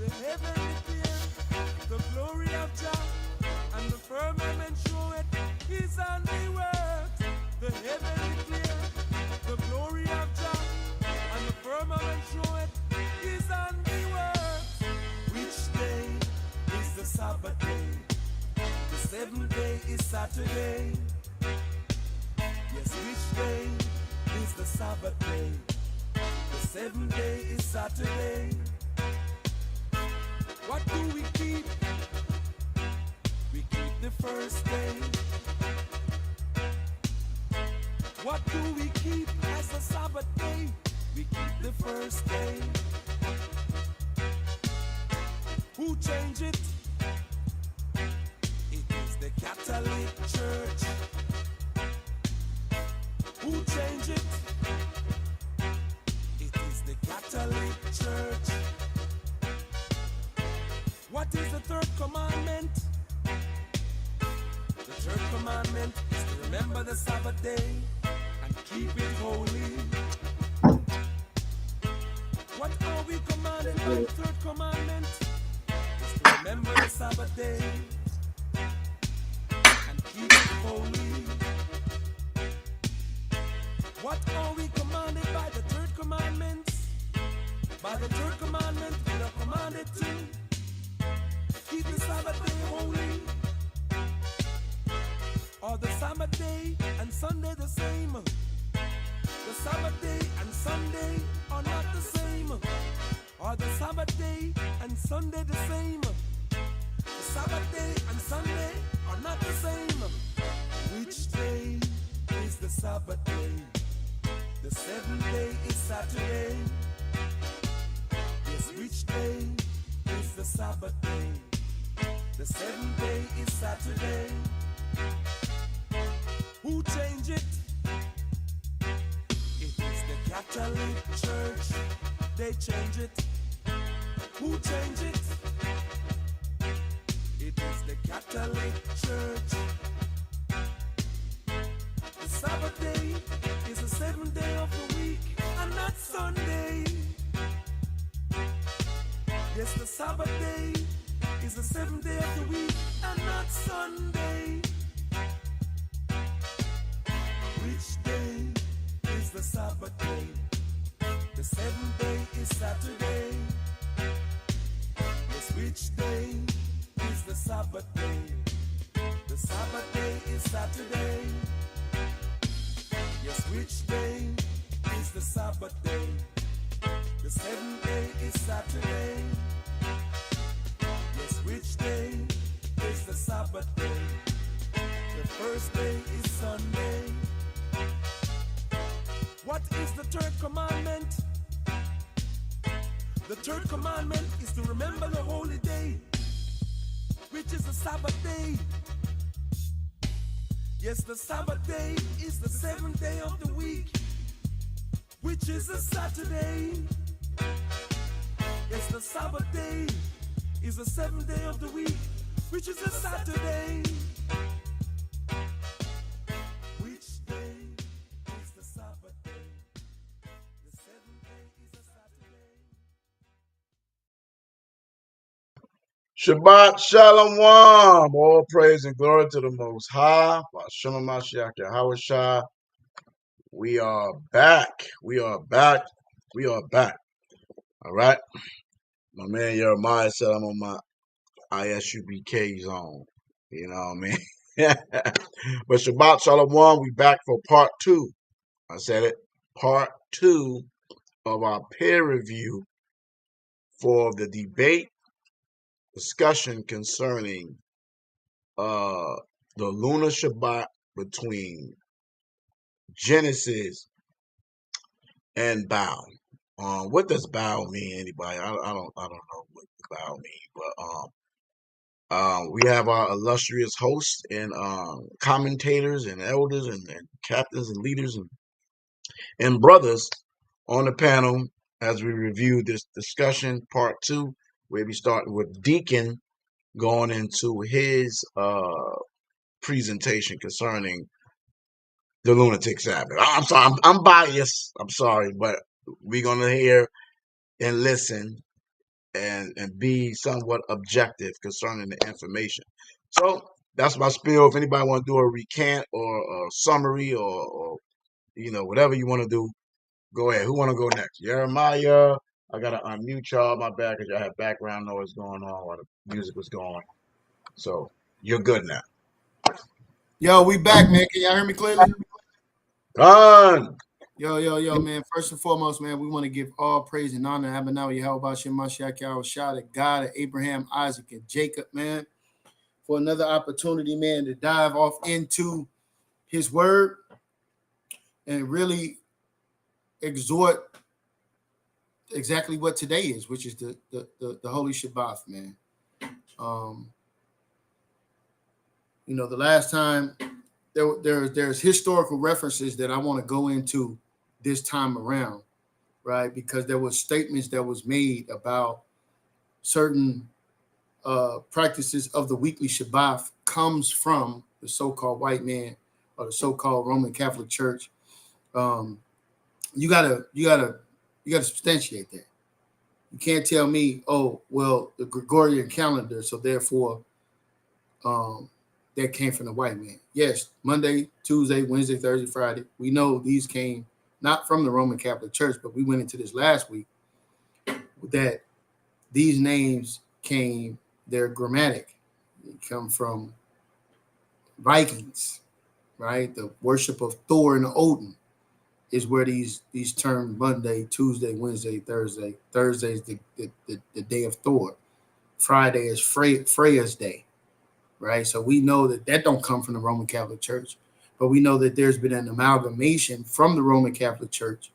The heaven declare the glory of Jah, and the firmament show it his handiwork. The heaven declare the glory of Jah, and the firmament show it his handiwork. Which day is the Sabbath day? The seventh day is Saturday. Yes, which day is the Sabbath day? The seventh day is Saturday. What do we keep? We keep the first day. What do we keep as the Sabbath day? We keep the first day. Who changed it? It is the Catholic Church. Who changed it? It is the Catholic Church. What is the third commandment? The third commandment is to remember the Sabbath day and keep it holy. What are we commanded by the third commandment? Is to remember the Sabbath day and keep it holy. What are we commanded by the third commandment? By the third commandment, we are commanded to keep the Sabbath day holy. Are the Sabbath day and Sunday the same? The Sabbath day and Sunday are not the same. Are the Sabbath day and Sunday the same? The Sabbath day and Sunday are not the same. Which day is the Sabbath day? The seventh day is Saturday. Yes, which day is the Sabbath day? The seventh day is Saturday. Who changed it? It is the Catholic Church. They change it. Who changed it? It is the Catholic Church. The Sabbath day is the seventh day of the week and not Sunday. Yes, the Sabbath day is the seventh day of the week and not Sunday. Which day is the Sabbath day? The seventh day is Saturday. Yes, which day is the Sabbath day? The Sabbath day is Saturday. Yes, which day is the Sabbath day? The seventh day is Saturday. Yes, which day is the Sabbath day? The first day is Sunday. What is the third commandment? The third commandment is to remember the holy day, which is the Sabbath day. Yes, the Sabbath day is the seventh day of the week, which is a Saturday. Yes, the Sabbath day is the seventh day of the week, which is a Saturday. Which day is the Sabbath day? The seventh day is a Saturday. Shabbat Shalom. All praise and glory to the Most High. B'Shem Mashiach Yahawashi. We are back. We are back. We are back. All right. My man Jeremiah said I'm on my ISUBK zone. You know what I mean? But Shabbat Shalom. We back for part 2. I said it. Part 2 of our peer review for the debate discussion concerning the Lunar Shabbat between Genesis and Bow. What does Bow mean? Anybody? I don't know what Bow means, but we have our illustrious hosts and commentators and elders and captains and leaders and brothers on the panel as we review this discussion part 2, where we start with Deacon going into his presentation concerning the Lunatic Sabbath. I'm sorry, I'm biased. I'm sorry, but we're gonna hear and listen and be somewhat objective concerning the information. So that's my spiel. If anybody want to do a recant or a summary or whatever you want to do, go ahead. Who want to go next? Jeremiah. I gotta unmute y'all. My bad, because y'all have background noise going on while the music was going. So you're good now. Yo, we back, man. Can y'all hear me clearly? Done. Yo, man. First and foremost, man, we want to give all praise and honor. Abanawi, Yahweh, Mashiach, Yahweh, God of Abraham, Isaac, and Jacob, man, for another opportunity, man, to dive off into his word and really exhort exactly what today is, which is the Holy Shabbat, man. The last time there's historical references that I want to go into this time around, right? Because there was statements that was made about certain practices of the weekly Shabbat comes from the so-called white man or the so-called Roman Catholic Church. You gotta substantiate that. You can't tell me, oh, well, the Gregorian calendar, so therefore that came from the white man. Yes, Monday, Tuesday, Wednesday, Thursday, Friday. We know these came not from the Roman Catholic Church, but we went into this last week that these names came, they're grammatic. They come from Vikings, right? The worship of Thor and Odin is where these terms Monday, Tuesday, Wednesday, Thursday. Thursday is the day of Thor. Friday is Freya's day, right? So we know that don't come from the Roman Catholic Church, but we know that there's been an amalgamation from the Roman Catholic Church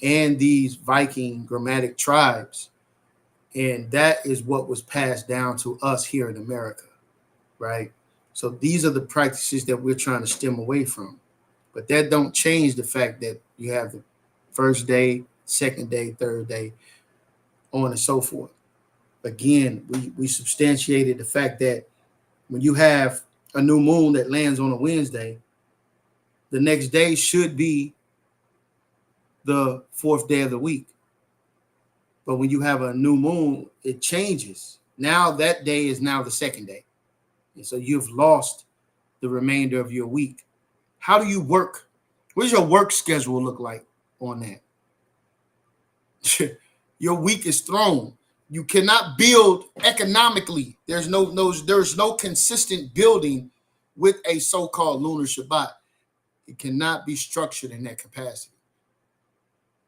and these Viking grammatic tribes, and that is what was passed down to us here in America, right? So these are the practices that we're trying to stem away from, but that don't change the fact that you have the first day, second day, third day, on and so forth. Again, we substantiated the fact that when you have a new moon that lands on a Wednesday, the next day should be the fourth day of the week. But when you have a new moon, it changes. Now that day is now the second day. And so you've lost the remainder of your week. How do you work? What does your work schedule look like on that? Your week is thrown. You cannot build economically. There's no consistent building with a so-called lunar Shabbat. It cannot be structured in that capacity,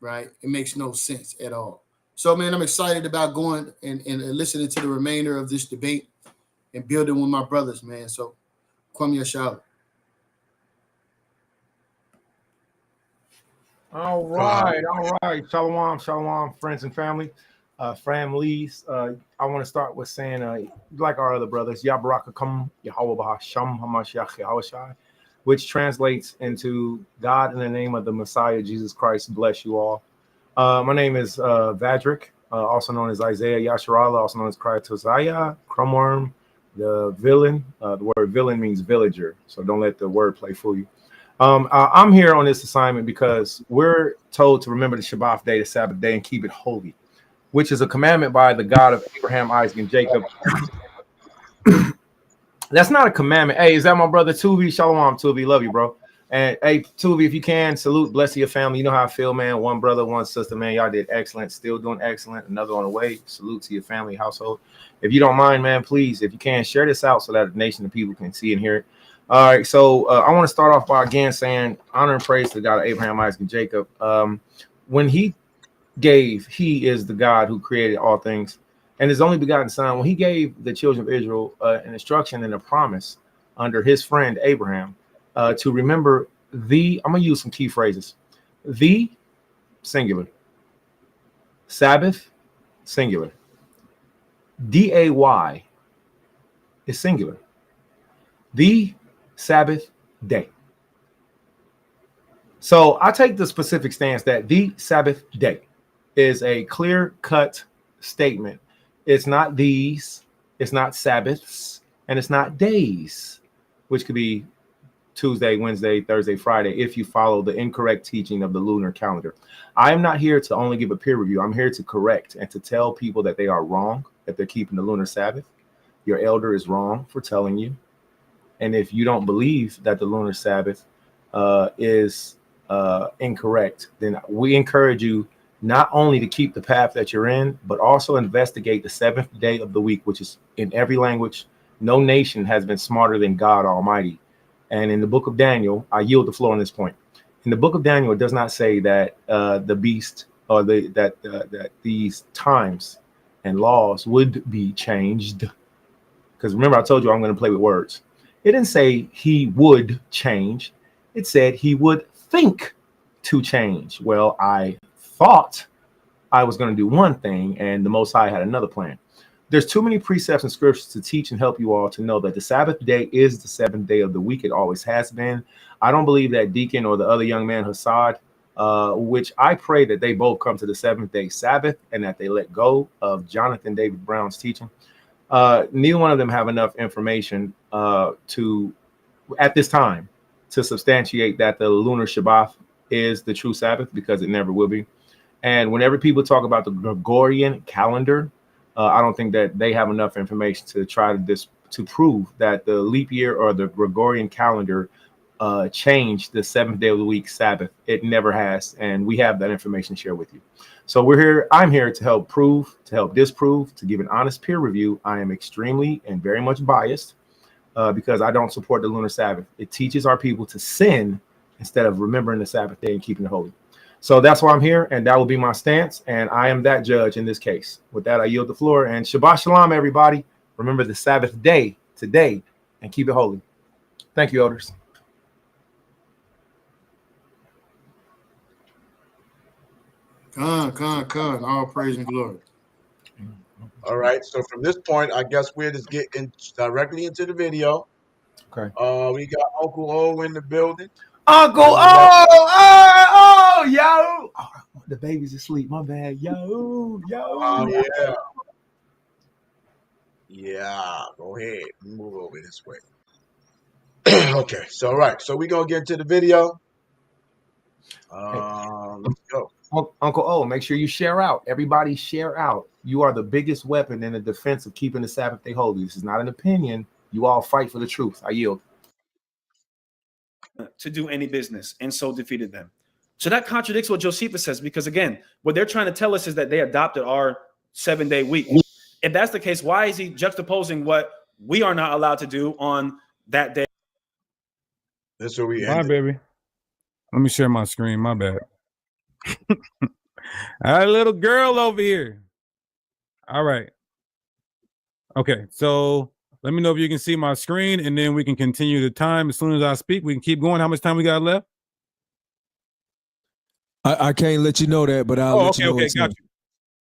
right? It makes no sense at all. So, man, I'm excited about going and listening to the remainder of this debate and building with my brothers, man. So, Kwame Yashau. All right. Shalom, friends and family. Families. I want to start with saying, like our other brothers, Yabarakakum Yahweh Bahasham Hamashiach Yahushai, which translates into God in the name of the Messiah Jesus Christ. Bless you all. My name is Vadrick, also known as Isaiah Yasharala, also known as Kryatosiah, Crumworm, the villain. The word villain means villager, so don't let the wordplay fool you. I'm here on this assignment because we're told to remember the Shabbat day, the Sabbath day, and keep it holy, which is a commandment by the God of Abraham, Isaac, and Jacob. That's not a commandment. Hey, is that my brother Tuvi? Shalom, Tuvi. Love you, bro. And hey, Tuvi, if you can, salute, bless your family. You know how I feel, man. One brother, one sister, man. Y'all did excellent. Still doing excellent. Another on the way. Salute to your family, household. If you don't mind, man, please, if you can, share this out so that the nation of people can see and hear it. All right, so I want to start off by again saying honor and praise to the God of Abraham, Isaac, and Jacob. When he is the God who created all things, and his only begotten son, when he gave the children of Israel an instruction and a promise under his friend Abraham to remember I'm going to use some key phrases. The, singular. Sabbath, singular. day is singular. The Sabbath day. So I take the specific stance that the Sabbath day is a clear-cut statement. It's not these, it's not Sabbaths, and it's not days, which could be Tuesday, Wednesday, Thursday, Friday, if you follow the incorrect teaching of the lunar calendar. I am not here to only give a peer review. I'm here to correct and to tell people that they are wrong, that they're keeping the lunar Sabbath. Your elder is wrong for telling you. And if you don't believe that the lunar Sabbath is incorrect, then we encourage you not only to keep the path that you're in, but also investigate the seventh day of the week, which is in every language. No nation has been smarter than God Almighty. And in the book of Daniel, I yield the floor on this point. In the book of Daniel, it does not say that the beast or that these times and laws would be changed. Because remember, I told you I'm going to play with words. It didn't say he would change. It said he would think to change. Well, I thought I was going to do one thing, and the Most High had another plan. There's too many precepts and scriptures to teach and help you all to know that the Sabbath day is the seventh day of the week. It always has been. I don't believe that Deacon or the other young man, Hassad, which I pray that they both come to the seventh day Sabbath and that they let go of Jonathan David Brown's teaching. Neither one of them have enough information at this time to substantiate that the Lunar Shabbat is the true Sabbath, because it never will be. And whenever people talk about the Gregorian calendar, I don't think that they have enough information to try to prove that the leap year or the Gregorian calendar changed the seventh day of the week Sabbath. It never has, and we have that information to share with you. So we're here. I'm here to help prove, to help disprove, to give an honest peer review. I am extremely and very much biased because I don't support the lunar Sabbath. It teaches our people to sin instead of remembering the Sabbath day and keeping it holy. So that's why I'm here, and that will be my stance, and I am that judge in this case. With that, I yield the floor, and Shabbat Shalom, everybody. Remember the Sabbath day today and keep it holy. Thank you, elders. Con, all praise and glory. All right, so from this point, I guess we'll just get directly into the video. Okay. We got Uncle O in the building. Uncle O! Yo! Oh, the baby's asleep. My bad. Yo! Yeah. Yeah, go ahead. Move over this way. Okay, so so we're going to get into the video. Let's go. Uncle O, make sure you share out. Everybody share out. You are the biggest weapon in the defense of keeping the Sabbath day holy. This is not an opinion. You all fight for the truth. I yield. To do any business, and so defeated them. So that contradicts what Josephus says, because again, what they're trying to tell us is that they adopted our 7-day week. If that's the case, why is he juxtaposing what we are not allowed to do on that day? That's where we Bye, ended. baby. Let me share my screen. My bad. I had a little girl over here. All right. Okay, so let me know if you can see my screen, and then we can continue the time. As soon as I speak, we can keep going. How much time we got left? I can't let you know that, but I'll let you know. Okay,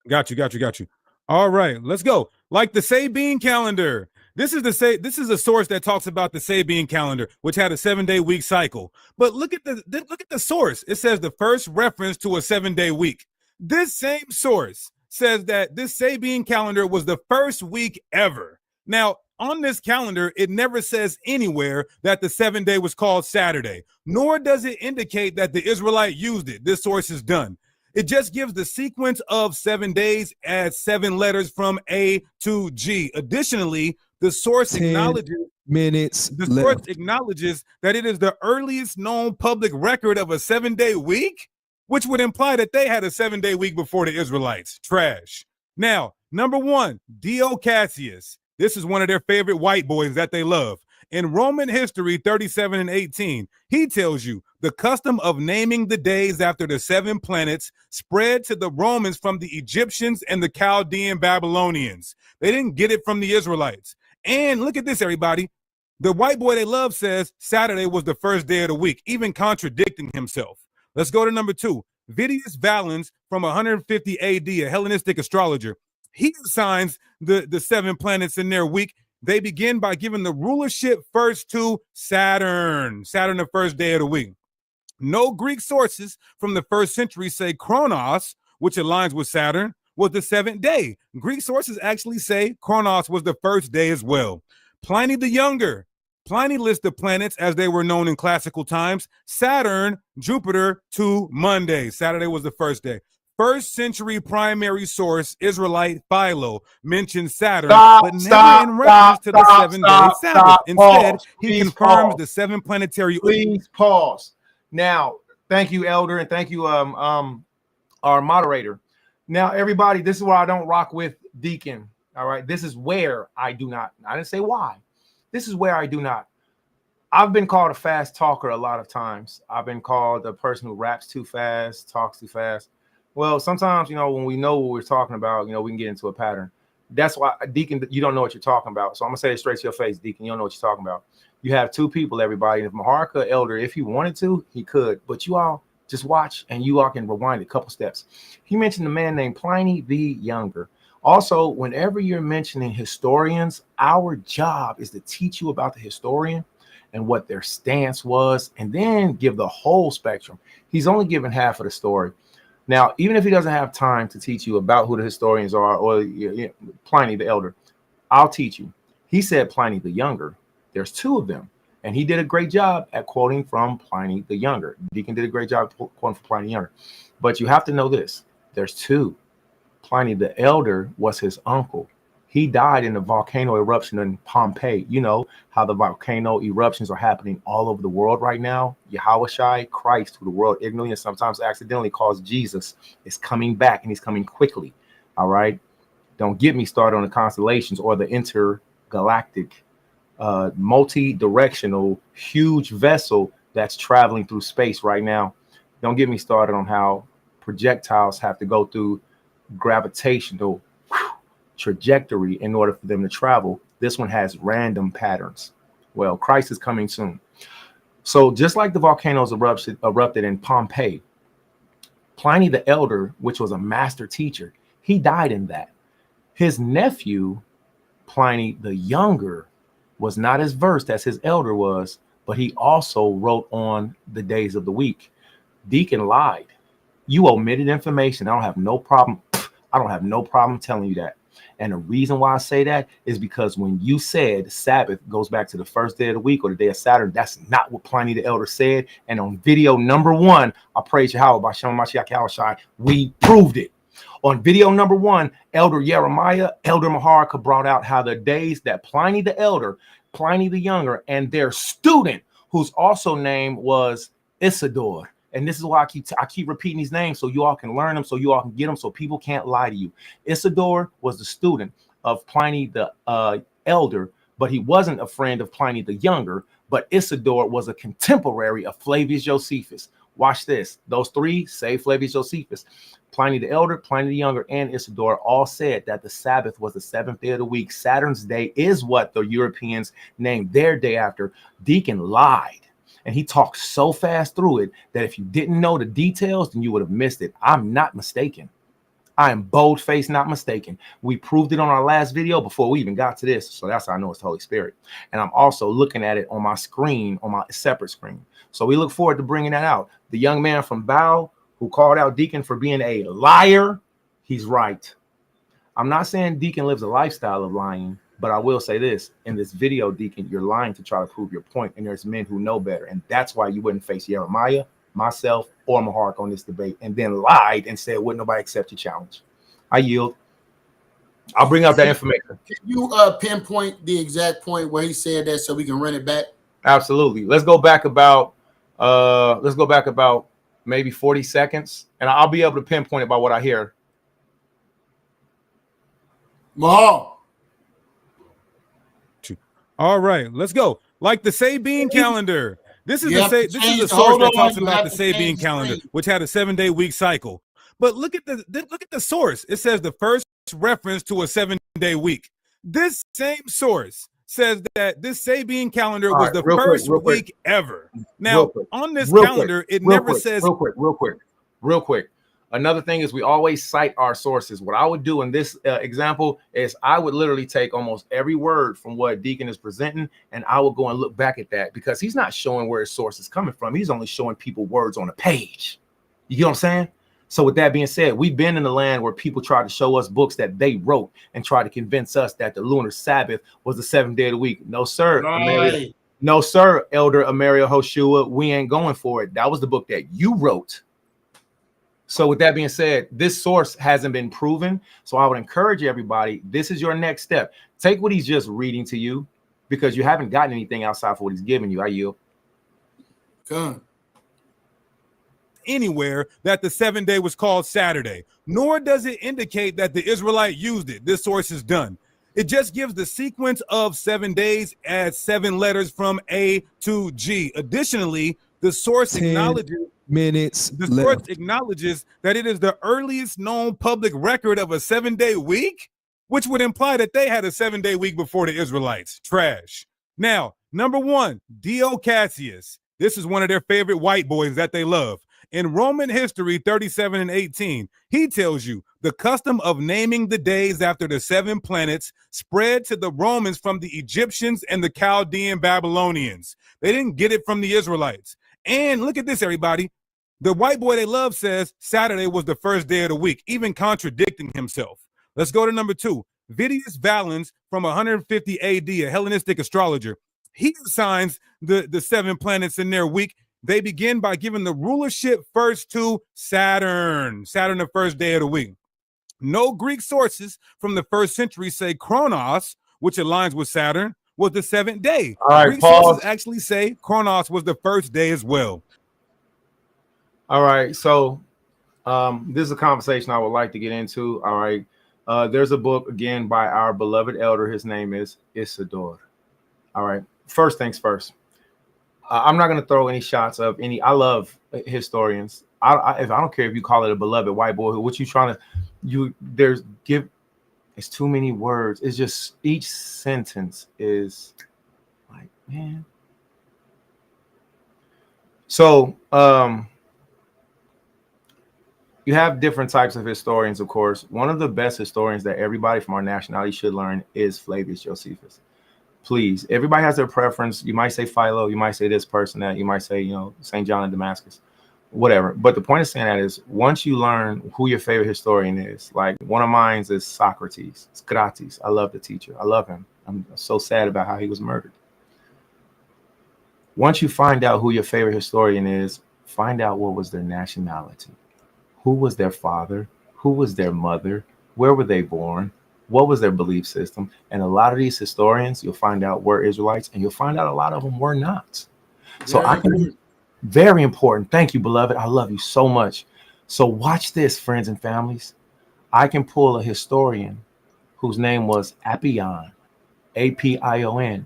got you. All right, let's go. Like the Sabine calendar. This is a source that talks about the Sabine calendar, which had a 7-day week cycle. But look at the source. It says the first reference to a 7-day week. This same source says that this Sabine calendar was the first week ever. Now, on this calendar, it never says anywhere that the 7-day was called Saturday, nor does it indicate that the Israelite used it. This source is done. It just gives the sequence of 7 days as 7 letters from A to G. Additionally, the source acknowledges that it is the earliest known public record of a 7-day week, which would imply that they had a 7-day week before the Israelites. Trash. Now, number 1, Dio Cassius. This is one of their favorite white boys that they love. In Roman history 37 and 18, he tells you the custom of naming the days after the 7 planets spread to the Romans from the Egyptians and the Chaldean Babylonians. They didn't get it from the Israelites. And look at this, everybody. The white boy they love says Saturday was the first day of the week, even contradicting himself. Let's go to number 2. Vidius Valens from 150 AD, a Hellenistic astrologer. He assigns the 7 planets in their week. They begin by giving the rulership first to Saturn the first day of the week. No Greek sources from the 1st century say Kronos, which aligns with Saturn, was the 7th day. Greek sources actually say Kronos was the first day as well. Pliny the Younger, Pliny lists the planets as they were known in classical times: Saturn, Jupiter, to Monday. Saturday was the first day. First century primary source, Israelite Philo, mentions Saturn, but never in reference to the 7-day Sabbath. Instead, he confirms the 7 planetary. Please pause. Now, thank you, Elder, and thank you, our moderator. Now, everybody, this is where I don't rock with Deacon. All right, this is where I do not. I didn't say why. This is where I do not. I've been called a fast talker a lot of times. I've been called a person who raps too fast, talks too fast. Well, sometimes, when we know what we're talking about, we can get into a pattern. That's why, Deacon, you don't know what you're talking about. So I'm going to say it straight to your face, Deacon. You don't know what you're talking about. You have 2 people, everybody. If Maharka, Elder, if he wanted to, he could. But you all just watch, and you all can rewind a couple steps. He mentioned a man named Pliny the Younger. Also, whenever you're mentioning historians, our job is to teach you about the historian and what their stance was, and then give the whole spectrum. He's only given half of the story. Now, even if he doesn't have time to teach you about who the historians are, or Pliny the Elder, I'll teach you. He said Pliny the Younger. There's 2 of them, and he did a great job at quoting from Pliny the Younger. Deacon did a great job quoting from Pliny the Younger. But you have to know this. There's 2. Pliny the Elder was his uncle. He died in a volcano eruption in Pompeii. You know how the volcano eruptions are happening all over the world right now. Yahushua, Christ, who the world ignorantly and sometimes accidentally calls Jesus, is coming back, and he's coming quickly. All right. Don't get me started on the constellations or the intergalactic, multi-directional, huge vessel that's traveling through space right now. Don't get me started on how projectiles have to go through gravitational trajectory in order for them to travel. This one has random patterns. Well, Christ is coming soon. So just like the volcanoes erupted in Pompeii, Pliny the Elder, which was a master teacher, he died in that. His nephew, Pliny the Younger, was not as versed as his elder was, but he also wrote on the days of the week. Deacon lied. You omitted information. I don't have no problem. I don't have no problem telling you that. And the reason why I say that is because when you said Sabbath goes back to the first day of the week or the day of Saturn, that's not what Pliny the Elder said. And on video number 1, I praise Yahweh by Shem Mashiach Yahushai, we proved it. On video number 1, Elder Jeremiah, Elder Maharka brought out how the days that Pliny the Elder, Pliny the Younger, and their student, whose also name was Isidore. And this is why I keep repeating these names, so you all can learn them, so you all can get them, so people can't lie to you. Isidore was the student of Pliny the Elder, but he wasn't a friend of Pliny the Younger. But Isidore was a contemporary of Flavius Josephus. Watch this. Those 3, say Flavius Josephus, Pliny the Elder, Pliny the Younger, and Isidore all said that the Sabbath was the 7th day of the week. Saturn's day is what the Europeans named their day after. Deacon lied. And he talked so fast through it that if you didn't know the details, then you would have missed it. I'm not mistaken. I am bold-faced, not mistaken. We proved it on our last video before we even got to this. So that's how I know it's the Holy Spirit. And I'm also looking at it on my screen, on my separate screen. So we look forward to bringing that out. The young man from Bow who called out Deacon for being a liar, he's right. I'm not saying Deacon lives a lifestyle of lying, but I will say this. In this video, Deacon, you're lying to try to prove your point, and there's men who know better. And that's why you wouldn't face Jeremiah, myself, or Mahark on this debate, and then lied and said, wouldn't nobody accept your challenge? I yield. I'll bring up that information. Can you pinpoint the exact point where he said that so we can run it back? Absolutely. Let's go back about maybe 40 seconds, and I'll be able to pinpoint it by what I hear. Mahal. All right, let's go. Like the Sabine calendar. This is the source that talks about the Sabine calendar, which had a 7-day week cycle. But look at the source. It says the first reference to a 7-day week. This same source says that this Sabine calendar was the first week ever. Now, on this calendar, it never says. Real quick. Another thing is we always cite our sources. What I would do in this example is I would literally take almost every word from what Deacon is presenting, and I will go and look back at that, because he's not showing where his source is coming from. He's only showing people words on a page. You get what I'm saying? So with that being said, we've been in the land where people try to show us books that they wrote and try to convince us that the lunar Sabbath was the 7th day of the week. No, sir. Right. No, sir, Elder Amerio Hoshua, we ain't going for it. That was the book that you wrote. So with that being said, this source hasn't been proven. So I would encourage everybody, this is your next step. Take what he's just reading to you because you haven't gotten anything outside for what he's giving you. I yield. Come. Anywhere that the 7th day was called Saturday, nor does it indicate that the Israelite used it. This source is done. It just gives the sequence of 7 days as 7 letters from A to G. Additionally, the source acknowledges source acknowledges that it is the earliest known public record of a 7-day week, which would imply that they had a 7-day week before the Israelites. Trash. Now, number 1, Dio Cassius. This is one of their favorite white boys that they love. In Roman history 37 and 18, he tells you the custom of naming the days after the 7 planets spread to the Romans from the Egyptians and the Chaldean Babylonians. They didn't get it from the Israelites. And look at this, everybody. The white boy they love says Saturday was the first day of the week, even contradicting himself. Let's go to number 2. Vidius Valens from 150 AD, a Hellenistic astrologer. He assigns the 7 planets in their week. They begin by giving the rulership first to Saturn. Saturn, the first day of the week. No Greek sources from the 1st century say Kronos, which aligns with Saturn, was the 7th day. All right, Greek pause. sources actually say Kronos was the first day as well. All right, so this is a conversation I would like to get into. All right, there's a book again by our beloved elder. His name is Isidore. All right, first things first. I'm not going to throw any shots of any. I love historians. I don't care if you call it a beloved white boy. What you trying to it's too many words. It's just each sentence is like, man. So you have different types of historians, of course. One of the best historians that everybody from our nationality should learn is Flavius Josephus. Please, everybody has their preference. You might say Philo, you might say this person, that you might say, St. John of Damascus, whatever. But the point of saying that is once you learn who your favorite historian is, like one of mine is Socrates. It's Krates. I love the teacher. I love him. I'm so sad about how he was murdered. Once you find out who your favorite historian is, find out what was their nationality. Who was their father? Who was their mother? Where were they born? What was their belief system? And a lot of these historians, you'll find out were Israelites, and you'll find out a lot of them were not. Very important. Thank you, beloved. I love you so much. So watch this, friends and families. I can pull a historian whose name was Appian, Apion,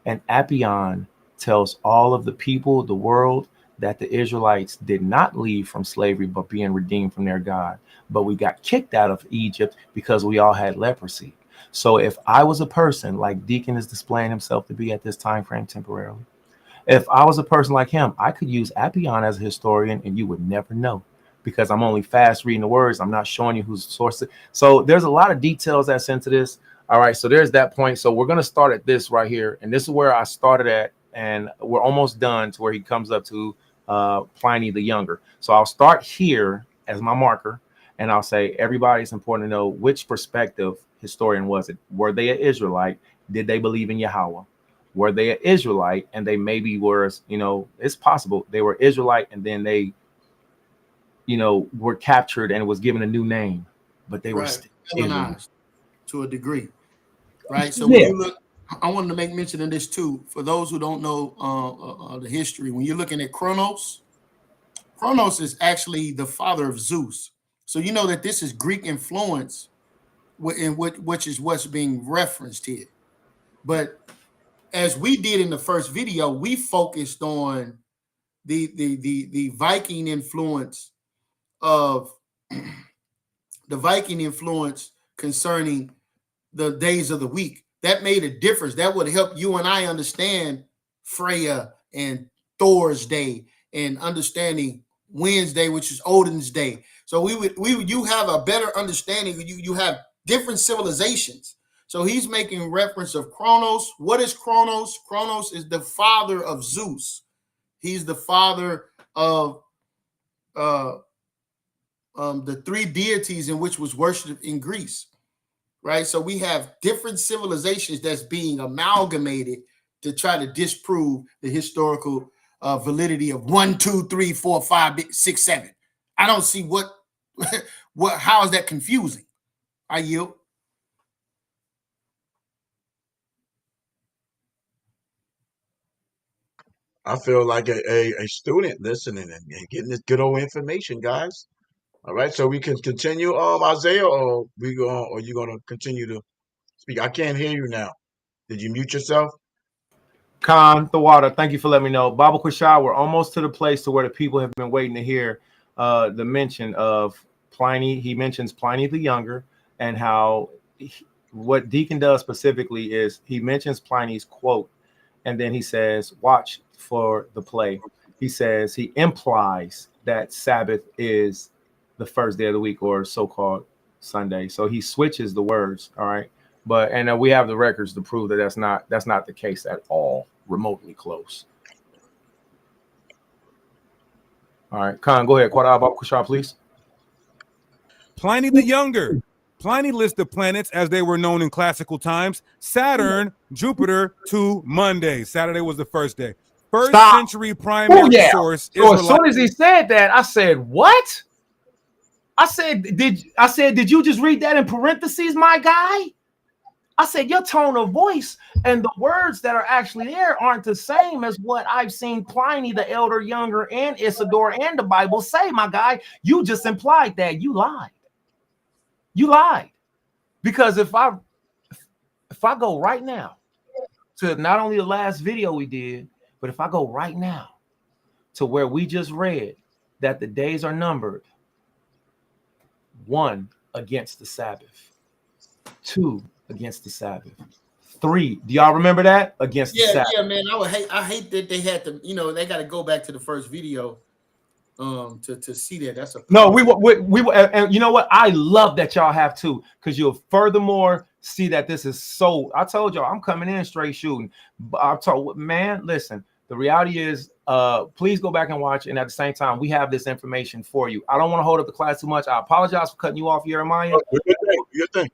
and Appian tells all of the people, the world, that the Israelites did not leave from slavery, but being redeemed from their God. But we got kicked out of Egypt because we all had leprosy. So if I was a person like Deacon is displaying himself to be at this time frame temporarily, if I was a person like him, I could use Appian as a historian and you would never know because I'm only fast reading the words. I'm not showing you who's the source. So there's a lot of details that's into this. All right, so there's that point. So we're going to start at this right here. And this is where I started at. And we're almost done to where he comes up to Pliny the Younger. So I'll start here as my marker. And I'll say, everybody, it's important to know which perspective historian was it? Were they an Israelite? Did they believe in Yahweh? Were they an Israelite? And they maybe were, it's possible they were Israelite and then they, were captured and was given a new name, but they were still Hellenized to a degree, right? So when you look, I wanted to make mention of this too, for those who don't know the history. When you're looking at Kronos is actually the father of Zeus. So you know that this is Greek influence, which is what's being referenced here. But as we did in the first video, we focused on the Viking influence of the Viking influence concerning the days of the week. That made a difference. That would help you and I understand Freya and Thor's day and understanding Wednesday, which is Odin's day. So you have a better understanding. You have different civilizations. So he's making reference of Kronos. What is Kronos? Kronos is the father of Zeus. He's the father of the 3 deities in which was worshipped in Greece, right? So we have different civilizations that's being amalgamated to try to disprove the historical validity of 1, 2, 3, 4, 5, 6, 7. I don't see what how is that confusing? I yield. I feel like a student listening and getting this good old information, guys. All right, so we can continue, Isaiah, or or you gonna continue to speak? I can't hear you now. Did you mute yourself? Khan, the water. Thank you for letting me know. Baba Kushai, we're almost to the place to where the people have been waiting to hear the mention of Pliny. He mentions Pliny the Younger and how what Deacon does specifically is he mentions Pliny's quote, and then he says, watch for the play. He says he implies that Sabbath is the first day of the week or so-called Sunday. So he switches the words. All right. But and we have the records to prove that that's not the case at all, remotely close. All right, Khan, go ahead. Quad Baba Kushai, please. Pliny the Younger. Pliny lists the planets as they were known in classical times: Saturn, Jupiter, to Monday. Saturday was the first day. First century primary source. So as soon as he said that, I said, "What?" I said, "Did you just read that in parentheses, my guy?" I said, your tone of voice and the words that are actually there aren't the same as what I've seen Pliny the Elder, Younger, and Isidore and the Bible say, my guy. You just implied that. You lied. You lied. Because if I go right now to not only the last video we did, but if I go right now to where we just read that the days are numbered, 1 against the Sabbath, 2 against the Sabbath, 3. Do y'all remember that? Against the Sabbath. Yeah, man. I hate that they had to, they got to go back to the first video to see that. That's a no. We and you know what? I love that y'all have to, because you'll furthermore see that this is so. I told y'all I'm coming in straight shooting. I told man, listen. The reality is, please go back and watch. And at the same time, we have this information for you. I don't want to hold up the class too much. I apologize for cutting you off, Jeremiah. Your thing.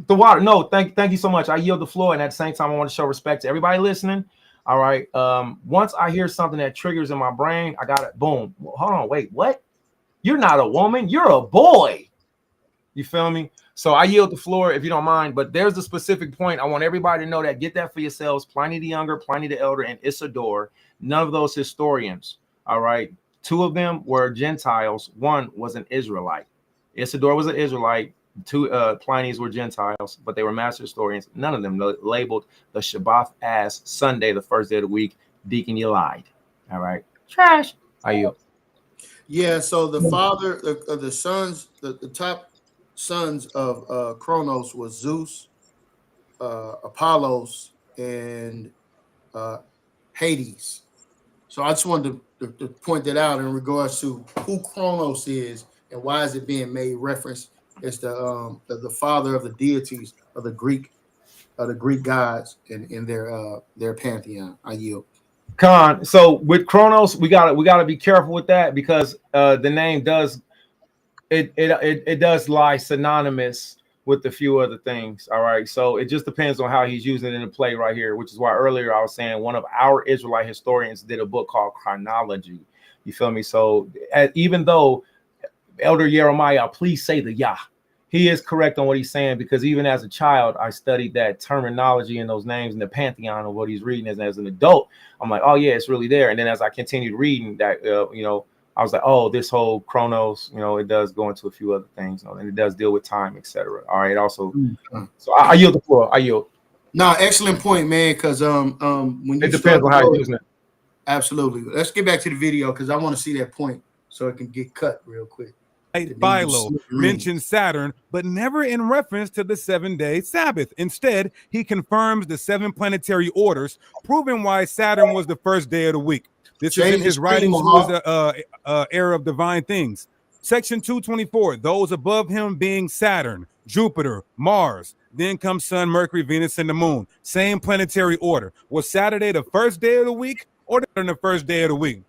The water. No, thank you so much. I yield the floor, and at the same time, I want to show respect to everybody listening. All right. Once I hear something that triggers in my brain, I got it. Boom. Hold on. Wait. What? You're not a woman. You're a boy. You feel me? So I yield the floor if you don't mind. But there's a specific point I want everybody to know that. Get that for yourselves. Pliny the Younger, Pliny the Elder, and Isidore. None of those historians. All right. 2 of them were Gentiles. 1 was an Israelite. Isidore was an Israelite. 2 Pliny's were Gentiles, but they were master historians. None of them labeled the Shabbat as Sunday, the first day of the week. Deacon, you lied. All right. Trash. Are you? Yeah, so the father of the sons, the top sons of Kronos was Zeus, Apollos, and Hades. So I just wanted to point that out in regards to who Kronos is and why is it being made reference. It's the father of the deities of the Greek gods in their pantheon. I yield. Khan. So with Kronos, we gotta be careful with that, because the name does it does lie synonymous with a few other things. All right. So it just depends on how he's using it in the play right here, which is why earlier I was saying one of our Israelite historians did a book called Chronology. You feel me? So even though Elder Jeremiah, please say the Yah. He is correct on what he's saying, because even as a child, I studied that terminology and those names in the pantheon of what he's reading. As an adult, I'm like, oh yeah, it's really there. And then as I continued reading that, I was like, oh, this whole Chronos, it does go into a few other things, and it does deal with time, etc. All right. Also, so I yield the floor. I yield. No, excellent point, man. Because when you it depends on how you're using it. Absolutely. Let's get back to the video, because I want to see that point so it can get cut real quick. Philo mentions Saturn, but never in reference to the 7-day Sabbath. Instead, he confirms the 7 planetary orders, proving why Saturn was the first day of the week. This is in his writings, who was the era of divine things. Section 224, those above him being Saturn, Jupiter, Mars. Then comes Sun, Mercury, Venus, and the Moon. Same planetary order. Was Saturday the first day of the week or the first day of the week?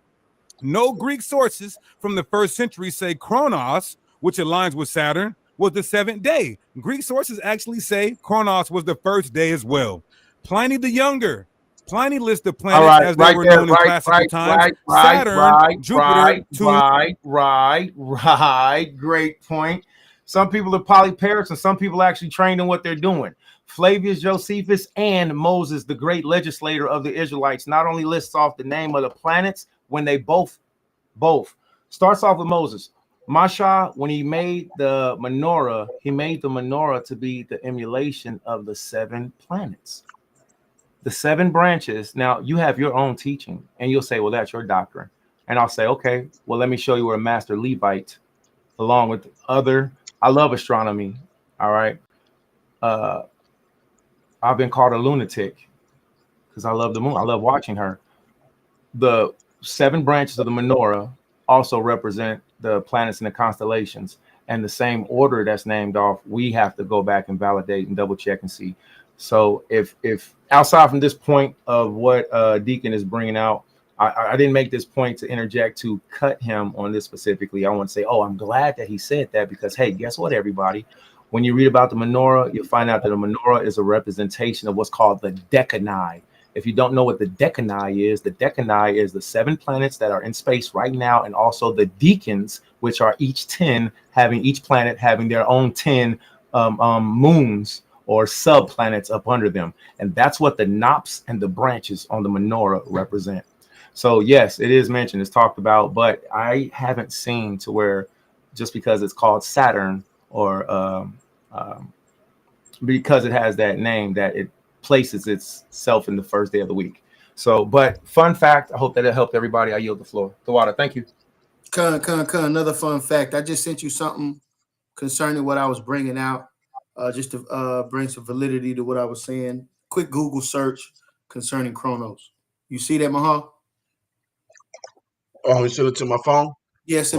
No Greek sources from the 1st century say Kronos, which aligns with Saturn, was the 7th day. Greek sources actually say Kronos was the first day as well. Pliny the Younger Pliny lists the All planets right, as they right were there, known in classical times. Saturn, Jupiter, right. Great point. Some people are polyparists and some people actually trained in what they're doing. Flavius Josephus and Moses, the great legislator of the Israelites, not only lists off the name of the planets when they both starts off with Moses. Masha, when he made the menorah, he made the menorah to be the emulation of the 7 planets. The 7 branches. Now you have your own teaching, and you'll say, well, that's your doctrine. And I'll say, okay, well, let me show you where a master Levite, along with other, I love astronomy. All right. I've been called a lunatic because I love the moon. I love watching her. The 7 branches of the menorah also represent the planets and the constellations. And the same order that's named off, we have to go back and validate and double check and see. So if outside from this point of what Deacon is bringing out, I didn't make this point to interject to cut him on this specifically. I want to say, oh, I'm glad that he said that because, hey, guess what, everybody? When you read about the menorah, you'll find out that a menorah is a representation of what's called the decani. If you don't know what the decani is the 7 planets that are in space right now, and also the deacons, which are each 10, having each planet having their own 10 moons or subplanets up under them. And that's what the knops and the branches on the menorah represent. So yes, it is mentioned, it's talked about, but I haven't seen to where just because it's called Saturn or because it has that name that it places itself in the first day of the week. So, but fun fact, I hope that it helped everybody. I yield the floor. Tawada, thank you. Another fun fact. I just sent you something concerning what I was bringing out, just to bring some validity to what I was saying. Quick Google search concerning Chronos. You see that, Mahal? Oh, you sent it to my phone? Yes,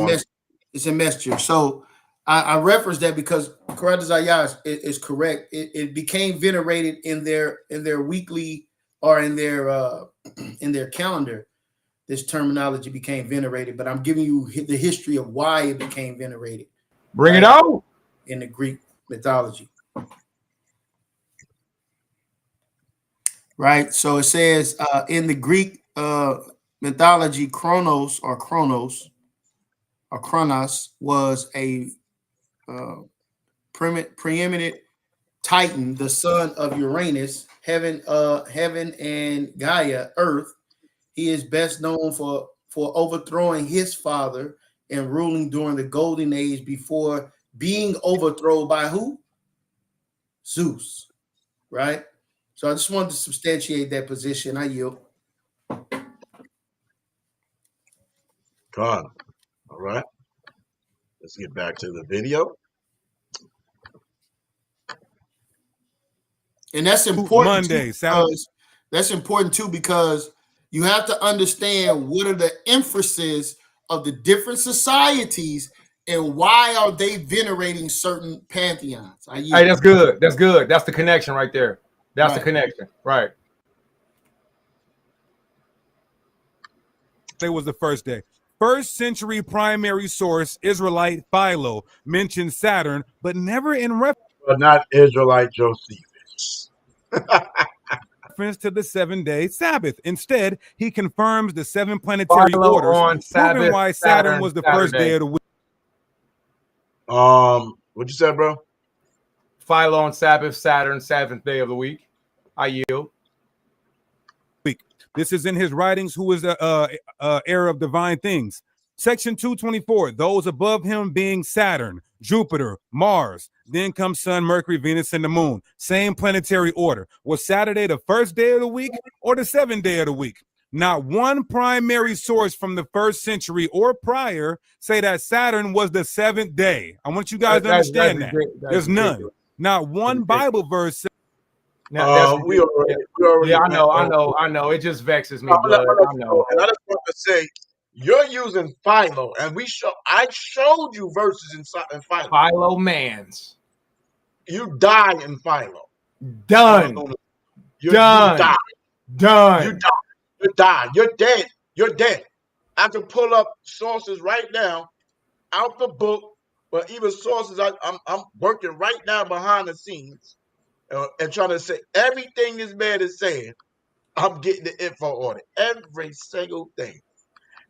it's a messenger. So I referenced that because Karate Zayas is correct. It became venerated in their weekly or in their calendar. This terminology became venerated, but I'm giving you the history of why it became venerated. Bring it out in the Greek mythology. Right. So it says in the Greek mythology, Kronos was a preeminent Titan, the son of Uranus, heaven and Gaia, Earth. He is best known for overthrowing his father and ruling during the golden age before being overthrown by who? Zeus. Right. So I just wanted to substantiate that position. I yield. God. All right. Let's get back to the video. And that's important Monday, that's important too, because you have to understand what are the emphases of the different societies and why are they venerating certain pantheons. Hey, that's good. That's good. That's the connection right there. That's right. The connection. Right. It was the first day. First century primary source, Israelite Philo, mentions Saturn, but never in But not Israelite Josephus. reference to the 7-day Sabbath. Instead, he confirms the 7 planetary Philo orders, on Sabbath, proving why Saturn was the first day of the week. What you said, bro? Philo on Sabbath, Saturn, 7th day of the week. I yield. This is in his writings, who is the heir of divine things. Section 224, those above him being Saturn, Jupiter, Mars. Then comes Sun, Mercury, Venus, and the Moon. Same planetary order. Was Saturday the first day of the week or the 7th day of the week? Not one primary source from the 1st century or prior say that Saturn was the 7th day. I want you guys to understand that. There's none. Not one Bible verse. Now, we already I know. It just vexes me, blood. I know. And I just want to say, you're using Philo, and I showed you verses in Philo. Philo mans. You die in Philo. Done. You die. Done. You die. You die. You're dead. You're dead. I can pull up sources right now out the book, but even sources I'm working right now behind the scenes and trying to say everything this man is saying I'm getting the info on it. Every single thing.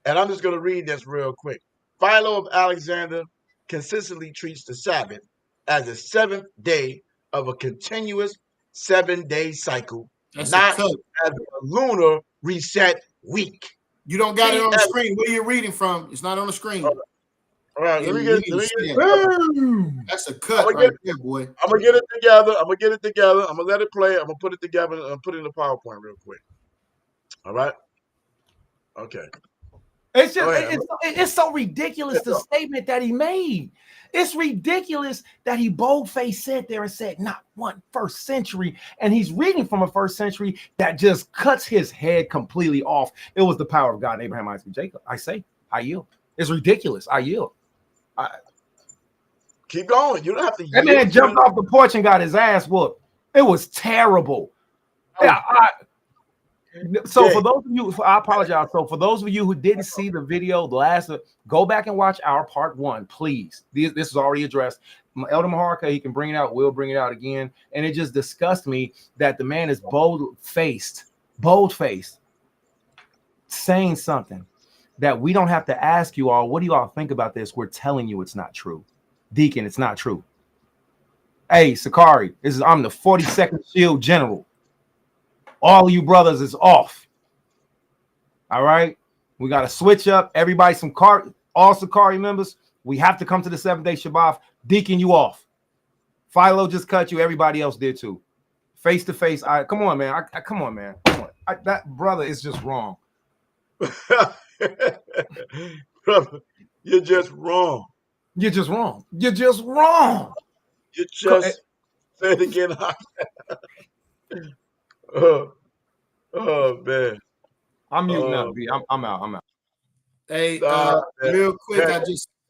And I'm just going to read this real quick. Philo of Alexander consistently treats the Sabbath as the seventh day of a continuous 7-day cycle, That's a not cut. as a lunar reset week. You don't got it on the screen. Where are you reading from? It's not on the screen. All right, Yeah, let me you get need to see it. that. That's a cut right there, boy. I'm gonna get it together. I'm gonna let it play. I'm gonna put it together and put it in the PowerPoint real quick. All right. Okay. It's just it's so ridiculous the Yeah. statement that he made. It's ridiculous that he bold-faced sat there and said not one first century, and he's reading from a first century that just cuts his head completely off. It was the power of God, Abraham, Isaac, and Jacob. I say, I yield. It's ridiculous. I yield. Keep going. You don't have to. That man jumped off the porch and got his ass whooped. It was terrible. Yeah. So for those of you, I apologize. So for those of you who didn't see the video, the last, go back and watch our part 1, please. This is already addressed. Elder Maharka, he can bring it out. We'll bring it out again. And it just disgusts me that the man is bold-faced, saying something that we don't have to ask you all. What do you all think about this? We're telling you it's not true. Deacon, it's not true. Hey, Sicarri, I'm the 42nd Shield General. All of you brothers is off. All right. We got to switch up. Everybody, all Sicarri members, we have to come to the 7-day Shabbat. Deacon, you off. Philo just cut you. Everybody else did too. Face to face. Come on, man. Come on, man. Come on. That brother is just wrong. Brother, you're just wrong. You're just wrong. You're just wrong. You just say it again. Oh man. I'm muting up, B. I'm out. Hey, real quick,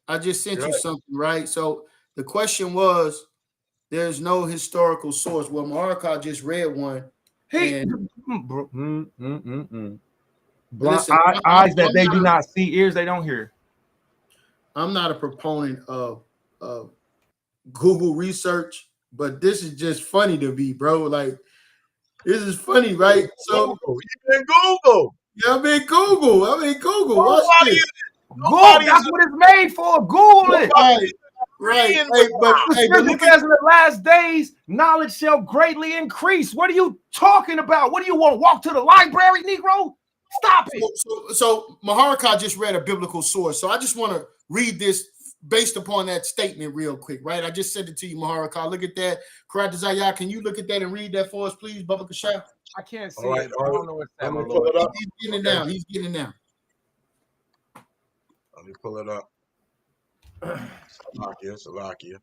I just sent you something, right? So the question was, there's no historical source. Well, Maharka just read one. Listen, eyes that they do not see, ears they don't hear. I'm not a proponent of Google research, but this is just funny to me, bro. Like, this is funny, right? So you in Google. Yeah, I'm in Google. Watch this. Google, that's what it's made for. Google it. Right. Hey, but look at in the last days, knowledge shall greatly increase. What are you talking about? What do you want? Walk to the library, Negro? Stop it. So Maharka just read a biblical source. So I just want to read this based upon that statement real quick, right? I just sent it to you, Maharka. Look at that. Karat Zaya, can you look at that and read that for us, please, Baba Kasha? I can't see it. I don't know what's that. He's getting it down. He's getting it down. Let me pull it up. Salakia.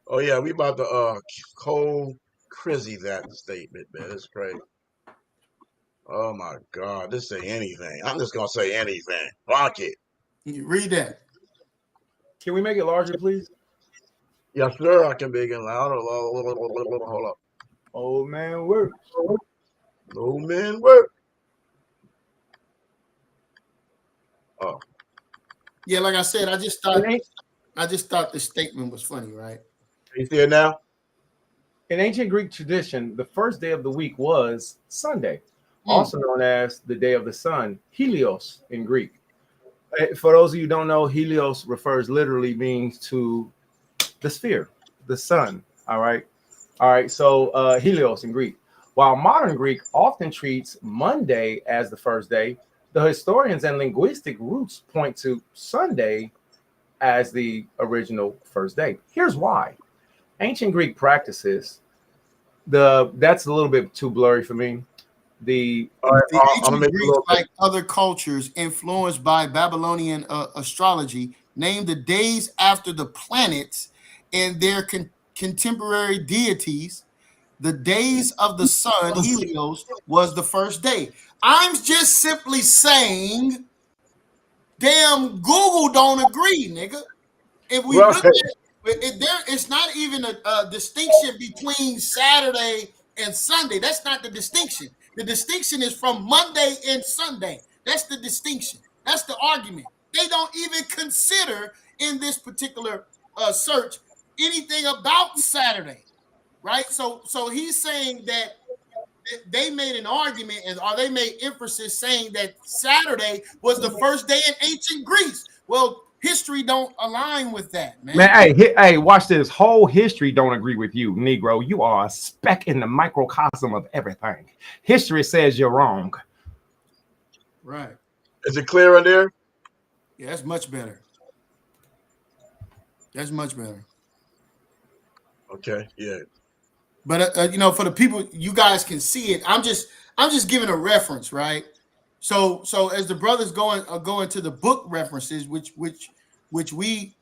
Oh yeah, we about to cold crizzy that statement, man. It's crazy. Oh my God, this say anything. I'm just gonna say anything. Fuck it. Read that. Can we make it larger, please? Yes, sir. I can make it louder. Hold up. Oh man, work. Oh man, work. Oh. Yeah, like I said, I just thought the statement was funny, right? You see it now? In ancient Greek tradition, the first day of the week was Sunday, also known as the day of the sun, Helios in Greek. For those of you who don't know, Helios refers literally means to the sphere, the sun. All right. So Helios in Greek. While modern Greek often treats Monday as the first day, the historians and linguistic roots point to Sunday as the original first day. Here's why. Ancient Greek practices, that's a little bit too blurry for me. The ancient Greeks, like other cultures influenced by Babylonian astrology, named the days after the planets and their contemporary deities. The days of the sun, Helios, was the first day. I'm just simply saying, damn, Google don't agree, nigga. If we look at it, it's not even a distinction between Saturday and Sunday. That's not the distinction. The distinction is from Monday and Sunday. That's the distinction. That's the argument. They don't even consider in this particular search anything about Saturday, right? So he's saying that they made an argument, or they made emphasis saying that Saturday was the first day in ancient Greece. Well, history don't align with that, man. Man, hey, watch this. Whole history don't agree with you, Negro. You are a speck in the microcosm of everything. History says you're wrong. Right. Is it clear in there? Yeah, that's much better. That's much better. Okay, yeah. But for the people, you guys can see it. I'm just giving a reference, right? So as the brothers going to the book references, which we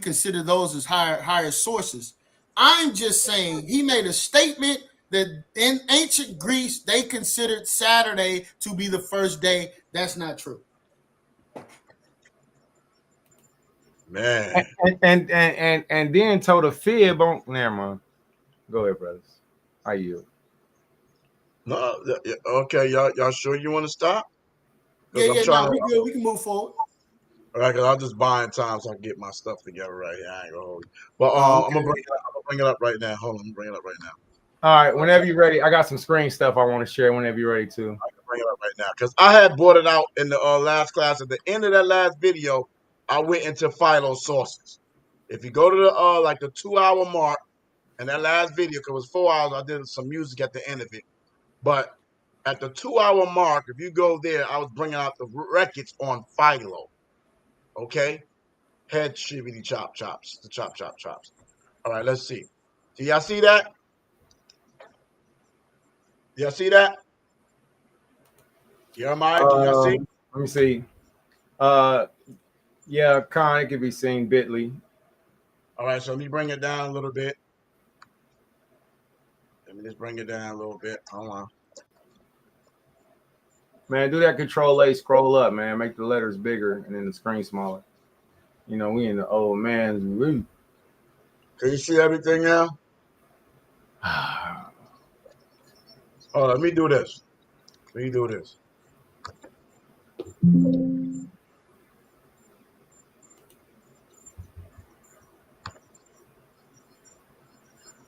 consider those as higher sources. I'm just saying he made a statement that in ancient Greece they considered Saturday to be the first day. That's not true. Man. And then told a fib on. Never mind. Go ahead, brothers. I yield. No, okay, y'all sure you want to stop? Yeah, no, we good. We can move forward. All right, because I'm just buying time so I can get my stuff together right here. I ain't gonna hold you. But Okay. I'm gonna bring it up right now. Hold on, I'm gonna bring it up right now. All right, whenever you're ready, I got some screen stuff I want to share. Whenever you're ready, too. I can bring it up right now because I had brought it out in the last class. At the end of that last video, I went into Philo sources. If you go to the like the 2-hour mark, and that last video, because it was 4 hours, I did some music at the end of it. But at the 2-hour mark, if you go there, I was bringing out the records on Philo. Okay, head shibbity chops, the chops. All right, let's see. Do y'all see that? Y'all see that? Jeremiah, can y'all see? Let me see. Yeah, Con, it can be seen bitly. All right, so let me bring it down a little bit. Let me just bring it down a little bit. Hold on. Man, do that Control-A, scroll up, man. Make the letters bigger and then the screen smaller. You know, we in the old man's room. Can you see everything now? Oh, let me do this.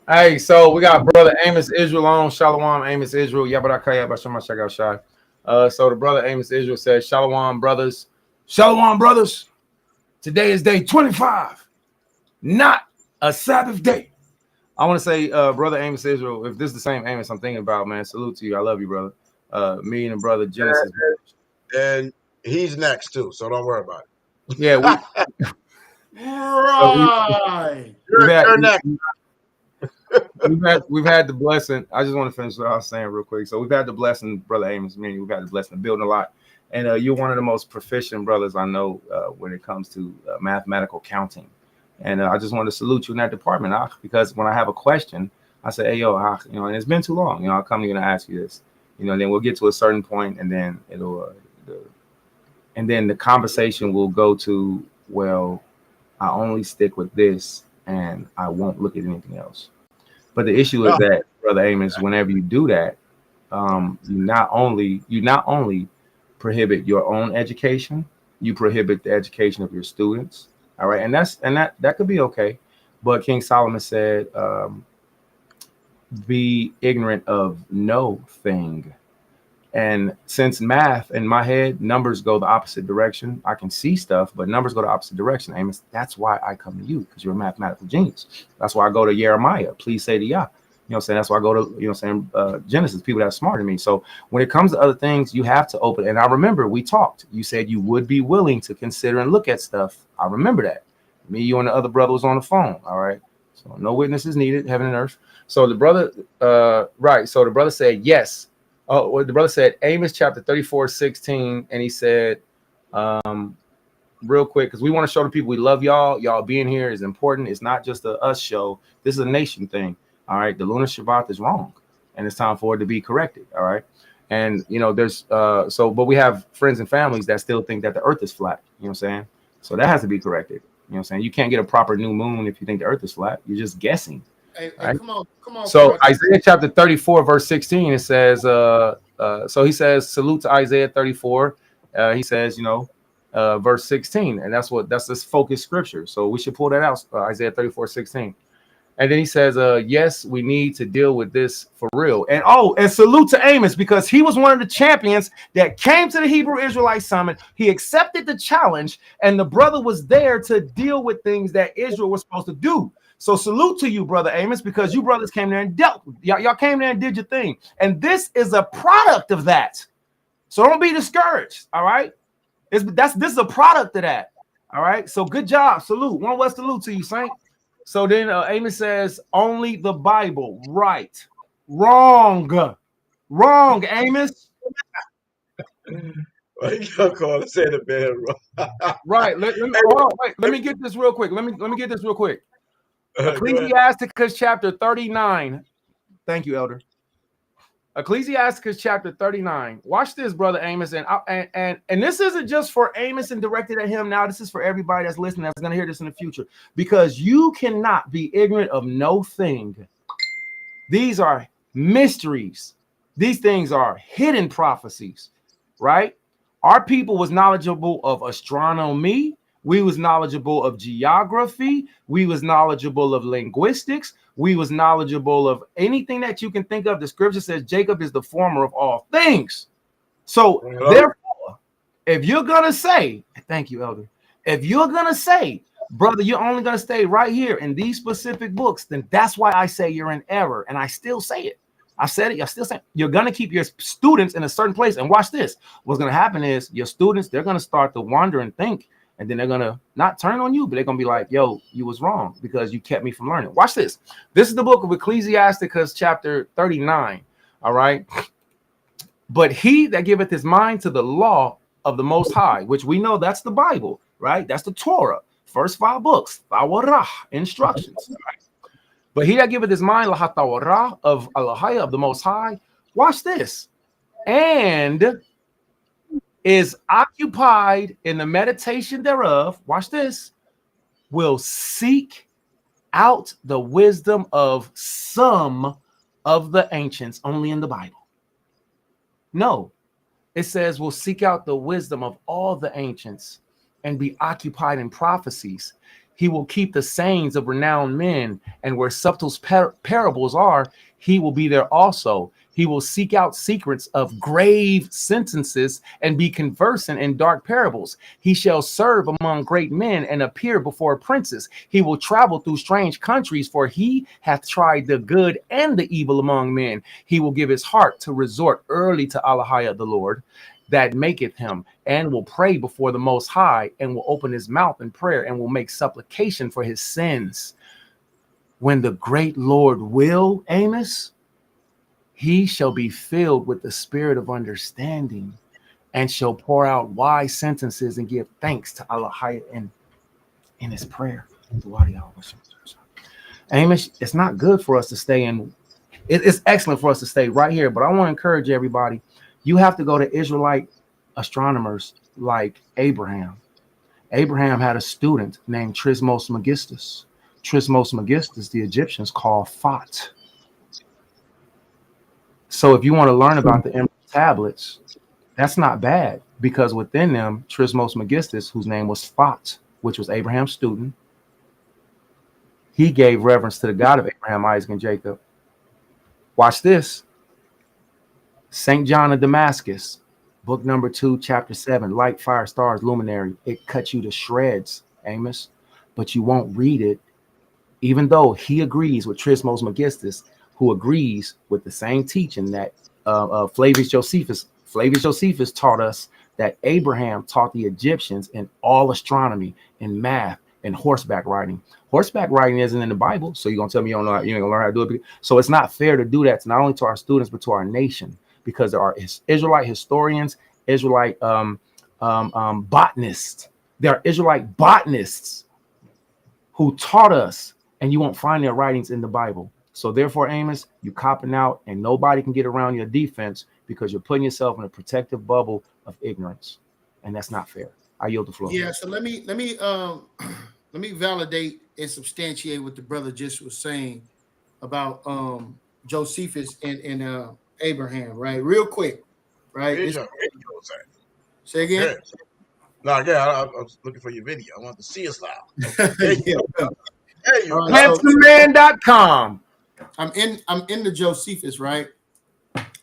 Hey, so we got brother Amos Israel on. Shalom, Amos Israel. Yabarakaya Bashama Shagashai. So the brother Amos Israel says, Shalom, brothers. Shalom, brothers. Today is day 25, not a Sabbath day. I want to say, brother Amos Israel, if this is the same Amos I'm thinking about, man, salute to you. I love you, brother. Me and brother Genesis. And he's next too, so don't worry about it. Yeah, right. You're next. We've had the blessing. I just want to finish what I was saying real quick. So we've had the blessing, brother Amos. We've had the blessing of building a lot, and you're one of the most proficient brothers I know when it comes to mathematical counting. And I just want to salute you in that department, because when I have a question, I say, "Hey, yo, and it's been too long. I'll come to you and ask you this. And then we'll get to a certain point, and then and then the conversation will go to, well, I only stick with this, and I won't look at anything else." But the issue is that, brother Amos, whenever you do that, you not only prohibit your own education, you prohibit the education of your students. All right, and that could be okay. But King Solomon said, "Be ignorant of no thing." And since math in my head, numbers go the opposite direction. I can see stuff, but numbers go the opposite direction. Amos, that's why I come to you, because you're a mathematical genius. That's why I go to Jeremiah. Please say to Yah. That's why I go to, Genesis, people that are smarter than me. So when it comes to other things, you have to open. And I remember we talked. You said you would be willing to consider and look at stuff. I remember that. Me, you, and the other brother was on the phone. All right. So no witnesses needed, heaven and earth. So the brother, right. So the brother said, yes. Oh, well, the brother said Amos chapter 34:16, and he said, real quick, because we want to show the people we love y'all. Y'all being here is important. It's not just a us show. This is a nation thing. All right, the Lunar Shabbat is wrong, and it's time for it to be corrected. All right, and there's but we have friends and families that still think that the Earth is flat. You know what I'm saying? So that has to be corrected. You know what I'm saying? You can't get a proper new moon if you think the Earth is flat. You're just guessing. Hey, right? come on. So Isaiah chapter 34, verse 16, it says, so he says, salute to Isaiah 34. He says, verse 16, and that's this focused scripture. So we should pull that out, Isaiah 34:16. And then he says, yes, we need to deal with this for real. And and salute to Amos, because he was one of the champions that came to the Hebrew Israelite Summit. He accepted the challenge, and the brother was there to deal with things that Israel was supposed to do. So salute to you, brother Amos, because you brothers came there and dealt. Y'all came there and did your thing. And this is a product of that. So don't be discouraged. All right. This is a product of that. All right. So good job. Salute. One West salute to you, Saint. So then Amos says, only the Bible. Right. Wrong. Wrong, Amos. Why you gonna call it say the man wrong? Right. Let me get this real quick. Let me get this real quick. Ecclesiasticus chapter 39. Thank you, Elder. Ecclesiasticus chapter 39. Watch this, brother Amos, and this isn't just for Amos and directed at him now. This is for everybody that's listening that's going to hear this in the future, because you cannot be ignorant of no thing. These are mysteries. These things are hidden prophecies, right? Our people was knowledgeable of astronomy. We was knowledgeable of geography. We was knowledgeable of linguistics. We was knowledgeable of anything that you can think of. The scripture says Jacob is the former of all things. So therefore, if you're going to say, thank you, Elder. If you're going to say, brother, you're only going to stay right here in these specific books, then that's why I say you're in error. And I still say it. I said it. I still say it. You're going to keep your students in a certain place. And watch this. What's going to happen is your students, they're going to start to wander and think. And then they're going to not turn on you, but they're going to be like, yo, you was wrong because you kept me from learning. Watch this. This is the book of Ecclesiasticus chapter 39. All right. But he that giveth his mind to the law of the Most High, which we know that's the Bible, right? That's the Torah. First 5 books, Tawarah, instructions. Right? But he that giveth his mind lahaTawarah of Allahaya of the Most High. Watch this. And is occupied in the meditation thereof, watch this, will seek out the wisdom of some of the ancients, only in the Bible. No, it says we'll seek out the wisdom of all the ancients and be occupied in prophecies. He will keep the sayings of renowned men, and where subtle parables are, he will be there also. He will seek out secrets of grave sentences and be conversant in dark parables. He shall serve among great men and appear before princes. He will travel through strange countries, for he hath tried the good and the evil among men. He will give his heart to resort early to Allahaya the Lord that maketh him, and will pray before the Most High, and will open his mouth in prayer, and will make supplication for his sins. When the great Lord will, Amos, he shall be filled with the spirit of understanding, and shall pour out wise sentences and give thanks to Allah in his prayer. Amos, it's not good for us to stay in. It's excellent for us to stay right here, but I want to encourage everybody. You have to go to Israelite astronomers like Abraham. Abraham had a student named Trismegistus. Trismegistus, the Egyptians call Fat. So if you want to learn about the emerald tablets, that's not bad, because within them, Trismegistus, whose name was Fat, which was Abraham's student, he gave reverence to the God of Abraham, Isaac, and Jacob. Watch this. St. John of Damascus, book number 2, chapter 7, light, fire, stars, luminary. It cuts you to shreds, Amos, but you won't read it, even though he agrees with Trismegistus, who agrees with the same teaching that Flavius Josephus taught us, that Abraham taught the Egyptians in all astronomy, in math, and horseback riding. Horseback riding isn't in the Bible, so you're gonna tell me you ain't gonna learn how to do it. So it's not fair to do that to not only to our students but to our nation, because there are Israelite historians, Israelite botanists. There are Israelite botanists who taught us, and you won't find their writings in the Bible. So therefore, Amos, you copping out, and nobody can get around your defense because you're putting yourself in a protective bubble of ignorance, and that's not fair. I yield the floor. Yeah. So let me validate and substantiate what the brother just was saying about Josephus and Abraham, right? Real quick, right? Say again. No, yeah, I was looking for your video. I want to see us now. Yeah. Hey, you All right, so HandsomeMan.com. I'm in the Josephus, right?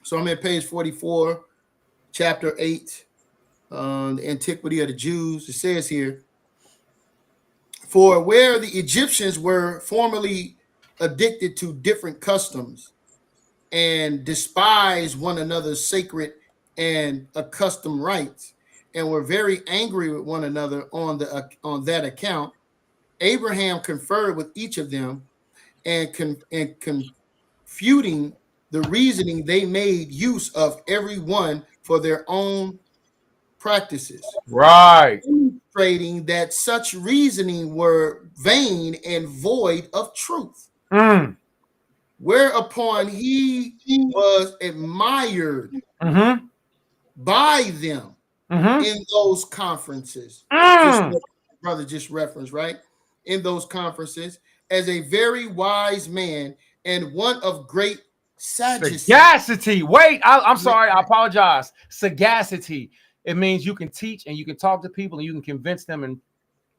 So I'm at page 44, chapter 8, the antiquity of the Jews. It says here, for where the Egyptians were formerly addicted to different customs and despised one another's sacred and accustomed rites, and were very angry with one another on that account, Abraham conferred with each of them, and confuting the reasoning, they made use of every one for their own practices, Right. demonstrating that such reasoning were vain and void of truth. Mm. Whereupon he was admired Mm-hmm. by them Mm-hmm. in those conferences. Just Mm. what brother just referenced, right? In those conferences, as a very wise man and one of great sagacity. Sagacity. Wait, I'm sorry. I apologize. Sagacity. It means you can teach and you can talk to people and you can convince them in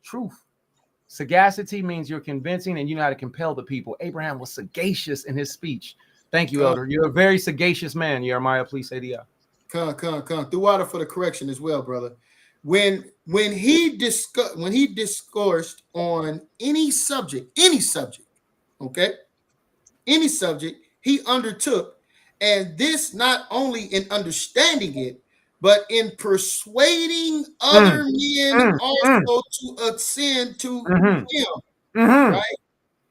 truth. Sagacity means you're convincing and you know how to compel the people. Abraham was sagacious in his speech. Thank you, Elder. You're a very sagacious man. Jeremiah, please say the Come. Through water for the correction as well, brother. When he discoursed on any subject, okay, any subject he undertook, and this not only in understanding it, but in persuading other men also to ascend to him, right?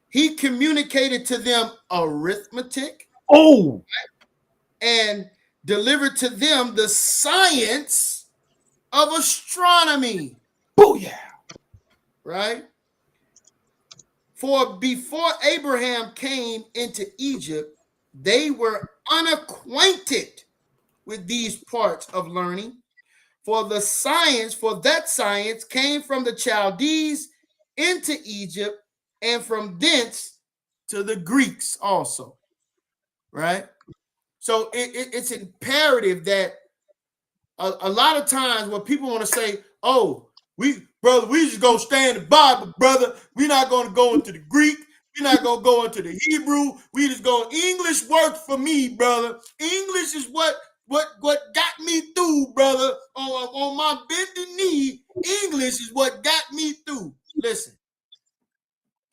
He communicated to them arithmetic, Oh, and delivered to them the science of astronomy. booyah. Right? For before Abraham came into Egypt, they were unacquainted with these parts of learning. For that science came from the Chaldees into Egypt, and from thence to the Greeks also. Right? So it's imperative that a lot of times when people want to say, oh, we just gonna stay in the Bible, brother. We're not gonna go into the Greek, we're not gonna go into the Hebrew, we just go, English works for me, brother. English is what got me through, brother. On my bending knee, English is what got me through. Listen,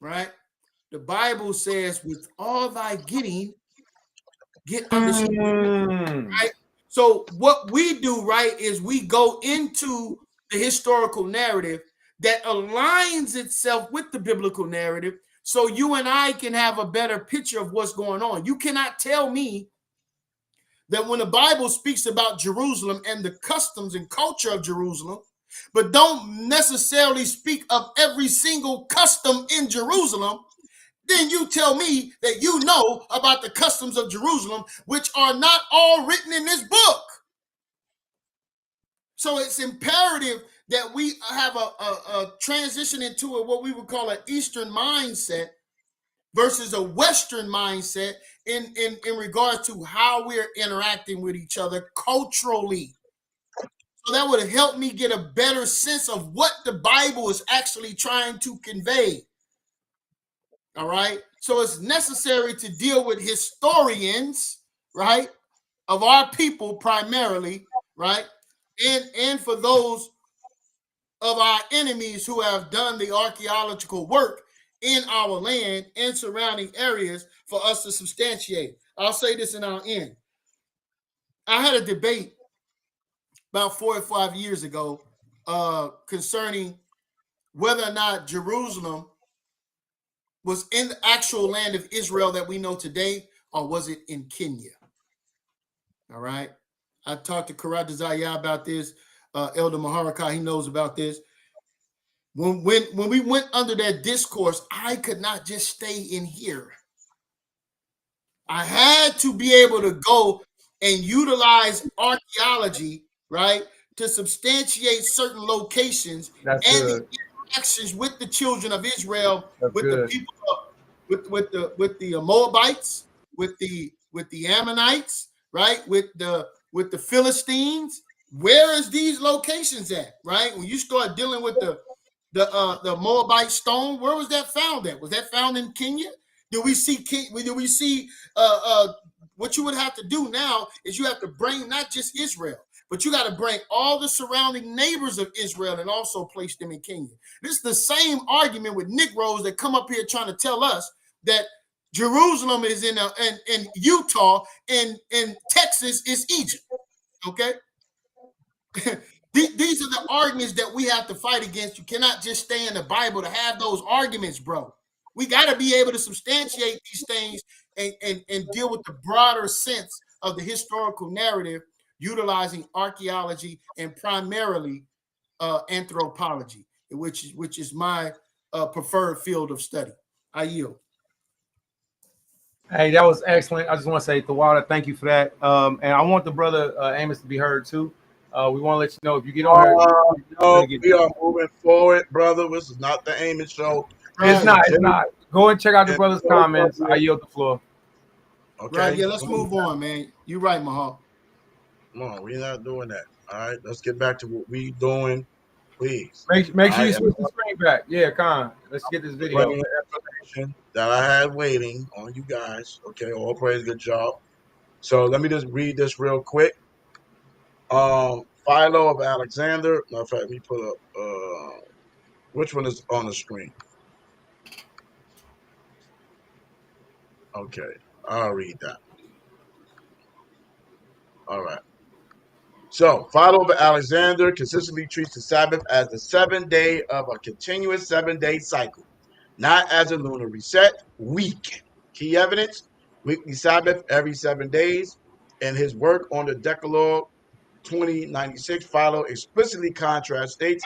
right? The Bible says, with all thy getting, get understanding. Right? So what we do, right, is we go into the historical narrative that aligns itself with the biblical narrative, so you and I can have a better picture of what's going on. You cannot tell me that when the Bible speaks about Jerusalem and the customs and culture of Jerusalem, but don't necessarily speak of every single custom in Jerusalem, then you tell me that you know about the customs of Jerusalem, which are not all written in this book. So it's imperative that we have a transition into what we would call an Eastern mindset versus a Western mindset in regards to how we're interacting with each other culturally. So that would help me get a better sense of what the Bible is actually trying to convey. All right. So it's necessary to deal with historians, right, of our people primarily, right, and for those of our enemies who have done the archaeological work in our land and surrounding areas for us to substantiate. I'll say this and I'll end. I had a debate about 4 or 5 years ago concerning whether or not Jerusalem was in the actual land of Israel that we know today, or was it in Kenya? All right. I talked to Karat Desire about this. Elder Maharaka, he knows about this. When we went under that discourse, I could not just stay in here. I had to be able to go and utilize archaeology, right, to substantiate certain locations. That's and good. the interactions with the children of Israel, That's with good. the people, with the Moabites, with the Ammonites, right, with the Philistines. Where is these locations at, right? When you start dealing with the the Moabite stone? Where was that found at? Was that found in Kenya? Do we see what you would have to do now is you have to bring not just Israel, but you got to bring all the surrounding neighbors of Israel and also place them in Kenya. This is the same argument with Negroes that come up here trying to tell us that Jerusalem is in Utah and Texas is Egypt. Okay. These are the arguments that we have to fight against. You cannot just stay in the Bible to have those arguments, bro. We got to be able to substantiate these things and deal with the broader sense of the historical narrative, utilizing archaeology and primarily anthropology, which is my preferred field of study. I yield. Hey, that was excellent. I just want to say, Tawada, thank you for that. And I want the brother Amos to be heard too. We want to let you know if you get on here. No, we are moving forward, brother. This is not the Amos show. Right. It's not. Go and check out the brother's comments. I yield the floor. Okay. Right, yeah, let's move on, man. You're right, Mahal. Come on, we're not doing that. All right, let's get back to what we doing, please. Make sure you switch the screen back. Yeah, Con. Let's get this video. Information that I had waiting on you guys. Okay, all praise, good job. So let me just read this real quick. Philo of Alexander. Matter of fact, let me put up which one is on the screen. Okay, I'll read that. All right. So, Philo of Alexander consistently treats the Sabbath as the 7th day of a continuous 7-day cycle, not as a lunar reset week. Key evidence: weekly Sabbath every 7 days. In his work on the Decalogue 2096, Philo explicitly contrasts states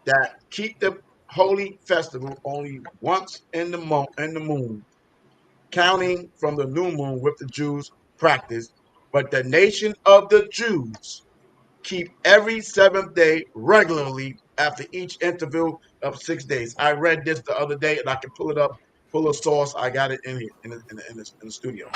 that keep the holy festival only once in the moon, counting from the new moon with the Jews' practice, but the nation of the Jews keep every 7th day regularly after each interval of 6 days. I read this the other day, and I can pull it up, pull a source. I got it in here in the studio.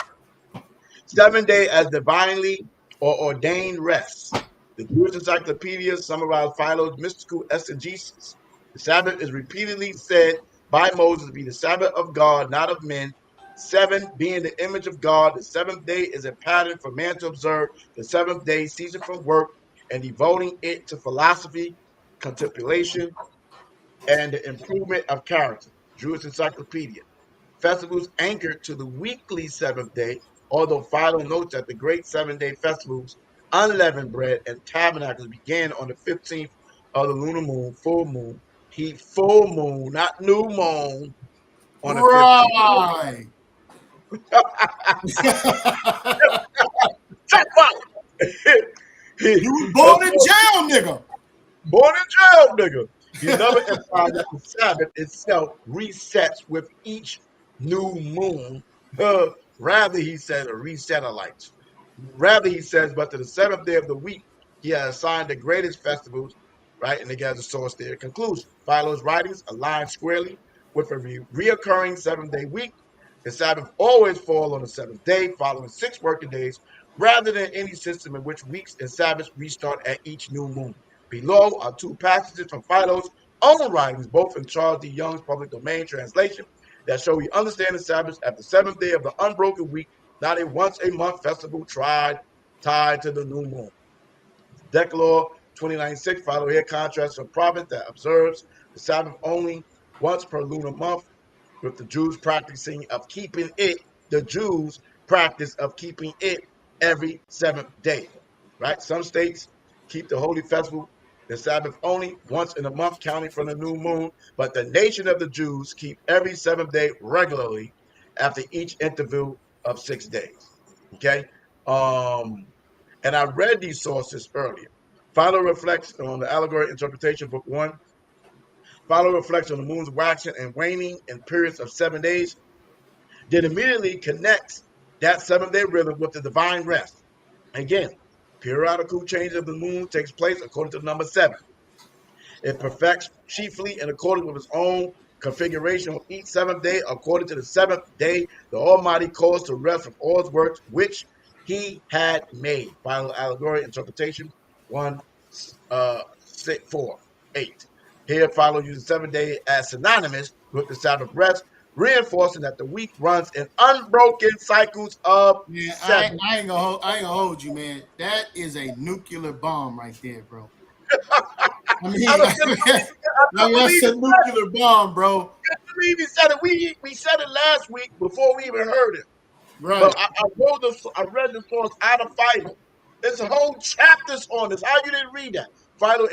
7 day as divinely or ordained rest. The Jewish Encyclopedia summarized Philo's mystical exegesis. The Sabbath is repeatedly said by Moses to be the Sabbath of God, not of men. 7 being the image of God, the 7th day is a pattern for man to observe the 7th day, ceasing from work and devoting it to philosophy, contemplation, and the improvement of character. Jewish Encyclopedia. Festivals anchored to the weekly 7th day, although Philo notes that the great 7-day festivals, unleavened bread, and tabernacles began on the 15th of the lunar moon, full moon. Full moon, not new moon, on the 15th. Right. You was born in jail, nigga. Born in jail, nigga. He never implied that the Sabbath itself resets with each new moon. Rather, he said, a reset of lights. Rather, he says, but to the 7th day of the week, he has assigned the greatest festivals, right? And they got the source there. Conclusion: Philo's writings align squarely with a reoccurring 7-day week. The Sabbath always falls on the 7th day, following 6 working days, rather than any system in which weeks and Sabbaths restart at each new moon. Below are 2 passages from Philo's own writings, both in Charles D. Young's public domain translation, that show we understand the Sabbath as the 7th day of the unbroken week, not a once-a-month festival tied to the new moon. Decalogue 2096, Philo here contrasts a province that observes the Sabbath only once per lunar month, with the Jews practicing of keeping it, the Jews practice of keeping it every 7th day, right? Some states keep the holy festival, the Sabbath only once in a month, counting from the new moon, but the nation of the Jews keep every 7th day regularly after each interval of 6 days, okay? And I read these sources earlier. Philo reflects on the allegory interpretation, book 1. Philo reflects on the moon's waxing and waning in periods of 7 days, then immediately connects that 7-day rhythm with the divine rest. Again, periodical change of the moon takes place according to the number 7. It perfects chiefly in accordance with its own configuration on each 7th day. According to the 7th day, the Almighty calls to rest from all his works which he had made. Final allegory interpretation 1, 6, 4, 8. Here, Philo uses 7 day as synonymous with the Sabbath rest, reinforcing that the week runs in unbroken cycles of Man, 7. I ain't gonna hold you, man. That is a nuclear bomb right there, bro. I I mean, don't believe, that's a nuclear bomb, bro. he said it. We said it last week before we even heard it. Right. But I read the source out of Philo. There's whole chapters on this. How you didn't read that? Philo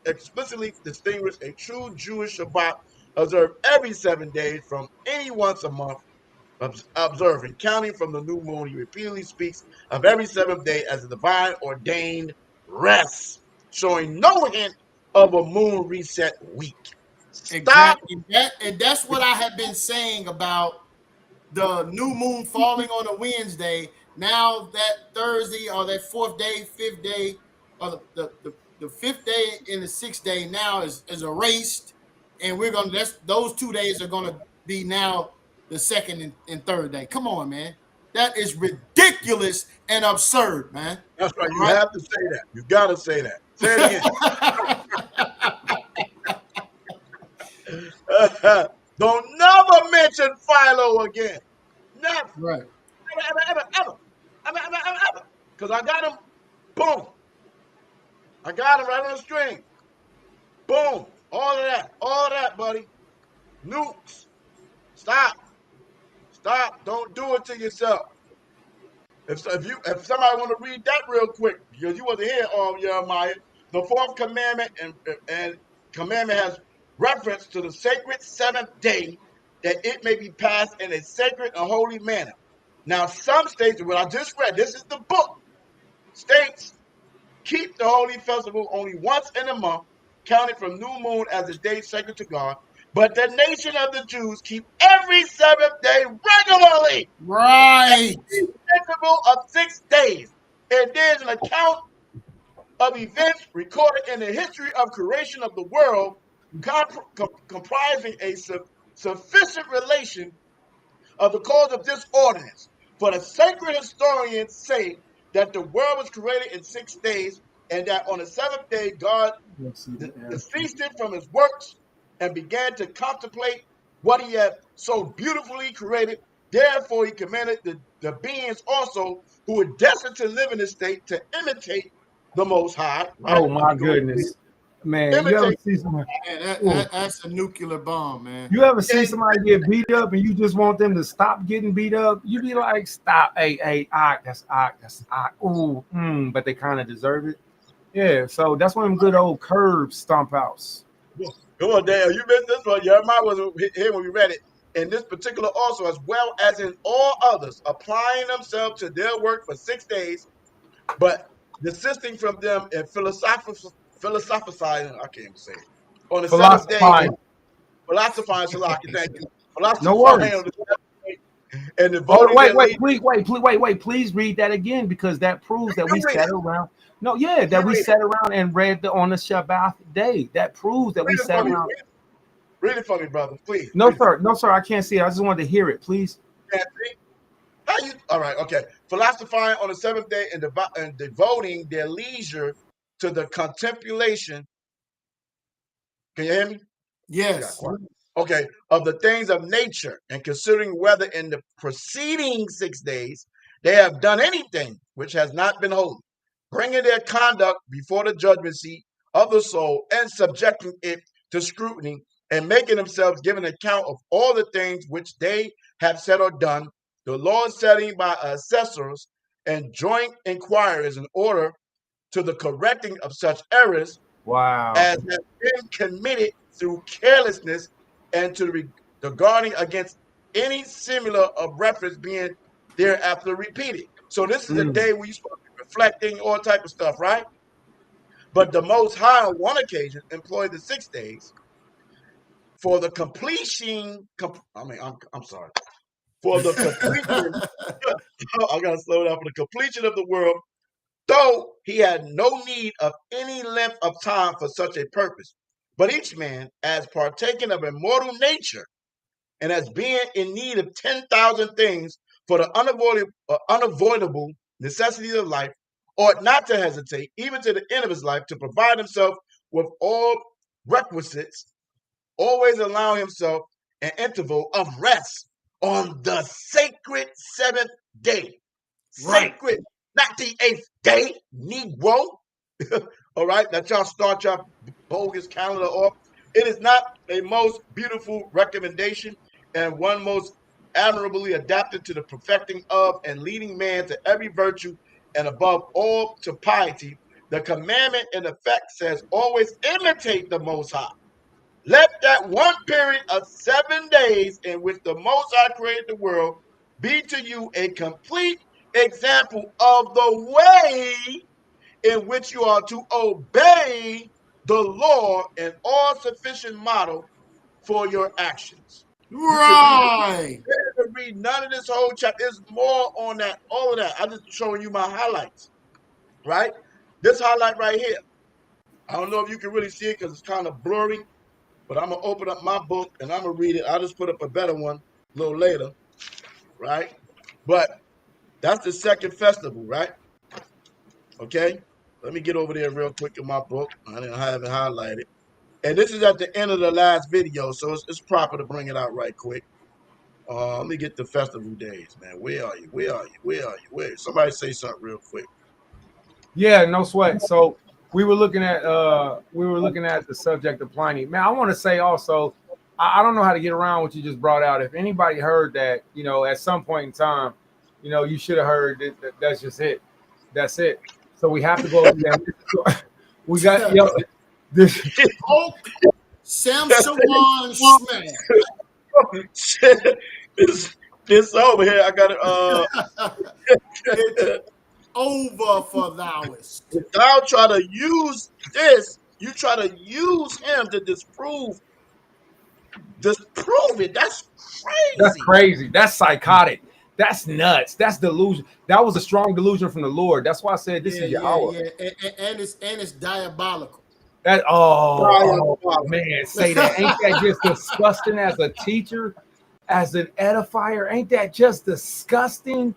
explicitly distinguished a true Jewish Shabbat observed every 7 days from any once a month observing, counting from the new moon. He repeatedly speaks of every seventh day as a divine ordained rest, showing no hint of a moon reset week. Stop. Exactly. That's what I have been saying about the new moon falling on a Wednesday. Now that Thursday or that fourth day, fifth day, or the fifth day and the sixth day now is erased, and we're gonna those 2 days are gonna be now the second and third day. Come on, man. That is ridiculous and absurd, man. That's right. All You right. have to say that. You got to say that. Say it again. Don't never mention Philo again. Never. Right. Ever. Because I got him. Boom. I got him right on the string. Boom. All of that. All of that, buddy. Nukes. Stop. Stop. Don't do it to yourself. If somebody want to read that real quick, because you wasn't here, Jeremiah, the fourth commandment and commandment has reference to the sacred seventh day, that it may be passed in a sacred and holy manner. Now, some states, what I just read, this is the book, states keep the holy festival only once in a month, counted from new moon as a day sacred to God. But the nation of the Jews keep every seventh day regularly. Right. Interval of 6 days. And there's an account of events recorded in the history of creation of the world, comprising a sufficient relation of the cause of this ordinance. For the sacred historians say that the world was created in 6 days, and that on the seventh day God desisted from his works and began to contemplate what he had so beautifully created. Therefore, he commanded the beings also who were destined to live in this state to imitate the Most High. Right? Oh my goodness, man! You ever Imitate. see somebody? Man, that's a nuclear bomb, man. You ever see somebody get beat up and you just want them to stop getting beat up? You be like, stop, hey, that's. Ooh, but they kind of deserve it. Yeah, so that's one of them good old curb stomp outs. Come on, Dale. You missed this one. Jeremiah wasn't here when we read it. In this particular also, as well as in all others, applying themselves to their work for 6 days, but desisting from them and philosophizing, I can't even say it. On the seventh day, Philosophizing. philosophizing, Shalaki, thank you. No Philosophizing worries. on the seventh day and Oh, devoting their leisure. wait. Please read that again, because that proves that we sat around. No, yeah, that we sat around and read on the Shabbat day. That proves that we sat around. Read it for me, brother, please. No, sir, I can't see it. I just wanted to hear it, please. Can't see? How you? All right, okay. Philosophizing on the seventh day and devoting their leisure to the contemplation. Can you hear me? Yes. Okay, of the things of nature, and considering whether in the preceding 6 days they have done anything which has not been holy, bringing their conduct before the judgment seat of the soul and subjecting it to scrutiny, and making themselves give an account of all the things which they have said or done, the Lord setting by assessors and joint inquirers in order to the correcting of such errors Wow. as have been committed through carelessness, and to the guarding against any similar of reference being thereafter repeated. So this is a day where you're supposed to be reflecting, all type of stuff, right? But the Most High on one occasion employed the 6 days for the completion. I'm sorry. For the completion, I gotta slow down. For the completion of the world, though he had no need of any length of time for such a purpose. But each man, as partaking of immortal nature, and as being in need of 10,000 things for the unavoidable necessities of life, ought not to hesitate, even to the end of his life, to provide himself with all requisites, always allow himself an interval of rest on the sacred seventh day. Right. Sacred, not the eighth day, Negro. All right, that y'all start your bogus calendar off. It is not a most beautiful recommendation and one most admirably adapted to the perfecting of and leading man to every virtue and above all to piety. The commandment in effect says always imitate the Most High. Let that one period of 7 days in which the Most High created the world be to you a complete example of the way in which you are to obey the law, an all-sufficient model for your actions. You can Right. read none of this whole chapter. There's more on that, all of that. I'm just showing you my highlights, right? This highlight right here. I don't know if you can really see it because it's kind of blurry, but I'm going to open up my book and I'm going to read it. I'll just put up a better one a little later, right? But that's the second festival, right? Okay? Let me get over there real quick in my book. I didn't have it highlighted. And this is at the end of the last video, so it's proper to bring it out right quick. Let me get the festival days, man. Where are you? Where are you? Where are you? Where? Somebody say something real quick. Yeah, no sweat. So we were looking at the subject of Pliny. Man, I want to say also, I don't know how to get around what you just brought out. If anybody heard that, at some point in time, you should have heard that's just it. That's it. So we have to go over there. We got this. Oh, Sam Shawan Schman. this over here. I got it. It's over for thouist. Thou try to use this. You try to use him to disprove it. That's crazy. That's crazy. That's psychotic. That's nuts. That's delusion. That was a strong delusion from the Lord. That's why I said this is your hour. Yeah. And it's diabolical. Man, say that. Ain't that just disgusting as a teacher, as an edifier? Ain't that just disgusting?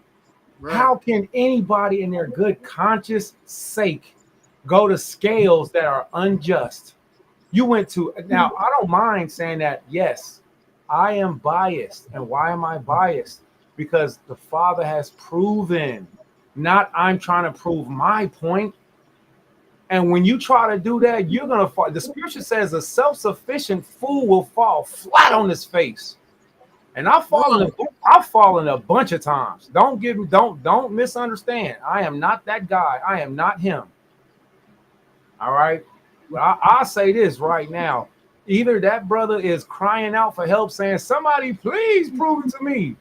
Right. How can anybody in their good conscience sake go to scales that are unjust? You went to, now I don't mind saying that, yes, I am biased. And why am I biased? Because the Father has proven, not I'm trying to prove my point. And when you try to do that, you're going to fall. The scripture says a self-sufficient fool will fall flat on his face. And I've fallen a bunch of times. Don't misunderstand. I am not that guy. I am not him. All right. But I'll say this right now. Either that brother is crying out for help, saying, somebody please prove it to me.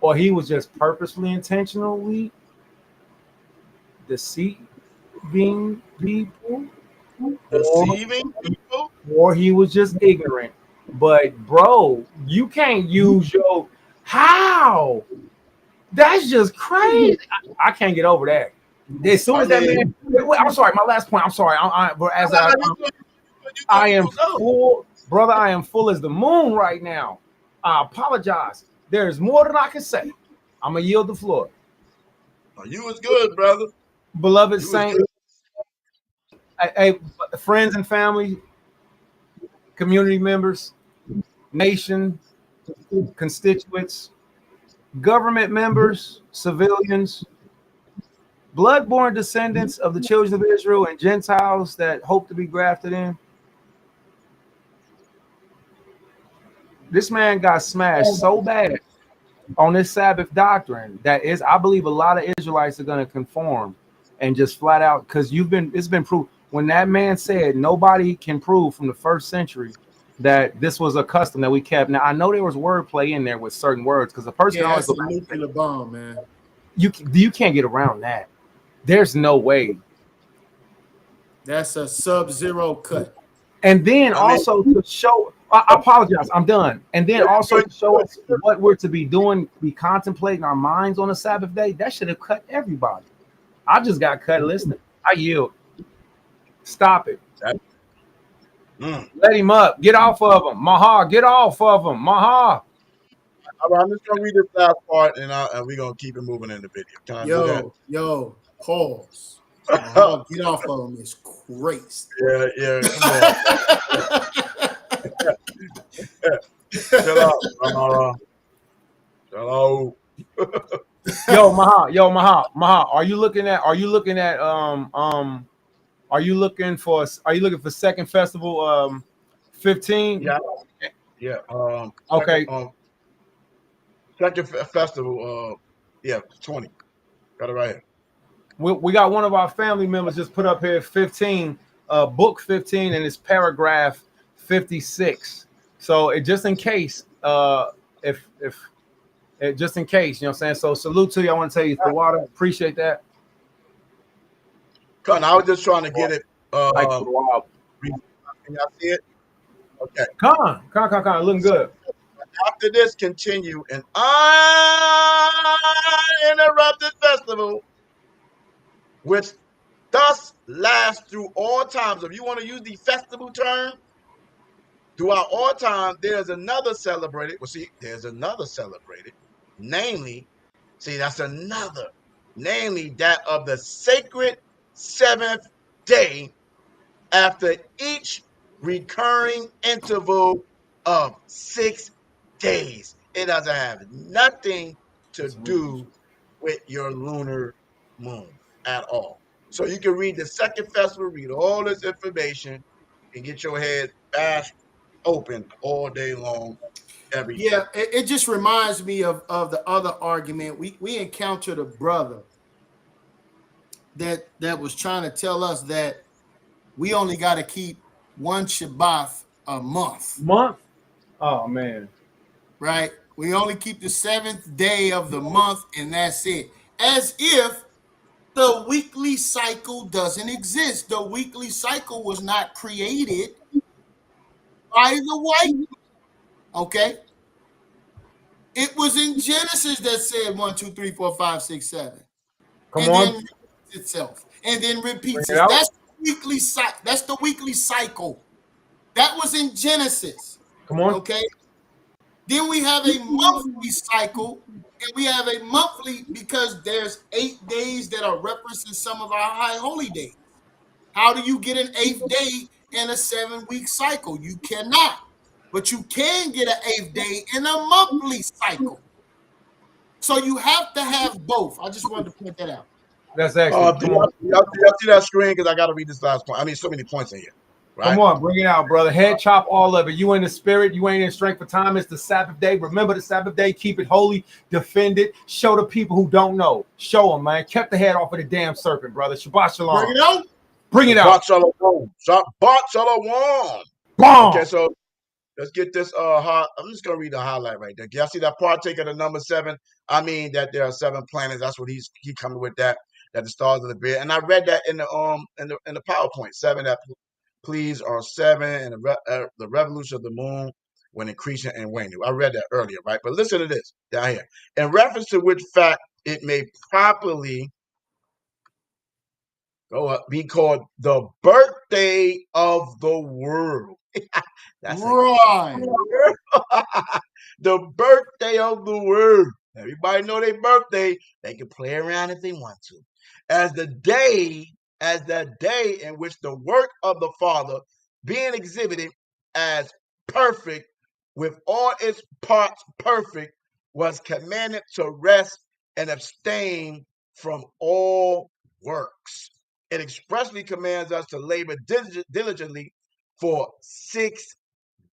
Or he was just purposely, intentionally deceiving people. Or he was just ignorant. But bro, you can't use your how. That's just crazy. I can't get over that. As soon as that man, I'm sorry, my last point. I'm sorry. I am full, brother. I am full as the moon right now. I apologize. There's more than I can say. I'm gonna yield the floor. You was good, brother. Beloved saints, hey, friends and family, community members, nation, constituents, government members, civilians, blood-born descendants of the children of Israel and Gentiles that hope to be grafted in. This man got smashed so bad on this Sabbath doctrine that is, I believe a lot of Israelites are going to conform and just flat out, because it's been proved. When that man said nobody can prove from the first century that this was a custom that we kept. Now I know there was wordplay in there with certain words, because the person always that's a nuclear bomb, man. You can't get around that. There's no way. That's a sub-zero cut. And then to show, I apologize, I'm done. And then also to show us what we're to be doing, be contemplating our minds on a Sabbath day. That should have cut everybody. I just got cut listening. I yield. Stop it. Let him up. Get off of him. Maha, get off of him. Maha. All right, I'm just gonna read this last part, and we're gonna keep it moving in the video. Yo, pause. Oh, get off of him. It's crazy. Yeah, come on. Chill out. Chill out. Yo, Maha. Are you looking for second festival 15? Yeah. Okay. Second festival. 20. Got it right here. We got one of our family members just put up here 15, book 15, and it's paragraph 56. So just in case, just in case, you know what I'm saying? So salute to you. I want to tell you, the water, appreciate that. Con, I was just trying to get it. Like, Can y'all see it? Okay. Con, looking good. After this, continue an uninterrupted festival, which thus lasts through all times. If you want to use the festival term, throughout all time, there's another celebrated. Well, see, there's another celebrated. Namely, that's another. Namely, that of the sacred seventh day after each recurring interval of 6 days. It doesn't have nothing to do with your lunar moon at all. So you can read the second festival, read all this information, and get your head bashed open all day long, every day. Yeah, it just reminds me of the other argument. We encountered a brother that was trying to tell us that we only got to keep one Shabbat a month. Oh man. Right? We only keep the 7th day of the month, and that's it. As if the weekly cycle doesn't exist. The weekly cycle was not created by the white man. Okay? It was in Genesis that said 1, 2, 3, 4, 5, 6, 7. Come and on. then repeats itself. And then repeats Bring it out. That's the weekly cycle. That was in Genesis. Come on. Okay. Then we have a monthly cycle, and we have a monthly because there's 8 days that are referenced in some of our high holy days. How do you get an 8th day in a 7-week cycle? You cannot, but you can get an 8th day in a monthly cycle. So you have to have both. I just wanted to point that out. That's excellent. Do y'all see that screen? Because I got to read this last point. I mean, so many points in here. Right? Come on, bring it out, brother. Head chop all of it. You in the spirit, you ain't in strength for time. It's the Sabbath day. Remember the Sabbath day. Keep it holy. Defend it. Show the people who don't know. Show them, man. Kept the head off of the damn serpent, brother. Shabbat shalom. Bring it out. Bring it out. Shabbat shalom. Bomb. Okay, so let's get this. I'm just gonna read the highlight right there. Y'all see that partake of the number 7? I mean that there are 7 planets. That's what he's coming with that. That the stars of the bed. And I read that in the PowerPoint. 7 that please are 7, and the revolution of the moon when increasing and waning. I read that earlier, right? But listen to this down here. In reference to which fact it may properly be called the birthday of the world. That's right. The birthday of the world. Everybody know their birthday. They can play around if they want to. As the day in which the work of the Father being exhibited as perfect, with all its parts perfect, was commanded to rest and abstain from all works. It expressly commands us to labor diligently for 6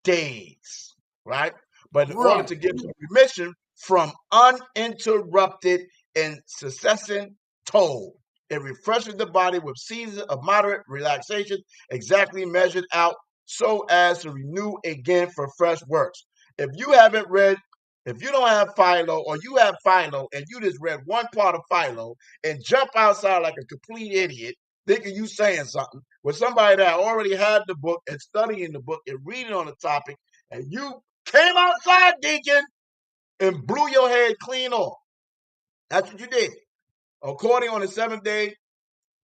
days, right? But in order to give some remission from uninterrupted and successive toll, it refreshes the body with seasons of moderate relaxation, exactly measured out so as to renew again for fresh works. If you don't have Philo, or you have Philo and you just read one part of Philo and jump outside like a complete idiot, thinking you saying something, with somebody that already had the book and studying the book and reading on the topic, and you came outside, deacon, and blew your head clean off. That's what you did. According on the 7th day,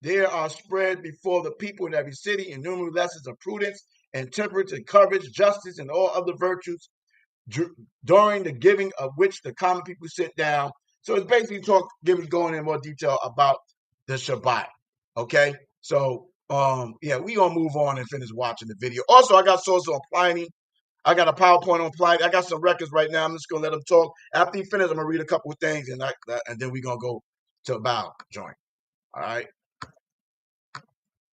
there are spread before the people in every city innumerable lessons of prudence and temperance and courage, justice, and all other virtues, during the giving of which the common people sit down. So it's basically going in more detail about the Shabbat. Okay, so yeah, we gonna move on and finish watching the video. Also, I got sources on Pliny. I got a PowerPoint on Pliny. I got some records right now. I'm just gonna let them talk. After he finishes, I'm gonna read a couple of things, and then we gonna go to a bow joint. All right.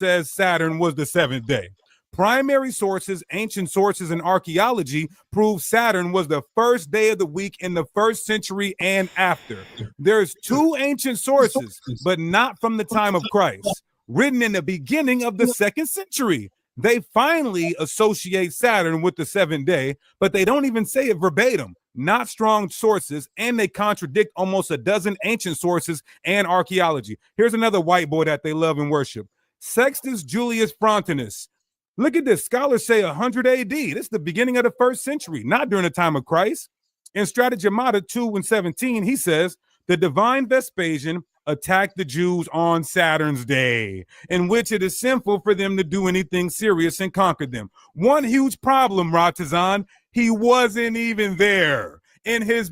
Says Saturn was the seventh day. Primary sources, ancient sources, and archaeology prove Saturn was the first day of the week in the 1st century and after. There's 2 ancient sources, but not from the time of Christ, written in the beginning of the 2nd century. They finally associate Saturn with the 7th day, but they don't even say it verbatim. Not strong sources, and they contradict almost a dozen ancient sources and archaeology. Here's another white boy that they love and worship. Sextus Julius Frontinus. Look at this. Scholars say 100 AD. This is the beginning of the 1st century, not during the time of Christ. In Strategemata 2:17, he says, the divine Vespasian attacked the Jews on Saturn's day, in which it is sinful for them to do anything serious and conquer them. One huge problem, Ratazan, he wasn't even there. In his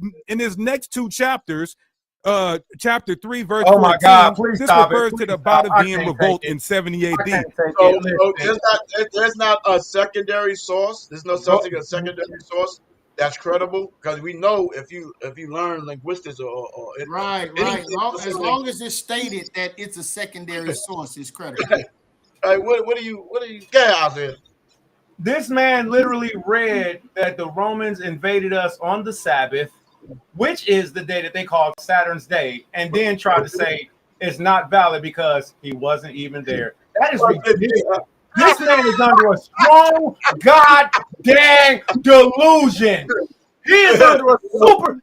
next 2 chapters, chapter 3, verse 14, my God, please this stop refers it. to the Please stop. I Batavian can't revolt take it. in 70 I AD. can't take So, it. there's not a secondary source. There's no such thing as a Listen. secondary source that's credible, because we know if you learn linguistics or Right. anything, As long as it's stated that it's a secondary source, it's credible. right, what do you get out there? This man literally read that the Romans invaded us on the Sabbath, which is the day that they call Saturn's day, and then tried to say it's not valid because he wasn't even there. That is ridiculous. This man is under a strong goddamn delusion. He is under a super...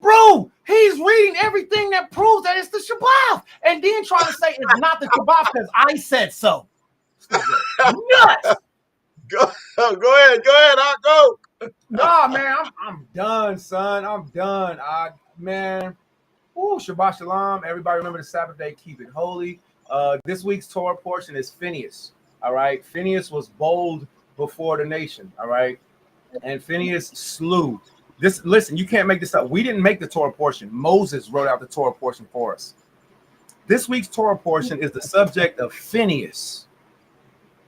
Bro, he's reading everything that proves that it's the Shabbat, and then trying to say it's not the Shabbat because I said so. Nuts! Go ahead, I'll go. Nah, man, I'm done, son. I'm done. Man. Ooh, Shabbat Shalom. Everybody remember the Sabbath day, keep it holy. This week's Torah portion is Phineas. All right. Phineas was bold before the nation. All right. And Phineas slew. Listen, you can't make this up. We didn't make the Torah portion. Moses wrote out the Torah portion for us. This week's Torah portion is the subject of Phineas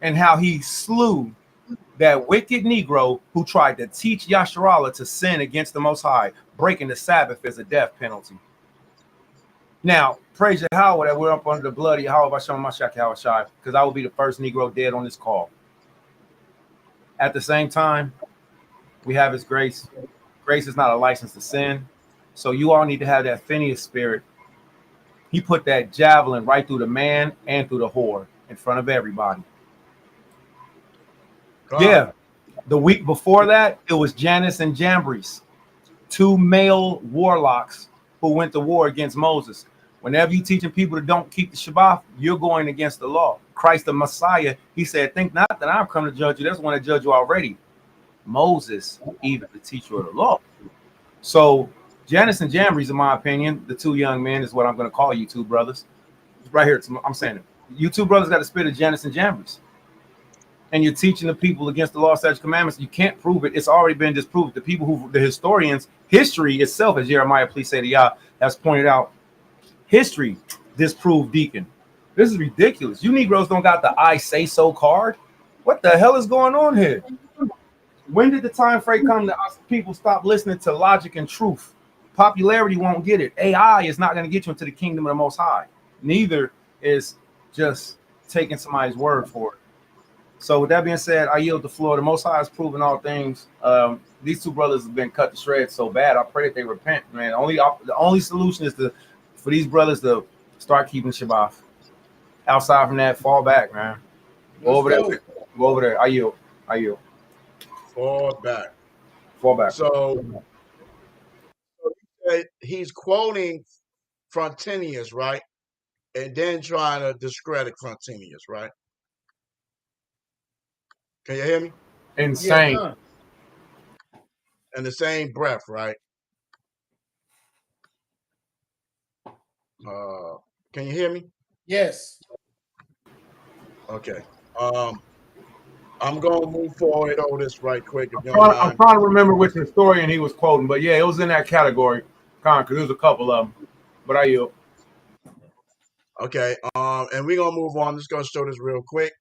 and how he slew that wicked Negro who tried to teach Yasharallah to sin against the Most High. Breaking the Sabbath is a death penalty. Now, praise Yahweh that we're up under the blood of Yahweh Bashem Mashiach Yahushai, because I will be the first Negro dead on this call. At the same time, we have his grace. Grace is not a license to sin. So you all need to have that Phineas spirit. He put that javelin right through the man and through the whore in front of everybody. God. Yeah. The week before that, it was Janus and Jambres, 2 male warlocks who went to war against Moses. Whenever you teaching people to don't keep the Shabbat, you're going against the law. Christ the Messiah, he said, think not that I'm coming to judge you. There's one to judge you already. Moses, even the teacher of the law. So Janus and Jambres, in my opinion, the 2 young men is what I'm going to call you 2 brothers. Right here, I'm saying it. You 2 brothers got the spirit of Janus and Jambres. And you're teaching the people against the law, statutes, commandments. You can't prove it. It's already been disproved. The people who, the historians, history itself, as Jeremiah, please say to Yah, has pointed out, history disproved Deacon. This is ridiculous. You Negroes don't got the I say so card. What the hell is going on here? When did the time frame come that us people stop listening to logic and truth? Popularity won't get it. AI is not going to get you into the kingdom of the Most High. Neither is just taking somebody's word for it. So with that being said, I yield the floor. The Most High has proven all things. These 2 brothers have been cut to shreds so bad. I pray that they repent, man. The only solution is for these brothers to start keeping Shabbat. Outside from that, fall back, man. Go over there. I yield. Fall back. Fall back. So he's quoting Frontinius, right? And then trying to discredit Frontinius, right? Can you hear me? Insane. Yeah. In the same breath, right? Can you hear me? Yes. Okay. I'm gonna move forward over this right quick. If you don't I'm mind. trying to remember which historian he was quoting, but yeah, it was in that category, because there's a couple of them. But I yield. Okay. And we're gonna move on. I'm just gonna show this real quick.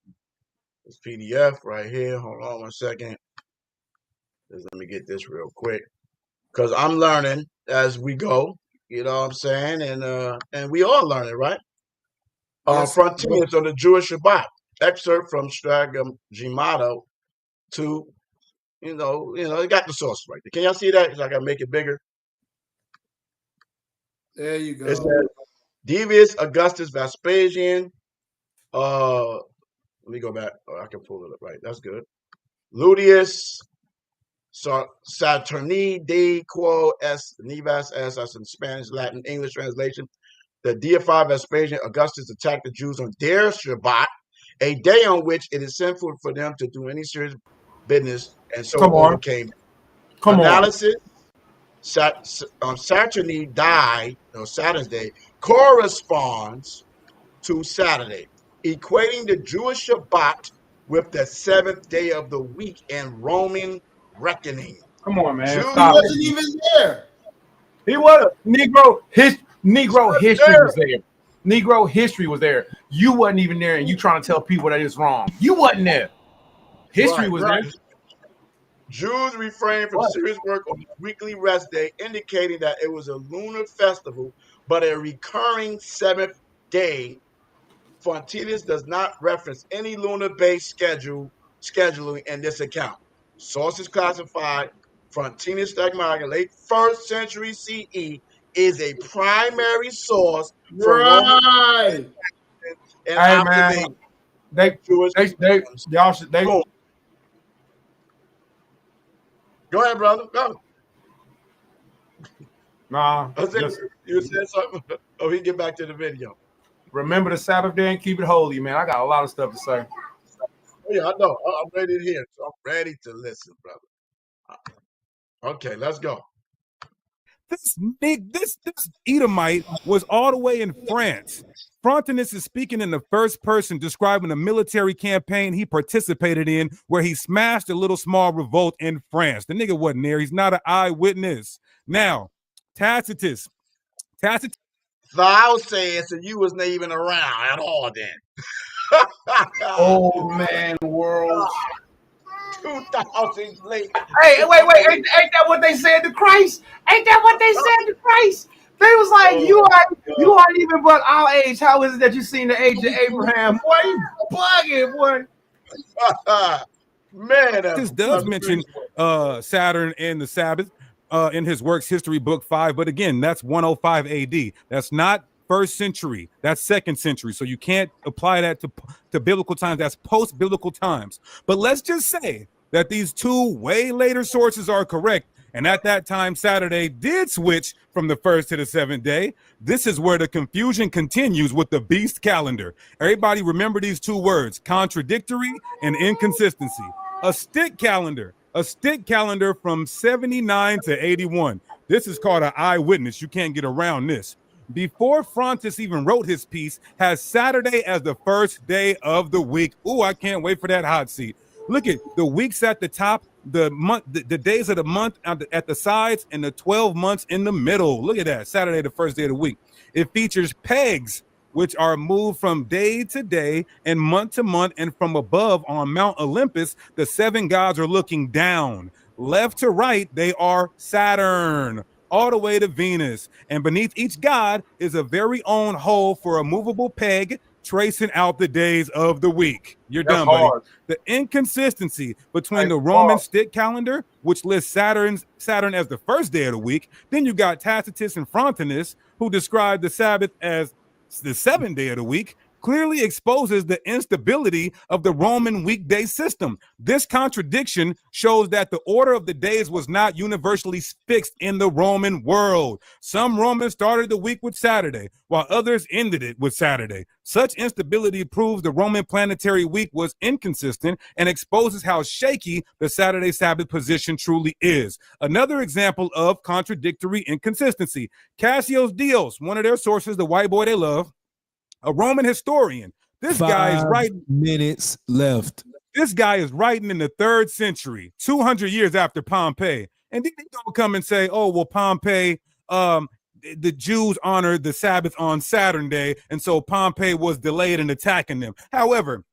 This PDF right here. Hold on 1 second. Just let me get this real quick. Because I'm learning as we go. You know what I'm saying? And we all learning, right? Yes, Frontiers on the Jewish Shabbat. Excerpt from Stragam Gimato to, it got the source right there. Can y'all see that? I gotta make it bigger. there you go. It says Devious Augustus Vespasian. Let me go back. Oh, I can pull it up right. That's good. Ludius Saturni de Quo es Nivas es, that's in Spanish, Latin, English translation. The deified Vespasian Augustus attacked the Jews on their Shabbat, a day on which it is sinful for them to do any serious business, and so Come on. overcame. Come Analysis. Saturday died, Saturn's day, corresponds to Saturday, equating the Jewish Shabbat with the seventh day of the week in Roman reckoning. Come on, man. Jews He Stop. wasn't even there. He was Negro history there. was there. Negro history was there. You wasn't even there, and you trying to tell people that it's wrong. You wasn't there. History was there. Jews refrained from serious work on the weekly rest day, indicating that it was a lunar festival, but a recurring seventh day. Fontinus does not reference any lunar-based scheduling in this account. Sources classified Fontinus Stegmaier, late 1st century CE, is a primary source for Roman Right. and Hey, observation. man, y'all should Go ahead, brother. Go. Nah. You said something? Oh, we get back to the video. Remember the Sabbath day and keep it holy, man. I got a lot of stuff to say. Oh, yeah, I know. I'm ready to hear. So I'm ready to listen, brother. Okay, let's go. This Edomite was all the way in France. Frontinus is speaking in the first person, describing a military campaign he participated in where he smashed a little small revolt in France. The nigga wasn't there. He's not an eyewitness. Now, Tacitus. Thou sayest that you wasn't even around at all then. Oh, man, world. 2,000 late. Hey, wait. Ain't that what they said to Christ? Ain't that what they said to Christ? They was like, you aren't even but our age. How is it that you seen the age of Abraham? Boy, you bugging, boy. Man, This does mention Saturn and the Sabbath in his works History Book 5. But again, that's 105 AD. That's not first century. That's second century. So you can't apply that to biblical times. That's post-biblical times. But let's just say that these two way later sources are correct. And at that time, Saturday did switch from the first to the seventh day. This is where the confusion continues with the beast calendar. Everybody remember these two words, contradictory and inconsistency. A stick calendar from 79 to 81. This is called an eyewitness. You can't get around this. Before Frontis even wrote his piece, has Saturday as the first day of the week. Ooh, I can't wait for that hot seat. Look at the weeks at the top, the month, the days of the month at the sides, and the 12 months in the middle. Look at that. Saturday, the first day of the week. It features pegs, which are moved from day to day and month to month, and from above on Mount Olympus, the seven gods are looking down. Left to right, they are Saturn, all the way to Venus. And beneath each god is a very own hole for a movable peg, tracing out the days of the week. You're done, buddy. Hard. The inconsistency between the Roman stick calendar, which lists Saturn as the first day of the week, then you got Tacitus and Frontinus, who describe the Sabbath as the seventh day of the week, clearly exposes the instability of the Roman weekday system. This contradiction shows that the order of the days was not universally fixed in the Roman world. Some Romans started the week with Saturday, while others ended it with Saturday. Such instability proves the Roman planetary week was inconsistent and exposes how shaky the Saturday Sabbath position truly is. Another example of contradictory inconsistency. Cassius Dios, one of their sources, the white boy they love, a Roman historian. This guy is writing. Minutes left. This guy is writing in the 3rd century, 200 years after Pompeii. And then they don't come and say, oh, well, Pompeii, the Jews honored the Sabbath on Saturday, and so Pompey was delayed in attacking them. However,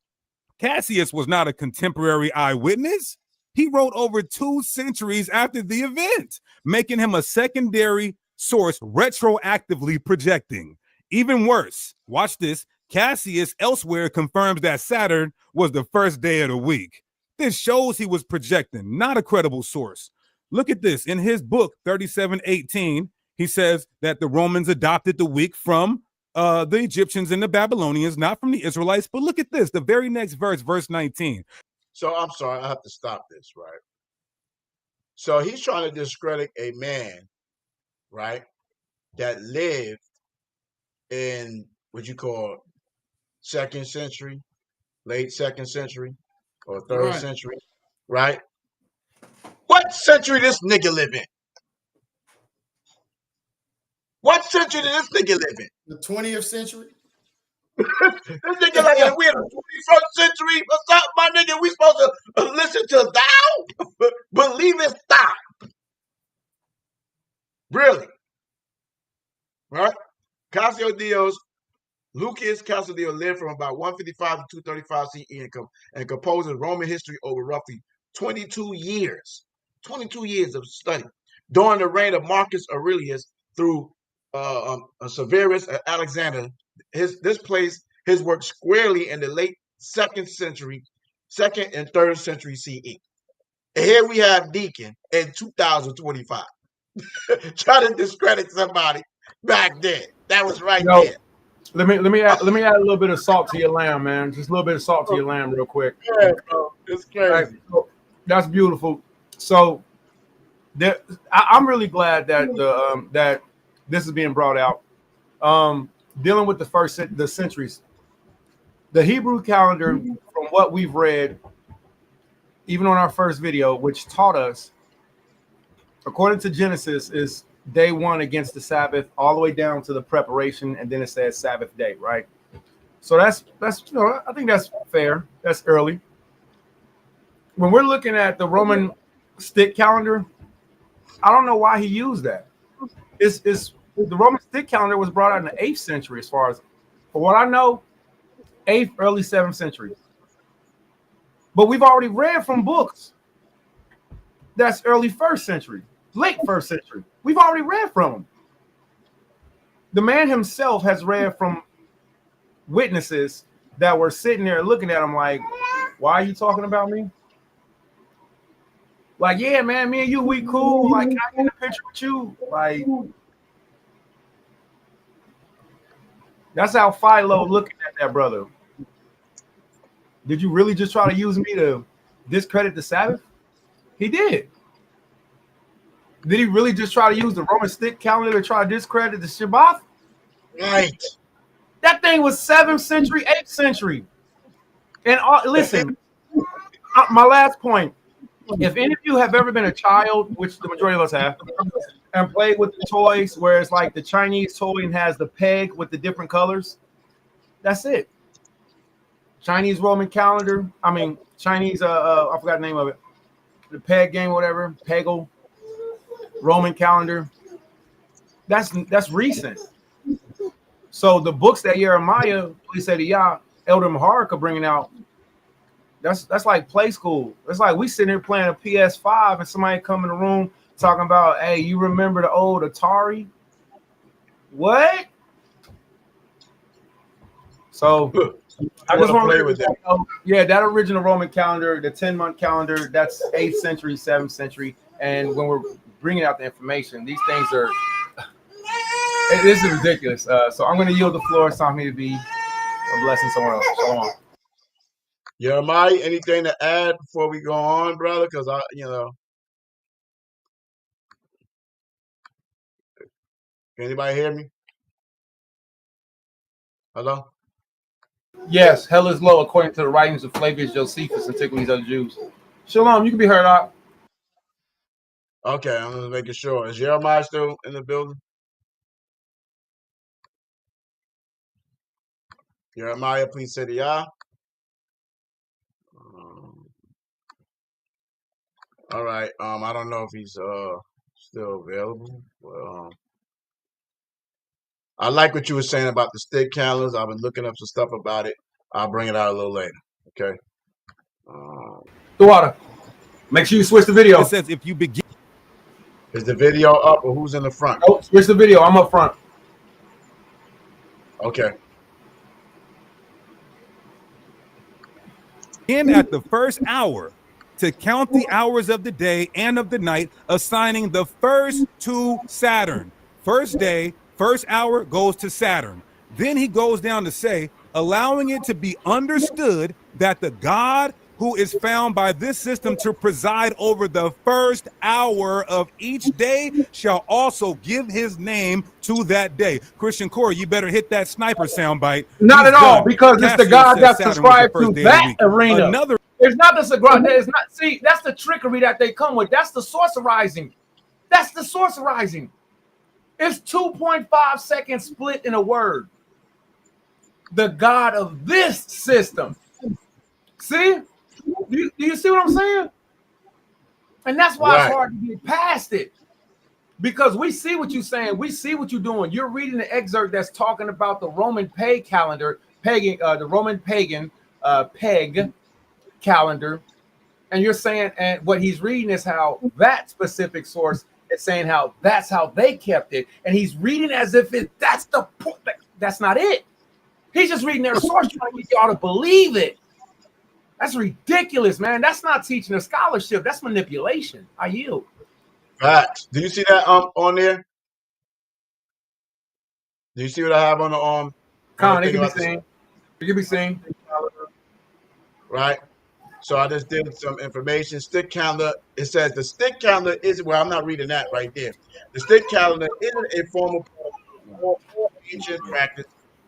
Cassius was not a contemporary eyewitness. He wrote over 2 centuries after the event, making him a secondary source retroactively projecting. Even worse, watch this, Cassius elsewhere confirms that Saturn was the first day of the week. This shows he was projecting, not a credible source. Look at this. In his book, 3718, he says that the Romans adopted the week from the Egyptians and the Babylonians, not from the Israelites. But look at this, the very next verse, verse 19. So I'm sorry, I have to stop this, right? So he's trying to discredit a man, right, that lived in what you call 2nd century, late 2nd century, or 3rd century, right? What century this nigga live in? What century did this nigga live in? The 20th century. This nigga like we in the 21st century or something, my nigga. We supposed to listen to thou, believest thou. Really? Right? Cassiodeios, Lucas Cassiodeios lived from about 155 to 235 CE and composes Roman history over roughly 22 years. 22 years of study. During the reign of Marcus Aurelius through Severus and Alexander, this placed his work squarely in the late 2nd century, 2nd and 3rd century CE. And here we have Deacon in 2025 trying to discredit somebody back then. That was right there. Let me add a little bit of salt to your lamb, man. Just a little bit of salt to your lamb, real quick. Yeah, bro. It's crazy. Right, so that's beautiful. So I'm really glad that that this is being brought out. Dealing with the centuries, the Hebrew calendar, from what we've read, even on our first video, which taught us, according to Genesis, is day 1 against the Sabbath, all the way down to the preparation, and then it says Sabbath day, right? So that's I think that's fair. That's early. When we're looking at the Roman stick calendar, I don't know why he used that. It's the Roman stick calendar was brought out in the 8th century, as far as for what I know, 8th, early 7th century. But we've already read from books that's early 1st century, late 1st century. We've already read from him. The man himself has read from witnesses that were sitting there looking at him like, why are you talking about me? Like, yeah, man, me and you, we cool. Like, can I get a picture with you? Like, that's how Philo looking at that brother. Did you really just try to use me to discredit the Sabbath? He did. Did he really just try to use the Roman stick calendar to try to discredit the Shabbat? Right. That thing was 7th century, 8th century. And listen, my last point. If any of you have ever been a child, which the majority of us have, and played with the toys where it's like the Chinese toy and has the peg with the different colors, that's it. Chinese Roman calendar. I mean, Chinese, I forgot the name of it. The peg game, whatever, Peggle, Roman calendar. That's recent. So the books that Jeremiah, please say to Yah, Elder Maharka bringing out, that's like play school. It's like we sitting here playing a PS5 and somebody come in the room talking about, hey, you remember the old Atari? What? So I just want to play with that. Yeah, that original Roman calendar, the 10-month calendar, that's 8th century, 7th century. And when we're bringing out the information, these things are, this is ridiculous. So I'm going to yield the floor. It's time for me to be a blessing someone else. Shalom. Jeremiah, anything to add before we go on, brother? Because anybody hear me? Hello? Yes, hell is low according to the writings of Flavius Josephus and these other Jews. Shalom, you can be heard out. Okay, I'm just making sure. Is Jeremiah still in the building? Jeremiah, please say the Yah. All right. I don't know if he's still available. But, I like what you were saying about the stick calendars. I've been looking up some stuff about it. I'll bring it out a little later. Okay. The water. Make sure you switch the It video. says if you begin. Is the video up or who's in the front? Oh, switch the video. I'm up front. Okay. In at the first hour to count the hours of the day and of the night, assigning the first to Saturn. First day, first hour goes to Saturn. Then he goes down to say, allowing it to be understood that the God who is found by this system to preside over the first hour of each day shall also give his name to that day. Christian Corey, you better hit that sniper soundbite. Not He's at all, done. because it's the Cassio God says that's Saturn was the subscribed first to day of the that week. arena. Another It's not the God. It's not. See, that's the trickery that they come with. That's the sorcerizing. That's the sorcerizing. It's 2.5 seconds split in a word. The God of this system. See? Do you see what I'm saying? And that's why it's hard to get past it. Because we see what you're saying. We see what you're doing. You're reading the excerpt that's talking about the Roman peg the Roman pagan peg calendar. And you're saying, and what he's reading is how that specific source is saying how that's how they kept it. And he's reading as if that's the point. That's not it. He's just reading their source trying to get y'all to believe it. That's ridiculous, man. That's not teaching a scholarship. That's manipulation. I yield. Facts. Do you see that on there? Do you see what I have on the Con, it can be seen. It can be seen. Right. So I just did some information. Stick calendar. It says the stick calendar is I'm not reading that right there. The stick calendar isn't a formal or ancient practice,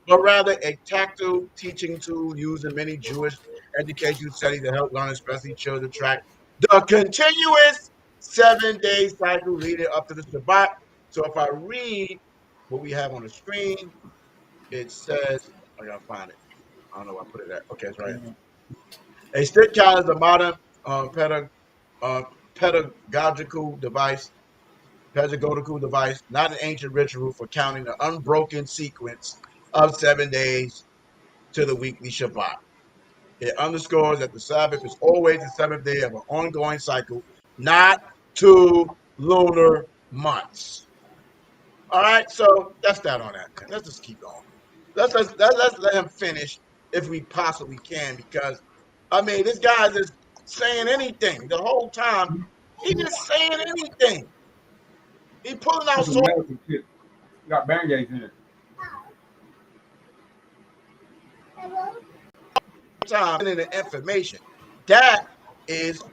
but rather a tactile teaching tool used in many Jewish education studies to help learn, especially children, track the continuous 7-day cycle leading up to the Shabbat. So if I read what we have on the screen, it says, I gotta find it. I don't know where I put it at. Okay, it's right here. A stick calendar is a modern pedagogical device, not an ancient ritual for counting the unbroken sequence of 7 days to the weekly Shabbat. It underscores that the Sabbath is always the seventh day of an ongoing cycle, not 2 lunar months. All right, so that's that on that. Let's just keep going. Let's let him finish if we possibly can, because I mean, this guy's just saying anything the whole time. He's just saying anything. He's pulling out so You got band-aids in it. time in the information. That is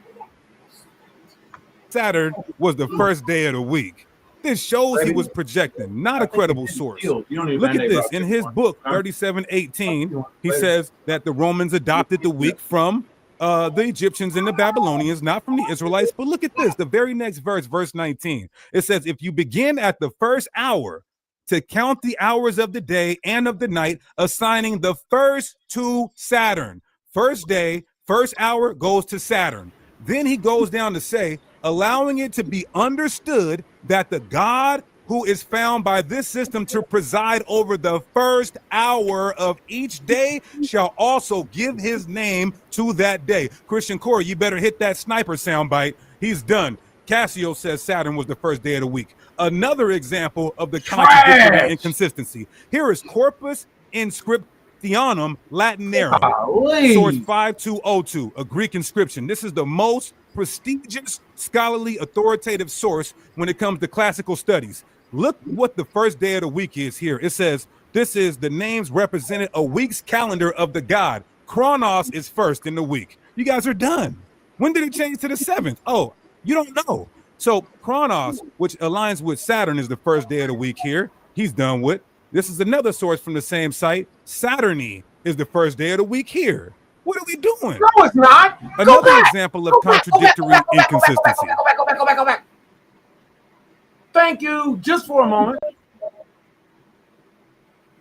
Saturn was the first day of the week. This shows he was projecting, not a credible source. Look at this. In his book, 3718, he says that the Romans adopted the week from the Egyptians and the Babylonians, not from the Israelites. But look at this. The very next verse, verse 19, it says, if you begin at the first hour to count the hours of the day and of the night, assigning the first to Saturn. First day, first hour goes to Saturn. Then he goes down to say, allowing it to be understood that the God who is found by this system to preside over the first hour of each day shall also give his name to that day. Christian Corey, you better hit that sniper soundbite. He's done. Cassio says Saturn was the first day of the week. Another example of the contradictory inconsistency. Here is Corpus Inscriptionum Latinarum, source 5202, a Greek inscription. This is the most prestigious, scholarly, authoritative source when it comes to classical studies. Look what the first day of the week is here. It says, this is the names represented a week's calendar of the god. Chronos is first in the week. You guys are done. When did it change to the 7th? Oh, you don't know. So Chronos, which aligns with Saturn, is the first day of the week here. He's done with. This is another source from the same site. Saturny is the first day of the week here. What are we doing? No, it's not. Another example of contradictory inconsistency. Go back. Thank you. Just for a moment.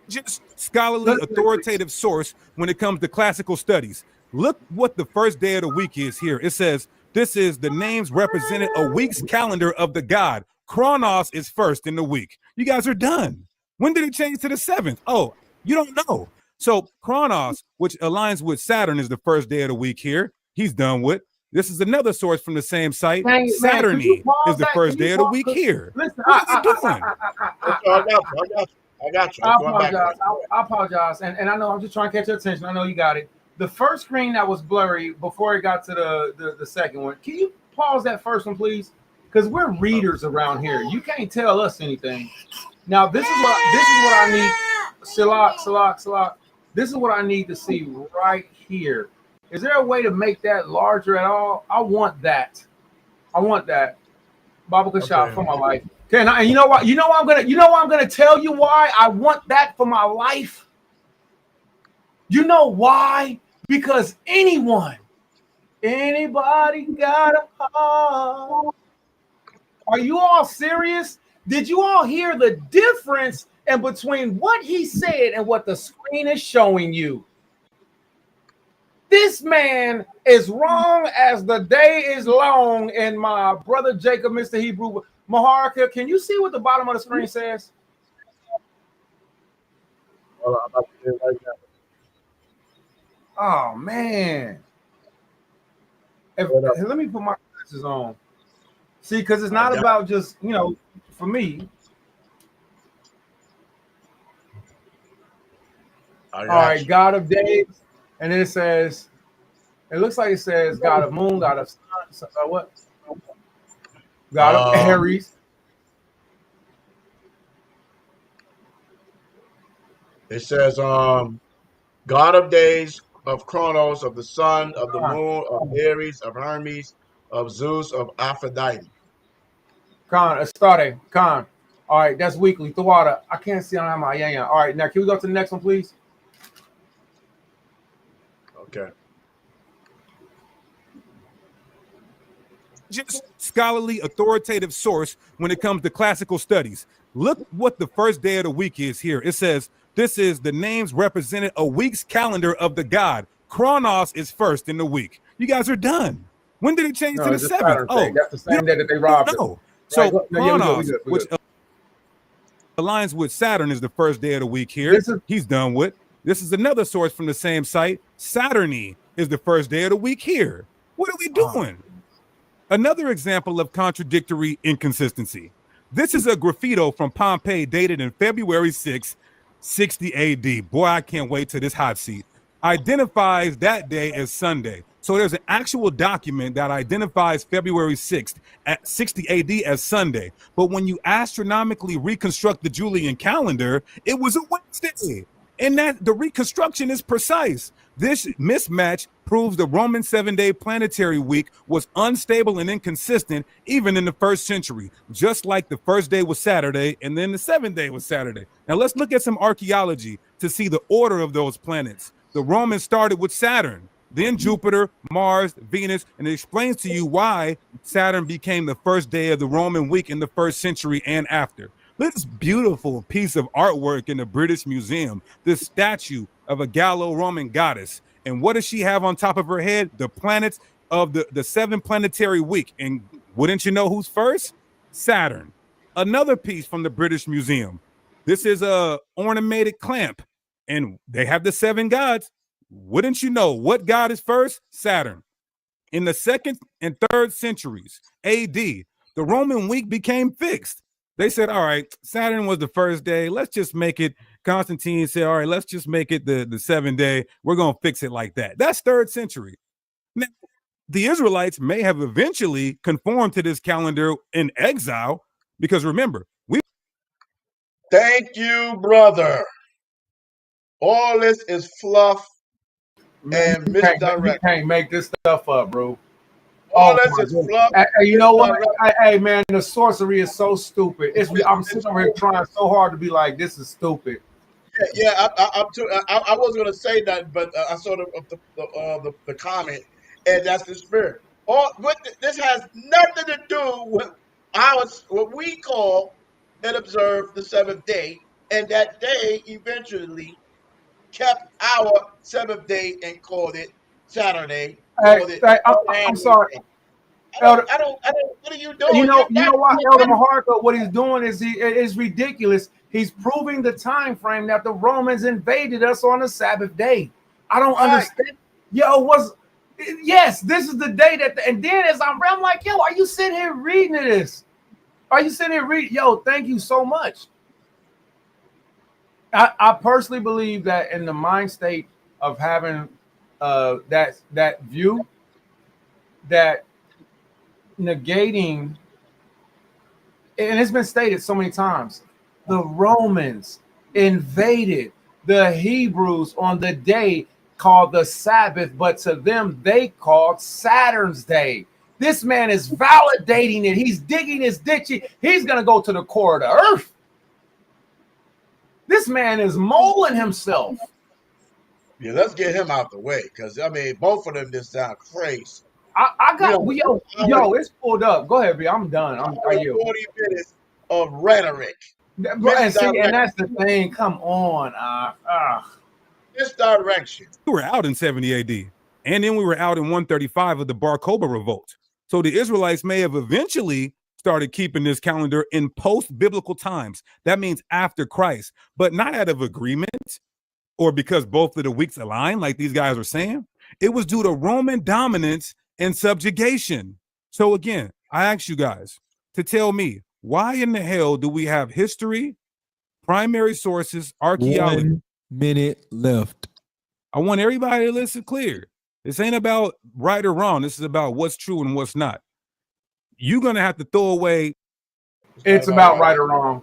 Just scholarly, authoritative source when it comes to classical studies. Look what the first day of the week is here. It says, this is the names represented a week's calendar of the god. Chronos is first in the week. You guys are done. When did it change to the 7th? Oh, you don't know. So Chronos, which aligns with Saturn, is the first day of the week here. He's done with. This is another source from the same site. Saturny is the first day of the week here. Listen, what are we doing? I got you. I apologize. I apologize. And I know I'm just trying to catch your attention. I know you got it. The first screen that was blurry before it got to the second one. Can you pause that first one, please? Because we're readers around here. You can't tell us anything. Now, this is what I need. Salak. This is what I need to see right here. Is there a way to make that larger at all? I want that. Baba Kashaf for my life. Okay, and you know what? I'm gonna tell you why I want that for my life. You know why? Because anybody got a heart. Are you all serious? Did you all hear the difference in between what he said and what the screen is showing you? This man is wrong as the day is long, and my brother Jacob, Mr. Hebrew, Maharika, can you see what the bottom of the screen says? Hold on, I'm about to do it right now. Oh man! Let me put my glasses on. See, because it's not about just for me. All right, God of days, and then it says, it looks like it says God of moon, God of sun, what? God of Aries. It says, God of days, of Chronos, of the sun, of the moon, of Aries, of Hermes, of Zeus, of Aphrodite. Astarte, Khan. All right, that's weekly. Thawada. I can't see on my yeah. All right, now can we go to the next one, please? Okay. Just scholarly, authoritative source when it comes to classical studies. Look what the first day of the week is here. It says, this is the names represented a week's calendar of the god. Chronos is first in the week. You guys are done. When did it change to the 7th? Oh, that's the same day that they robbed it. So Chronos, which aligns with Saturn, is the first day of the week here. He's done with. This is another source from the same site. Saturny is the first day of the week here. What are we doing? Another example of contradictory inconsistency. This is a graffito from Pompeii dated in February 6, 60 AD. Boy, I can't wait till this hot seat. Identifies that day as Sunday. So there's an actual document that identifies February 6th at 60 AD as Sunday. But when you astronomically reconstruct the Julian calendar, it was a Wednesday. And that the reconstruction is precise. This mismatch proves the Roman 7-day planetary week was unstable and inconsistent even in the 1st century, just like the first day was Saturday and then the 7th day was Saturday. Now let's look at some archaeology to see the order of those planets. The Romans started with Saturn, then Jupiter, Mars, Venus, and it explains to you why Saturn became the first day of the Roman week in the 1st century and after. Look at this beautiful piece of artwork in the British Museum, this statue of a Gallo-Roman goddess. And what does she have on top of her head? The planets of the 7 planetary week. And wouldn't you know who's first? Saturn. Another piece from the British Museum. This is a ornamented clamp, and they have the 7 gods. Wouldn't you know what god is first? Saturn. In the 2nd and 3rd centuries AD, the Roman week became fixed. They said, all right, Saturn was the first day. Let's just make it. Constantine said, all right, let's just make it the 7th day. We're going to fix it like that. That's 3rd century. Now, the Israelites may have eventually conformed to this calendar in exile because remember, Thank you, brother. All this is fluff and misdirect. You can't make this stuff up, bro. All this is fluff. Hey, you know what? Hey, man, the sorcery is so stupid. I'm sitting over here trying so hard to be like, this is stupid. Yeah, I wasn't going to say that, but I saw the comment, and that's the spirit. This has nothing to do with what we call and observe the 7th day, and that day eventually kept our 7th day and called it Saturday. I'm sorry. I don't. What are you doing? You know what, Elder Maharka? What he's doing is it's ridiculous. He's proving the time frame that the Romans invaded us on the Sabbath day. I don't understand. Yo, yes, this is the day that, and then as I'm like, yo, are you sitting here reading this? Are you sitting here reading? Yo, thank you so much. I personally believe that in the mind state of having that view, that negating, and it's been stated so many times, the Romans invaded the Hebrews on the day called the Sabbath, but to them they called Saturn's day. This man is validating it. He's digging his ditch. He's going to go to the core of the earth. This man is molding himself. Yeah, let's get him out the way, because I mean, both of them just sound crazy. I got yo, it's pulled up. Go ahead, B. I'm done. 40 minutes of rhetoric. And see, and that's the thing. Come on, misdirection. We were out in 70 AD, and then we were out in 135 of the Bar Kokhba revolt. So the Israelites may have eventually started keeping this calendar in post-biblical times. That means after Christ, but not out of agreement or because both of the weeks align, like these guys are saying. It was due to Roman dominance and subjugation. So again, I ask you guys to tell me, why in the hell do we have history, primary sources, archaeology? 1 minute left. I want everybody to listen clear. This ain't about right or wrong. This is about what's true and what's not. You're going to have to throw away. It's about right or wrong.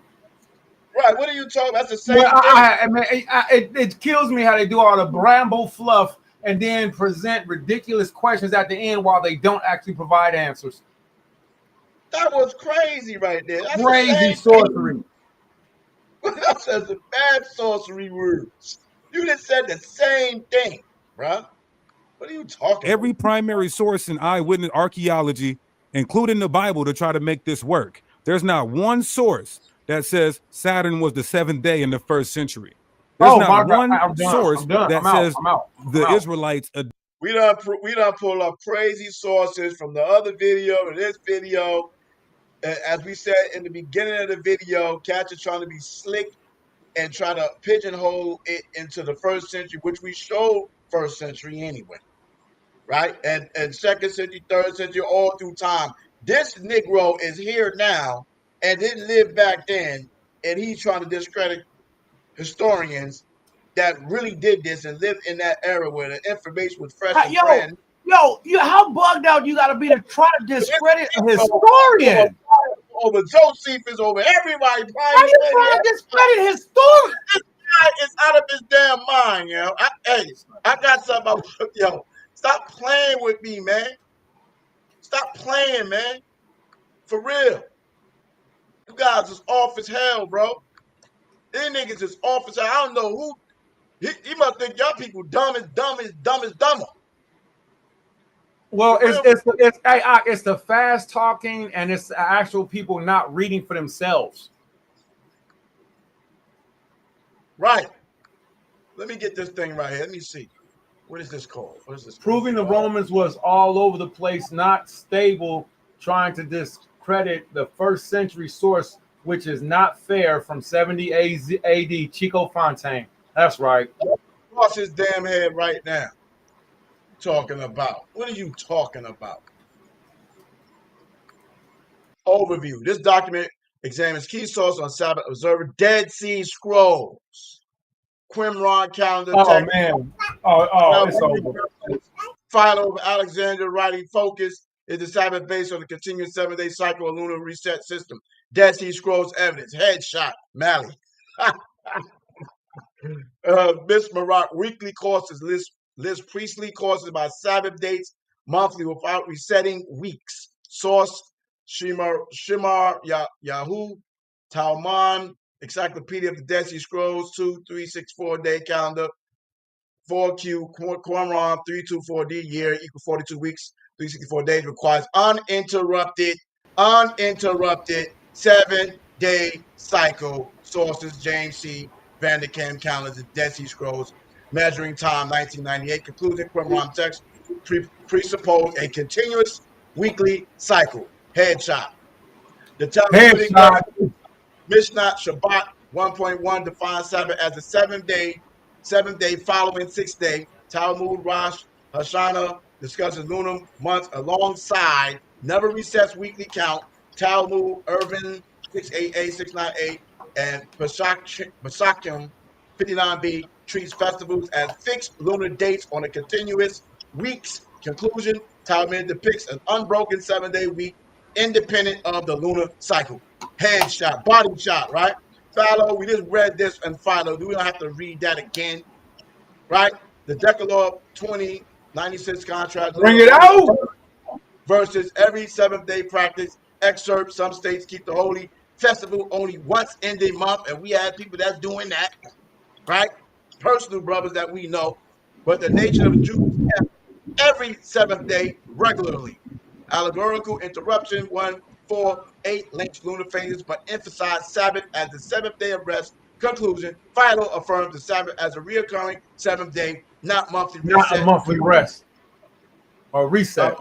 Right. What are you talking about? That's the same thing. It kills me how they do all the bramble fluff and then present ridiculous questions at the end while they don't actually provide answers. That was crazy right there. That's crazy sorcery. That's a bad sorcery words. You just said the same thing, bro. What are you talking Every about? primary source in eyewitness archaeology, including the Bible, to try to make this work. There's not one source that says Saturn was the seventh day in the first century. There's not one source that says the Israelites. We done pull up crazy sources from the other video to this video. As we said in the beginning of the video, Catch is trying to be slick and try to pigeonhole it into the first century, which we showed first century anyway, right? And second century, third century, all through time. This Negro is here now and didn't live back then, and he's trying to discredit historians that really did this and lived in that era where the information was fresh and brand. Yo, how bugged out you got to be to try to discredit a historian? Over Josephus, over everybody. Why are you trying to discredit historian? This guy is out of his damn mind, yo. I got something. Yo, stop playing with me, man. Stop playing, man. For real. You guys is off as hell, bro. These niggas is off as hell. I don't know who. He must think y'all people dumb as dumber. Well, it's the fast talking and it's the actual people not reading for themselves. Right. Let me get this thing right here. Let me see. What is this called? What is this called? Proving the Romans was all over the place, not stable, trying to discredit the first century source, which is not fair, from 70 AD, Chico Fontaine. That's right. Cross his damn head right now. Talking about? What are you talking about? Overview. This document examines key sources on Sabbath observer, Dead Sea Scrolls, Qumran calendar. Man. It's over. Philo of Alexander writing focus is the Sabbath based on the continuous 7-day cycle of lunar reset system. Dead Sea Scrolls evidence. Headshot. Malley. Miss Marat weekly courses list priestly courses by Sabbath dates, monthly without resetting weeks. Source, Shimar Yahoo, Talman, Encyclopedia of the Dead Sea Scrolls, 2364 day calendar, 4Q, Qumran, 324D, year equal 42 weeks, 364 days, requires uninterrupted 7-day cycle. Sources, James C. Vanderkam calendar, Dead Sea Scrolls, measuring time 1998. Conclusion, Qumran text presuppose a continuous weekly cycle. Headshot. The Talmudic Mishnah Shabbat 1.1 defines Sabbath as a seventh day following sixth day. Talmud Rosh Hashanah discusses lunar months alongside, never resets weekly count. Talmud Irvin 688, 698, and Pesachim 59b treats festivals as fixed lunar dates on a continuous week's conclusion. Talmud depicts an unbroken 7-day week independent of the lunar cycle. Hand shot, body shot, right? Fallow, we just read this and Fallow. We don't have to read that again, right? The Decalogue 2096 contract. Bring it out. Versus every seventh day practice. Excerpt, some states keep the holy festival only once in the month, and we have people that's doing that, right? Personal brothers that we know. But the nation of the Jews kept every seventh day regularly. Allegorical interruption 148 links lunar phases but emphasize Sabbath as the seventh day of rest. Conclusion, Philo affirms the Sabbath as a reoccurring seventh day, not monthly reset. Not a monthly rest or reset.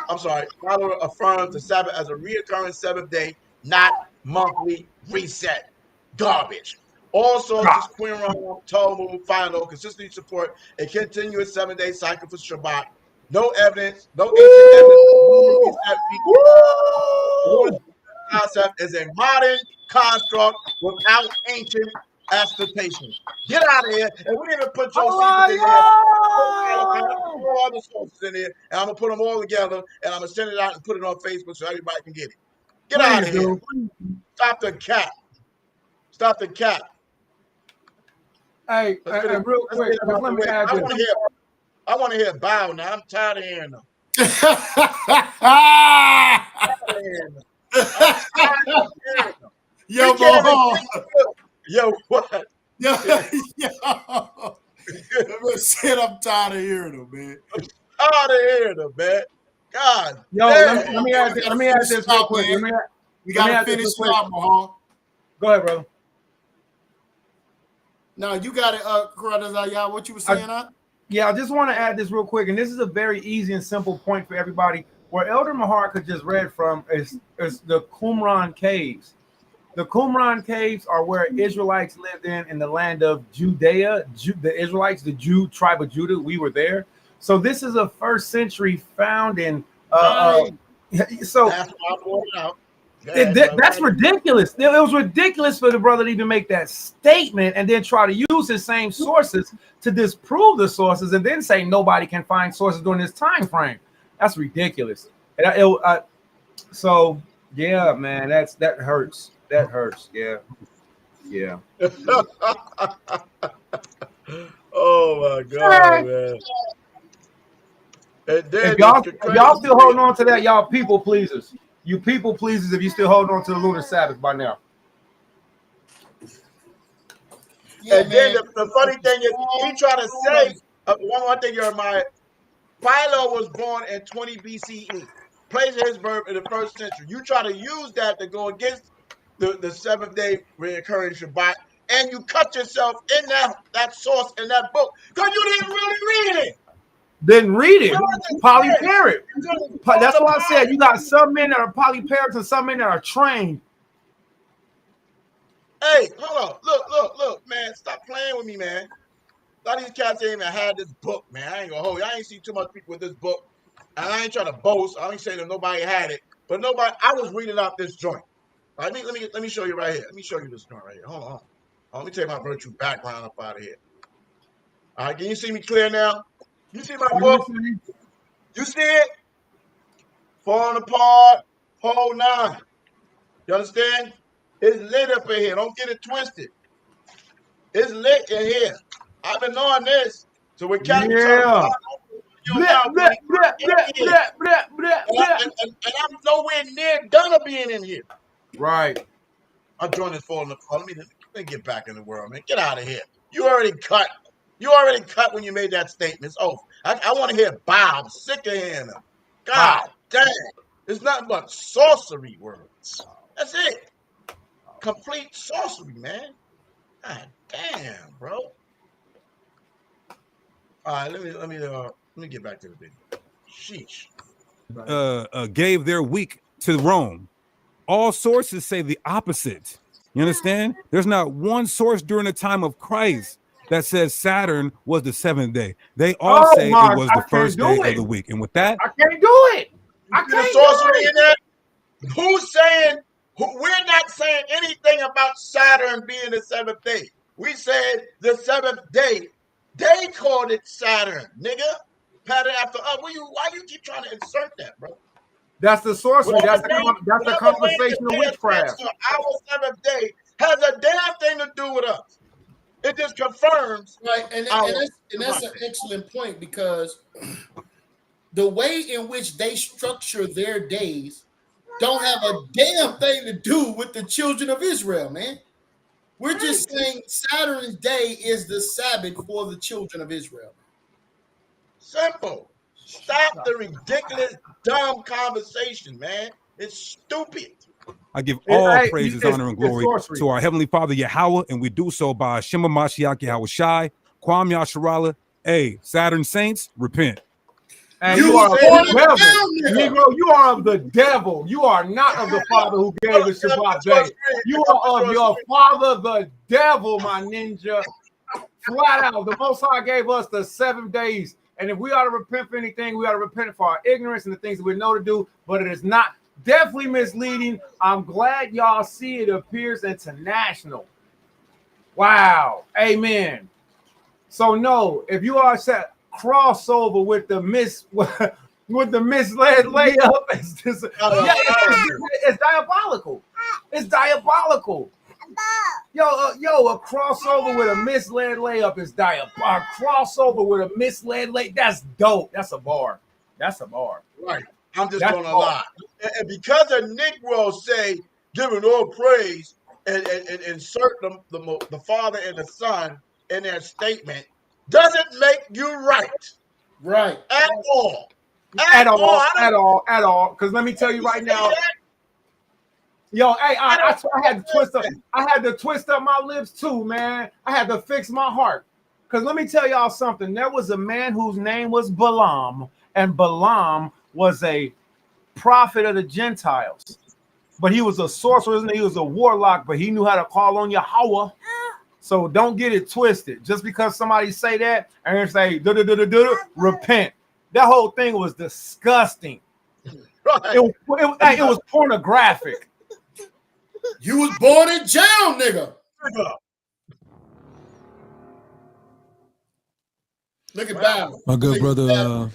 I'm sorry. Philo affirms the Sabbath as a reoccurring seventh day, not monthly reset. Garbage. All sources, Qumran, Talmud, Philo, consistently support a continuous 7-day cycle for Shabbat. No evidence, no ancient evidence. The concept is a modern construct without ancient expectations. Get out of here. And we didn't even put Josephus in there. All other sources in there. And I'm going to put them all together. And I'm going to send it out and put it on Facebook so everybody can get it. Get out of here. Stop the cap. Stop the cap. Hey, real quick, let me add this. I want to hear bow now. I'm tired of hearing them. Yo, Yo, what? Yo, said I'm tired of hearing them, man. Tired of hearing them, man. God. Yo, let me add this real quick. We gotta finish up, Mahal. Go ahead, brother. No, you got it, Karadazayah. What you were saying, huh? Yeah, I just want to add this real quick, and this is a very easy and simple point for everybody. Where Elder Maharka just read from is the Qumran caves. The Qumran caves are where Israelites lived in the land of Judea. The Israelites, the Jew tribe of Judah, we were there. So this is a first century founding. So that's why I brought it out. That's ridiculous. It was ridiculous for the brother to even make that statement and then try to use his same sources to disprove the sources and then say nobody can find sources during this time frame. That's ridiculous. So yeah, man, that hurts. That hurts. Yeah. Oh my God, man. If y'all still holding on to that, y'all people pleasers. You people pleasers if you still holding on to the Lunar Sabbath by now. Yeah, and then the funny thing is, he tried to say one thing, Jeremiah. Philo was born in 20 BCE. Place his birth in the first century. You try to use that to go against the seventh day recurring Shabbat, and you cut yourself in that source in that book because you didn't really read it. Didn't read it. Polyparic. That's why I said you got some men that are polyparics and some men that are trained. Hey, hold on. Look, man. Stop playing with me, man. A lot of these cats ain't even had this book, man. I ain't gonna hold you. I ain't seen too much people with this book. And I ain't trying to boast. I ain't saying that nobody had it. But I was reading out this joint. Let me show you right here. Let me show you this joint right here. Hold on. Let me take my virtue background up out of here. All right, can you see me clear now? You see my book? You see it? Falling apart, whole nine. You understand? It's lit up in here. Don't get it twisted. It's lit in here. I've been on this. So we're counting. And I'm nowhere near done of being in here. Right. I'm joining this falling apart. Let me get back in the world, man. Get out of here. You already cut. You already cut when you made that statement. It's over. I want to hear Bob. I'm sick of hearing them. God damn. It's nothing but sorcery words. That's it. Complete sorcery, man. God damn, bro. All right, let me get back to the video. Sheesh. Gave their week to Rome. All sources say the opposite. You understand? There's not one source during the time of Christ that says Saturn was the 7th day. They all Oh say my, it was I the can't first do day it. of the week. And with that, I can't do it. I You see the can't sorcery do in it. that? Who's saying? We're not saying anything about Saturn being the 7th day. We said the 7th day. They called it Saturn, nigga. Pattern after us. Why you keep trying to insert that, bro? That's the sorcery. That's the Whatever conversational name witchcraft. our 7th day has a damn thing to do with us. It just confirms Right, and that's an right. excellent point, because the way in which they structure their days don't have a damn thing to do with the children of Israel, man. We're just saying Saturn's day is the Sabbath for the children of Israel. Simple. Stop the ridiculous, dumb conversation, man. It's stupid. I give all Hey, praises, it's honor, and glory sorcery. to our Heavenly Father Yahweh, and we do so by Shema Mashiach Yahweh Shai, Kwam Yasharala. Hey, Saturn Saints, repent. And You you was are of born the in devil. town, nigga. Negro, you are of the devil. You are not of the Father who gave us Shabbat day. You are of your father, the devil, my ninja. Flat out. The Most High gave us the 7 days. And if we ought to repent for anything, we ought to repent for our ignorance and the things that we know to do. But it is not definitely misleading. I'm glad y'all see it appears international. Wow. Amen. So no, if you are set crossover with the with the misled layup, it's diabolical. It's diabolical. Yo, a crossover with a misled layup is diabolical. A crossover with a misled layup, that's dope. That's a bar. That's a bar. Right. I'm just gonna lie. And because a Negro say giving all praise and insert the Father and the Son in their statement doesn't make you right. Right. At all. At all. Because let me tell you right now. Yo, hey, I had to twist up my lips too, man. I had to fix my heart. Because let me tell y'all something. There was a man whose name was Balaam, and Balaam was a prophet of the Gentiles. But he was a sorcerer, he was a warlock, but he knew how to call on Yahweh. So don't get it twisted. Just because somebody say that and say, repent. That whole thing was disgusting. Right. It was pornographic. You was born in jail, nigga. Look at Bow. My good brother,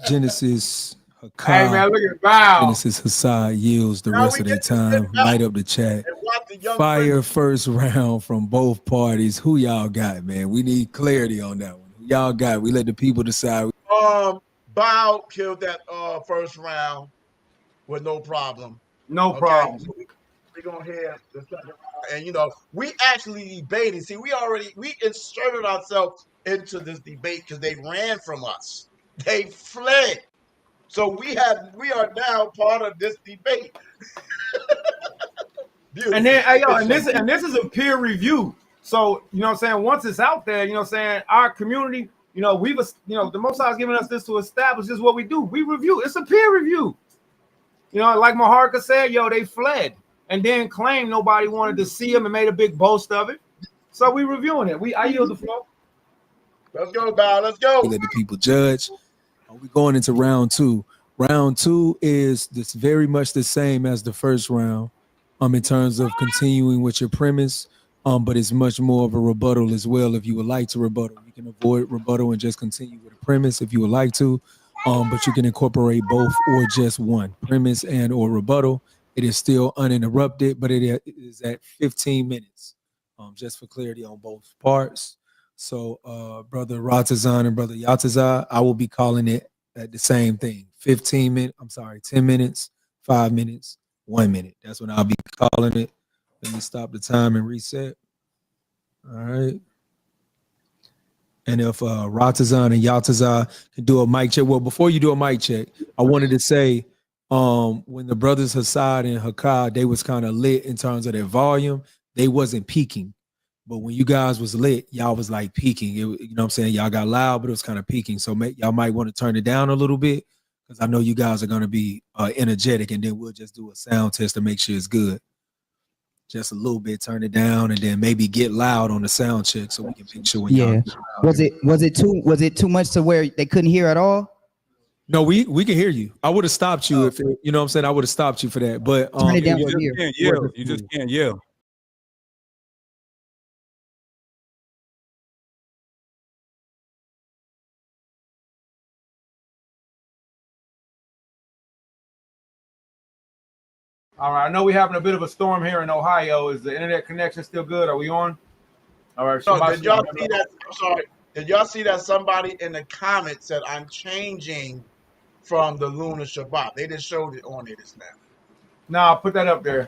Genesis Hakah. Hey man, look at Bow. Genesis Hassad yields the rest of their time. Light up the chat. Fire first round from both parties. Who y'all got, man? We need clarity on that one. Who y'all got? We let the people decide. Bow killed that first round with no problem. No problem. We're gonna hear the second round. And we actually debated. See, we inserted ourselves into this debate because they ran from us. They fled. So we are now part of this debate. And then this is a peer review. So you know what I'm saying, once it's out there, you know what I'm saying, our community, the Most High is giving us this to establish this is what we do. We review. It's a peer review. Like Maharka said, they fled and then claimed nobody wanted to see them and made a big boast of it. So we reviewing it. I yield the floor. Let's go, Bow. Let's go. We let the people judge. We going into round two. Round two is this very much the same as the first round, in terms of continuing with your premise. But it's much more of a rebuttal as well. If you would like to rebuttal, you can avoid rebuttal and just continue with the premise if you would like to. But you can incorporate both or just one, premise and or rebuttal. It is still uninterrupted, but it is at 15 minutes, just for clarity on both parts. So, Brother Ratazan and Brother Yatazar, I will be calling it at the same thing. 10 minutes, 5 minutes, 1 minute. That's what I'll be calling it. Let me stop the time and reset. All right. And if Ratazan and Yatazar can do a mic check. Well, before you do a mic check, I wanted to say when the brothers Hassad and Hakah, they was kind of lit in terms of their volume. They wasn't peaking. But when you guys was lit, y'all was like peaking. You know what I'm saying? Y'all got loud, but it was kind of peaking. So y'all might want to turn it down a little bit because I know you guys are going to be energetic, and then we'll just do a sound test to make sure it's good. just a little bit, turn it down, and then maybe get loud on the sound check so we can make sure when Yeah. y'all Was it too much to where they couldn't hear at all? No, we can hear you. I would have stopped you if you know what I'm saying. I would have stopped you for that. But Turn it down you from just here. can't yell. You just can't yell. All right, I know we're having a bit of a storm here in Ohio. Is the internet connection still good? Are we on? All right. So did y'all see that? I'm sorry. Did y'all see that somebody in the comments said I'm changing from the Lunar Shabbat? They just showed it on there just now. No, put that up there.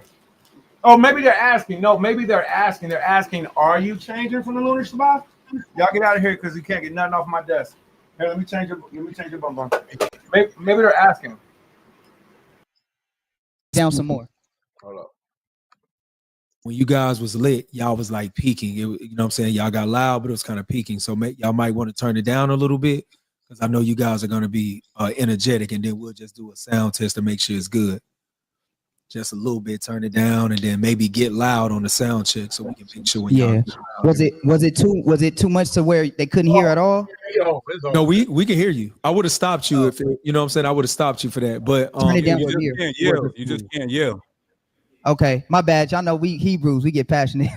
Oh, maybe they're asking. No, maybe they're asking. They're asking, are you changing from the Lunar Shabbat? Y'all get out of here because you can't get nothing off my desk. Here, let me change your bum bum. Maybe they're asking. Down some more. Hold up. when you guys was lit, y'all was like peaking. It, you know what I'm saying? Y'all got loud, but it was kind of peaking. So y'all might want to turn it down a little bit because I know you guys are going to be energetic, and then we'll just do a sound test to make sure it's good. Just a little bit, turn it down, and then maybe get loud on the sound check so we can make sure. Yeah. Was it too much to where they couldn't hear at all? No, we can hear you. I would have stopped you if you know what I'm saying. I would have stopped you for that. But turn it down you from just here. can't yell. You just can't yell. Okay, my bad. Y'all know we Hebrews, we get passionate.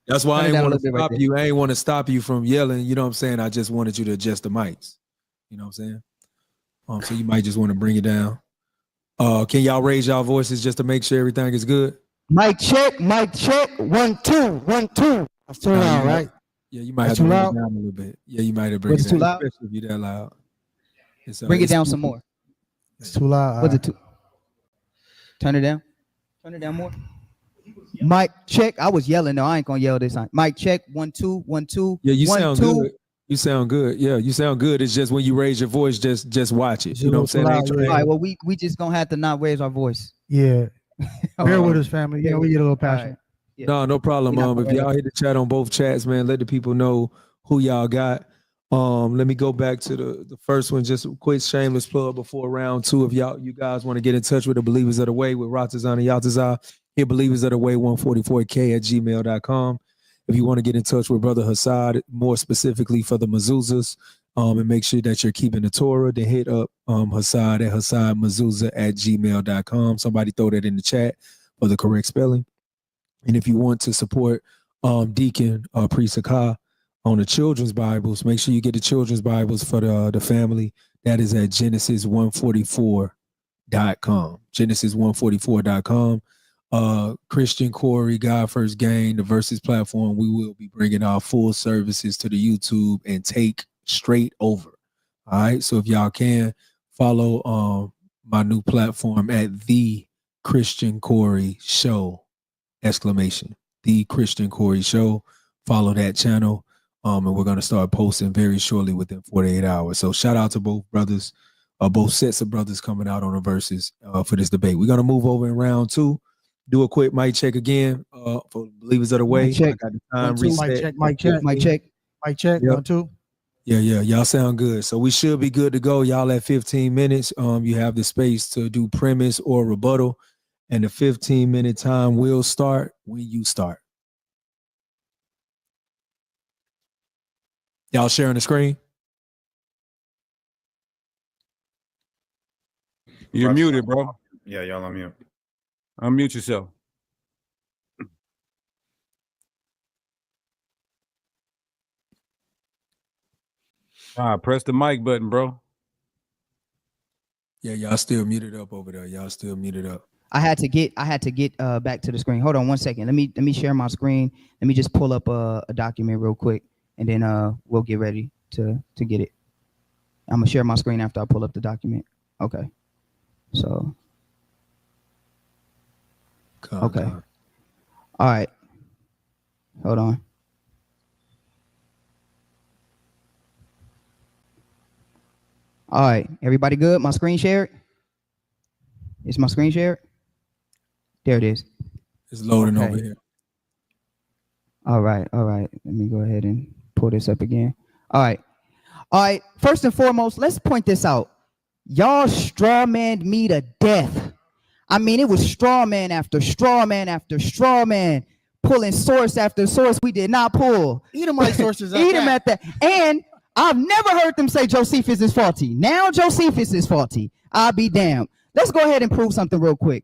That's why I ain't want to stop right you. I ain't want to stop you from yelling. You know what I'm saying? I just wanted you to adjust the mics. You know what I'm saying? So you might just want to bring it down. Can y'all raise y'all voices just to make sure everything is good? Mic check, 1 2 1 2. That's too loud, right? Yeah, you might That's have to too bring loud? it down a little bit. Yeah, you might have to bring Was it it too down, loud? especially if you're that loud. Bring it down some more. It's too loud. Was it too? Turn it down. Turn it down more. Mic check. I was yelling. No, I ain't gonna yell this time. Mic check. 1 2 1 2. Yeah, you 1 sound 2. good. You sound good. Yeah, you sound good. It's just when you raise your voice, just watch it. You know what I'm saying? Loud, All right. Well, we just gonna have to not raise our voice. Yeah. Bear with us, family. Yeah, we get a little passionate. Yeah. No problem. If y'all hit the chat on both chats, man, let the people know who y'all got. Let me go back to the first one. Just a quick shameless plug before round 2. If you guys want to get in touch with the Believers of the Way with Ratazan and Yatazar, hit Believers of the Way 144k@gmail.com. If you want to get in touch with Brother Hassad, more specifically for the mezuzahs, and make sure that you're keeping the Torah, then hit up Hassad at hassadmezuzah@gmail.com. Somebody throw that in the chat for the correct spelling. And if you want to support Deacon Priest Sicarri on the children's Bibles, make sure you get the children's Bibles for the family. That is at Genesis144.com. Genesis144.com. Christian Corey, God First Gang, the Versus platform, we will be bringing our full services to the YouTube and take straight over. All right. So if y'all can follow my new platform at The Christian Corey Show. Exclamation. The Christian Corey Show. Follow that channel. And we're going to start posting very shortly within 48 hours. So shout out to both brothers, both sets of brothers coming out on the verses for this debate. We're going to move over in round 2. Do a quick mic check again for Believers of the Way. Mic check. I got the time 1 2. reset. Mic check. Mic check. Mic check. Yep. 1 2. Yeah. Y'all sound good. So we should be good to go. Y'all at 15 minutes. You have the space to do premise or rebuttal. And the 15-minute time will start when you start. Y'all sharing the screen? You're muted, bro. Yeah, y'all on mute. Unmute yourself. Press the mic button, bro. Yeah, y'all still muted up over there. Y'all still muted up. I had to get back to the screen. Hold on 1 second. Let me share my screen. Let me just pull up a document real quick, and then we'll get ready to get it. I'm gonna share my screen after I pull up the document. Okay. So. Okay. All right. Hold on. All right. Everybody good? My screen shared? Is my screen shared? There it is. It's loading over here. All right. Let me go ahead and pull this up again. All right. First and foremost, let's point this out. Y'all strawmanned me to death I mean, it was straw man after straw man after straw man, pulling source after source we did not pull. Edomite sources. Edom at that. And I've never heard them say Josephus is faulty. Now Josephus is faulty. I'll be damned. Let's go ahead and prove something real quick.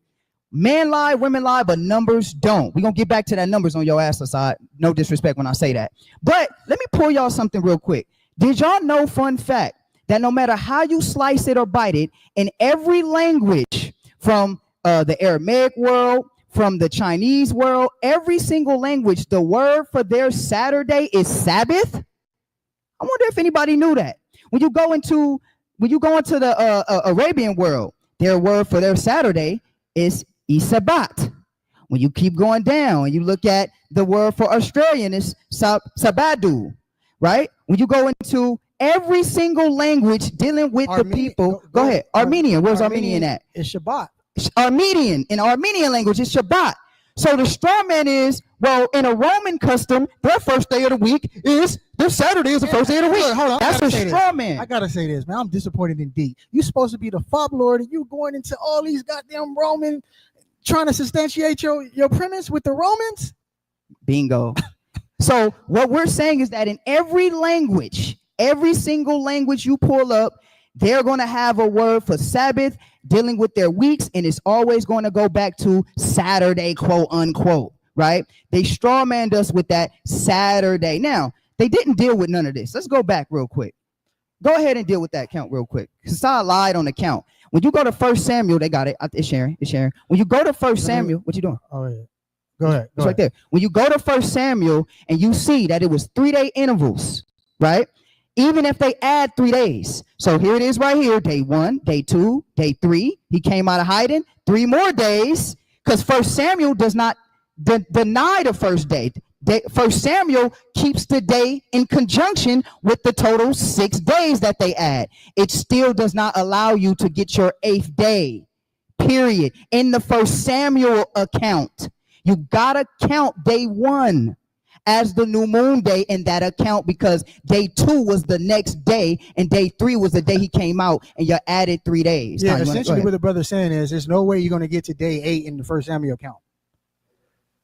Men lie, women lie, but numbers don't. We're going to get back to that numbers on your ass aside. No disrespect when I say that. But let me pull y'all something real quick. Did y'all know, fun fact, that no matter how you slice it or bite it, in every language, from the Aramaic world, from the Chinese world, every single language, the word for their Saturday is Sabbath? I wonder if anybody knew that. When you go into the Arabian world, their word for their Saturday is Shabbat. When you keep going down and you look at the word for Australian is Sabadu, right? When you go into every single language dealing with the people, go ahead. Armenian, where's Armenian at? It's Shabbat. Armenian, in Armenian language, it's Shabbat. So the straw man is, well, in a Roman custom, their first day of the week is their Saturday is the first day of the week. Hold on, that's a straw man. I gotta say this, man. I'm disappointed in D. You supposed to be the fob lord, and you going into all these goddamn Roman, trying to substantiate your premise with the Romans. Bingo. So what we're saying is that in every language, every single language you pull up, they're going to have a word for Sabbath dealing with their weeks, and it's always going to go back to Saturday, quote unquote, right? They straw manned us with that Saturday. Now, they didn't deal with none of this. Let's go back real quick. Go ahead and deal with that count real quick. Kasai lied on the count. When you go to 1 Samuel, they got it. It's sharing. When you go to 1 Samuel, what you doing? Oh, yeah. Go ahead. It's right there. When you go to 1 Samuel and you see that it was 3-day intervals, right? Even if they add 3 days. So here it is right here. Day 1, day 2, day 3. He came out of hiding. 3 more days. Because 1 Samuel does not deny the first day. 1 Samuel keeps the day in conjunction with the total 6 days that they add. It still does not allow you to get your 8th day. Period. In the 1 Samuel account. You gotta count day 1 as the new moon day in that account, because day 2 was the next day and day 3 was the day he came out, and you added 3 days. Yeah, essentially what the brother's saying is there's no way you're going to get to day 8 in the 1 Samuel account.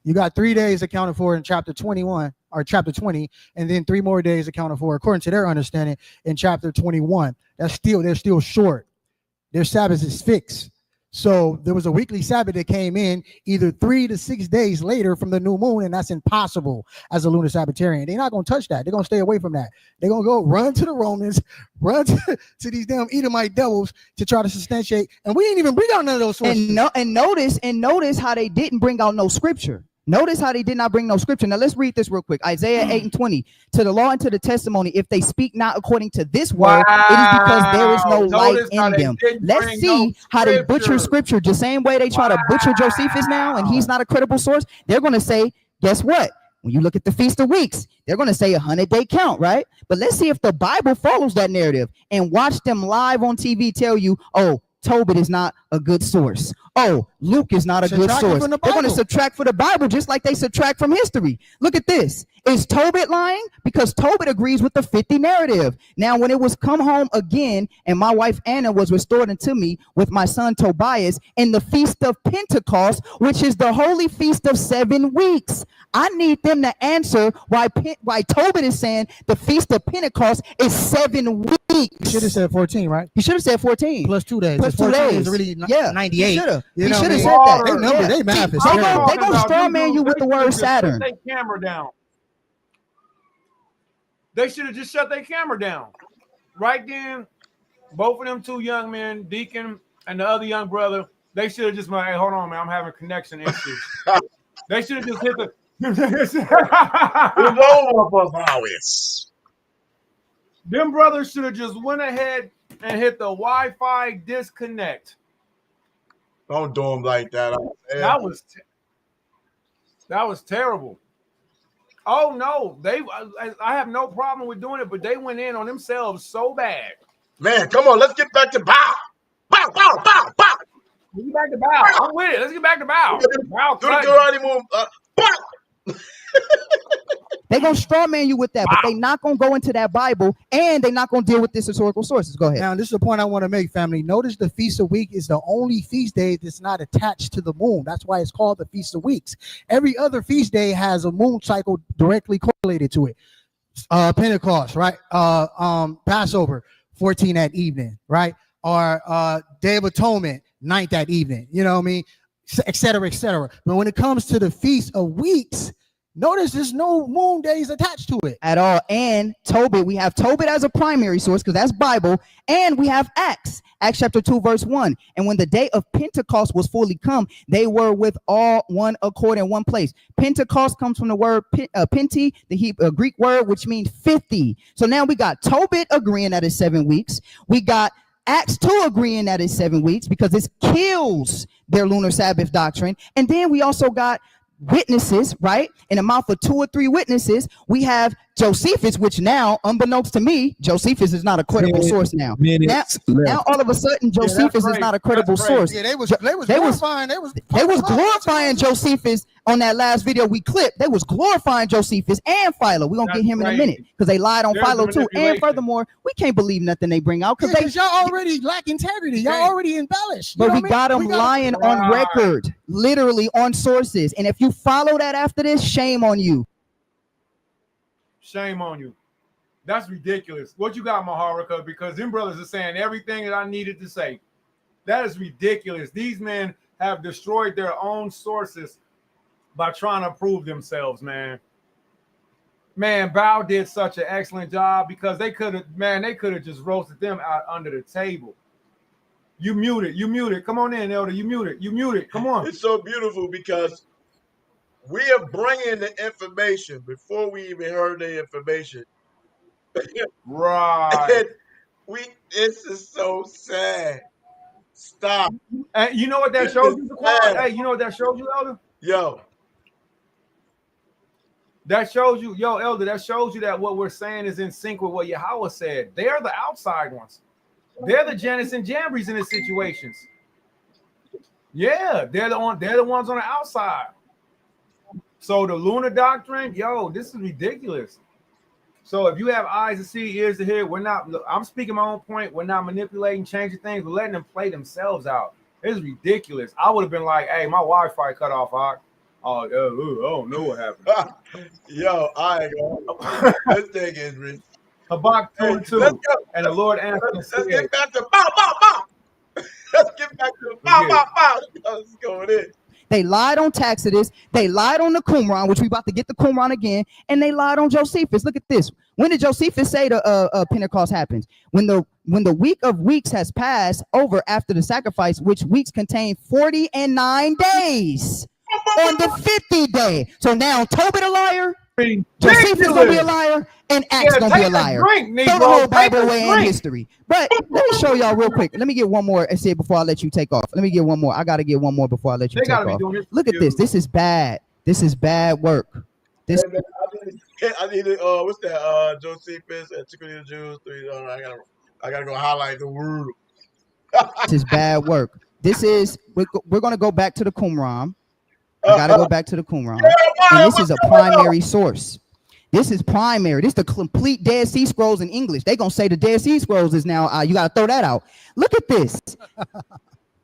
You got 3 days accounted for in chapter 21 or chapter 20, and then 3 more days accounted for, according to their understanding, in chapter 21. They're still short. Their Sabbath is fixed. So there was a weekly Sabbath that came in either 3 to 6 days later from the new moon, and that's impossible as a lunar Sabbatarian. They're not going to touch that. They're going to stay away from that. They're going to go run to the Romans, run to these damn Edomite devils to try to substantiate. And we didn't even bring out none of those sources. And notice how they didn't bring out no scripture. Notice how they did not bring no scripture. Now let's read this real quick. Isaiah 8:20. To the law and to the testimony, if they speak not according to this word, it is because there is no light in them. Let's see how they butcher scripture. The same way they try to butcher Josephus now, and he's not a credible source. They're going to say, guess what? When you look at the Feast of Weeks, they're going to say 100-day count, right? But let's see if the Bible follows that narrative, and watch them live on TV tell you, oh, Tobit is not a good source. Oh, Luke is not a good source. They're going to subtract for the Bible just like they subtract from history. Look at this. Is Tobit lying? Because Tobit agrees with the 50 narrative. Now, when it was come home again, and my wife Anna was restored unto me with my son Tobias in the Feast of Pentecost, which is the holy feast of 7 weeks. I need them to answer why Tobit is saying the Feast of Pentecost is 7 weeks. You should have said 14, right? He should have said 14. Plus 2 days. Plus 2 days. Is really 98. He should have. He should have said that. They number, they math is They terrible. go straw man you with the word Saturn. Shut their camera down. They should have just shut their camera down. Right then, both of them 2 young men, Deacon and the other young brother, they should have just been, hey, hold on, man, I'm having connection issues. They should have just hit the It's over for Horace. Them brothers should have just went ahead and hit the Wi-Fi disconnect. Don't do them like that. That was terrible. Oh no, I have no problem with doing it, but they went in on themselves so bad. Man, come on, let's get back to bow. Bow, bow, bow, bow. Let's get back to bow. I'm with it. Let's get back to bow. Do the karate move. Bow. They're gonna straw man you with that, but they're not gonna go into that Bible, and they're not gonna deal with this historical sources. Go ahead. Now, this is a point I want to make, family. Notice the Feast of Weeks is the only feast day that's not attached to the moon. That's why it's called the Feast of Weeks. Every other feast day has a moon cycle directly correlated to it. Pentecost, right? Passover, 14 that evening, right? Or Day of Atonement, 9th that evening. You know what I mean? Et cetera, et cetera. But when it comes to the Feast of Weeks, notice there's no moon days attached to it at all. And Tobit, we have Tobit as a primary source because that's Bible, and we have Acts chapter 2 verse 1. And when the day of Pentecost was fully come, they were with all one accord in one place. Pentecost comes from the word penti, the Greek word, which means 50. So now we got Tobit agreeing that it's 7 weeks. We got Acts 2 agreeing that it's 7 weeks because it kills their lunar Sabbath doctrine. And then we also got witnesses, right? In the mouth of 2 or 3 witnesses, we have Josephus, which now, unbeknownst to me, Josephus is not a credible source now. Now all of a sudden, Josephus is not a credible source. Yeah, they was glorifying Josephus on that last video we clipped. They was glorifying Josephus and Philo. We're gonna get him in a minute because they lied on Philo too. And furthermore, we can't believe nothing they bring out because y'all already lack integrity. Y'all already embellished. But we got them lying on record, literally on sources. And if you follow that after this, shame on you. Shame on you. That's ridiculous. What you got, Maharika? Because them brothers are saying everything that I needed to say. That is ridiculous. These men have destroyed their own sources by trying to prove themselves, man. Man, Bow did such an excellent job because they could have just roasted them out under the table. You muted. Come on in, Elder. You muted. Come on. It's so beautiful because we are bringing the information before we even heard the information. Right. This is so sad. Stop. And you know what that shows you? Hey, you know what that shows you, Elder? Yo. That shows you, Elder, that shows you that what we're saying is in sync with what Yahweh said. They're the outside ones. They're the Janus and Jambres in these situations. Yeah, they're the ones on the outside. So the lunar doctrine, this is ridiculous. So if you have eyes to see, ears to hear, I'm speaking my own point. We're not manipulating, changing things. We're letting them play themselves out. It's ridiculous. I would have been like, hey, my Wi-Fi cut off. I don't know what happened. Yo, I ain't gonna. This thing is rich. Habakkuk 2:2. And the Lord answered and said, let's get back to bow. Let's get back to bow. Let's go in. They lied on Tacitus. They lied on the Qumran, which we about to get the Qumran again, and they lied on Josephus. Look at this. When did Josephus say the Pentecost happens? When the week of weeks has passed over after the sacrifice, which weeks contain 40 and 9 days on the 50th day. So now Tobit a liar, Josephus gonna be a liar, and Acts gonna be a liar. Throw the whole Bible away in history. But let me show y'all real quick. Let me get one more and say before I let you take off. Let me get one more. I gotta get one more before I let you take off. Look at this. This is bad. This is bad work. This. I need to. What's that? Josephus and Sicarri the Jews. I gotta go highlight the word. This is bad work. This is. We're gonna go back to the Qumran. I gotta go back to the Qumran, and this is a primary source. This is primary. This is the complete Dead Sea Scrolls in English. They're gonna say the Dead Sea Scrolls is now. You gotta throw that out. Look at this.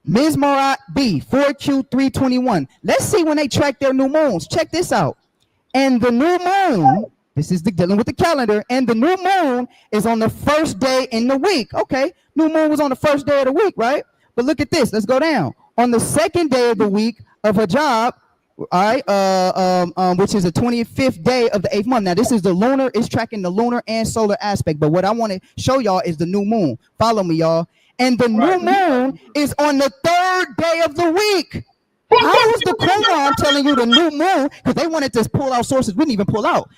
Mizmarat B 4Q321. Let's see when they track their new moons. Check this out. And the new moon. This is dealing with the calendar. And the new moon is on the first day in the week. Okay, new moon was on the first day of the week, right? But look at this. Let's go down. On the second day of the week of her job. All right, which is the 25th day of the 8th month. Now, this is the lunar, it's tracking the lunar and solar aspect. But what I want to show y'all is the new moon. Follow me, y'all. And the new moon is on the 3rd day of the week. How is the Quran telling you the new moon? Because they wanted to pull out sources we didn't even pull out.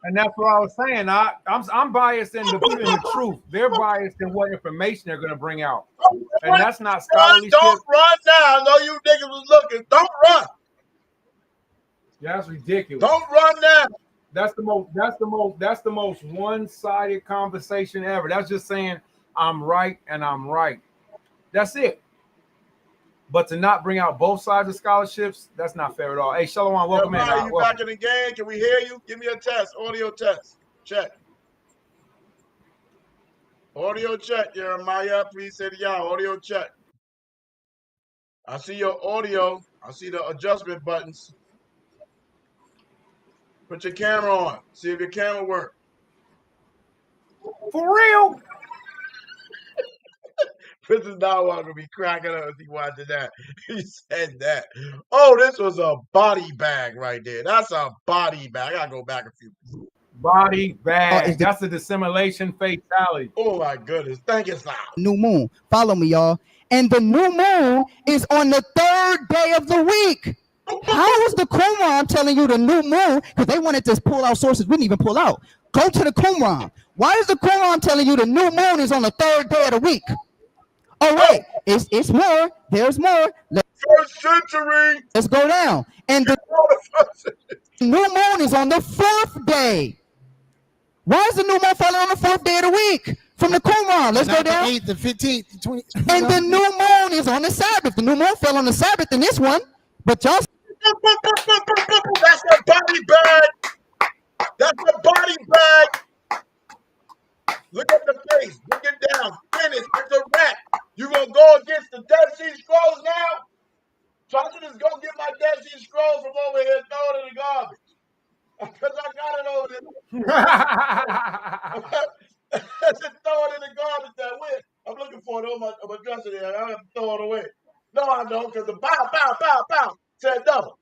And that's what I was saying. I'm biased in the truth. They're biased in what information they're going to bring out. And that's not scholarly. Don't run now. I know you niggas was looking. Don't run. Yeah, that's ridiculous. Don't run now. That's the most one-sided conversation ever. That's just saying I'm right and I'm right. That's it. But to not bring out both sides of scholarships, that's not fair at all. Hey, Shalom, welcome in. Jeremiah, you Welcome. back in the game? Can we hear you? Give me a test, audio test. Check. Audio check, Jeremiah. Please say the y'all. Audio check. I see your audio. I see the adjustment buttons. Put your camera on. See if your camera works. For real? Chris is not going to be cracking up as he watching that. He said that. Oh, this was a body bag right there. That's a body bag. I got to go back a few. Body bag. That's a dissimulation fatality. Oh, my goodness. Thank you, Sal. New moon. Follow me, y'all. And the new moon is on the third day of the week. How is the Qumran telling you the new moon? Because they wanted to pull out sources we didn't even pull out. Go to the Qumran. Why is the Qumran telling you the new moon is on the third day of the week? All right, it's more. There's more. First century. Let's go down. And the new moon is on the fourth day. Why is the new moon falling on the fourth day of the week? From the Qumran. Let's go down. The 8th, the 15th, the 20th. And the new moon is on the Sabbath. The new moon fell on the Sabbath in this one. But y'all. That's a body bag. That's a body bag. Look at the face. Look it down. Finish. It's a wrap. You gonna go against the Dead Sea Scrolls now? So I should just go get my Dead Sea Scrolls from over here and throw it in the garbage. Because I got it over there. Just throw it in the garbage that way. I'm looking for it on my dresser there. I have to throw it away. No, I don't, because the bow said no.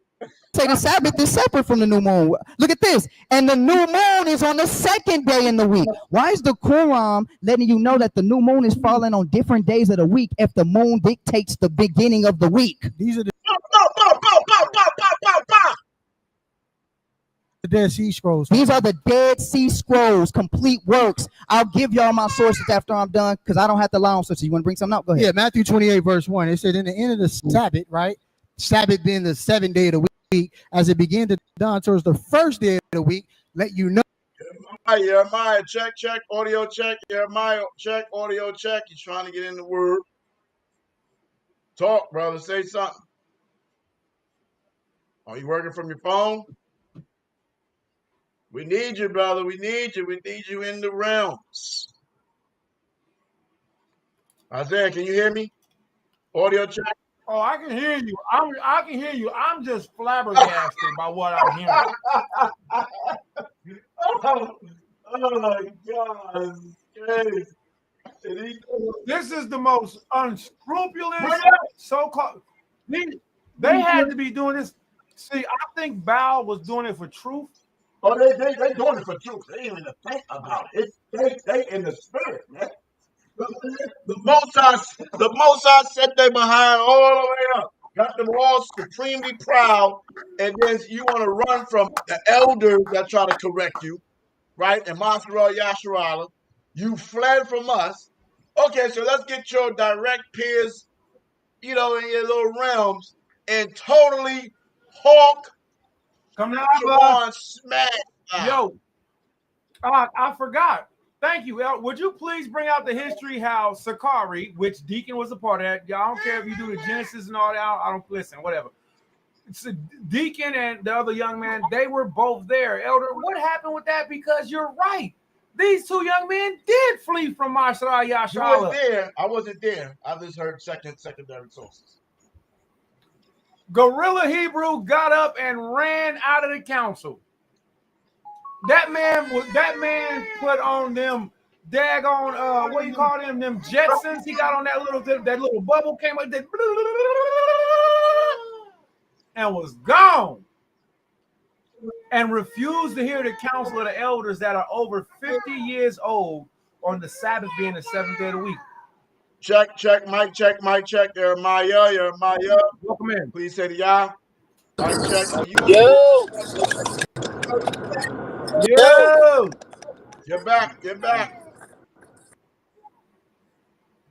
Say the Sabbath is separate from the new moon. Look at this. And the new moon is on the second day in the week. Why is the Quran letting you know that the new moon is falling on different days of the week if the moon dictates the beginning of the week? These are the Dead Sea Scrolls. These are the Dead Sea Scrolls, complete works. I'll give y'all my sources after I'm done because I don't have to lie on sources. You want to bring something up? Go ahead. Yeah, Matthew 28, verse 1. It said, in the end of the Sabbath, right? Sabbath being the seventh day of the week, as it began to dawn towards the first day of the week, let you know. Jeremiah, check, audio check. Jeremiah, check, audio check. He's trying to get in the word. Talk, brother. Say something. Are you working from your phone? We need you, brother. We need you. We need you in the realms. Isaiah, can you hear me? Audio check. Oh, I can hear you. I can hear you. I'm just flabbergasted by what I'm hearing. Oh my God. This is the most unscrupulous so-called. They had to be doing this. See, I think Baal was doing it for truth. Oh, they doing it for truth. They ain't even think about it. They in the spirit, man. The Mosai set they behind all the way up. Got them all supremely proud, and then you want to run from the elders that try to correct you, right? And Masra Yasharala, you fled from us. Okay, so let's get your direct peers, in your little realms, and totally hawk. Come on, smash. Yo, I forgot. Thank you. Would you please bring out the history how Sicarri, which Deacon was a part of that? Y'all don't care if you do the Genesis and all that. I don't listen, whatever. So Deacon and the other young man, they were both there. Elder, what happened with that? Because you're right. These two young men did flee from Masra Yashala. You weren't there. I wasn't there. I just heard secondary sources. Gorilla Hebrew got up and ran out of the council. That man put on them daggone what do you call them Jetsons. He got on that little bubble, came up there and was gone. And refused to hear the counsel of the elders that are over 50 years old on the Sabbath being the seventh day of the week. Check, mic check. Jeremiah. Welcome in. Please say the Yah. Mic check. Are you? Yo. Get back.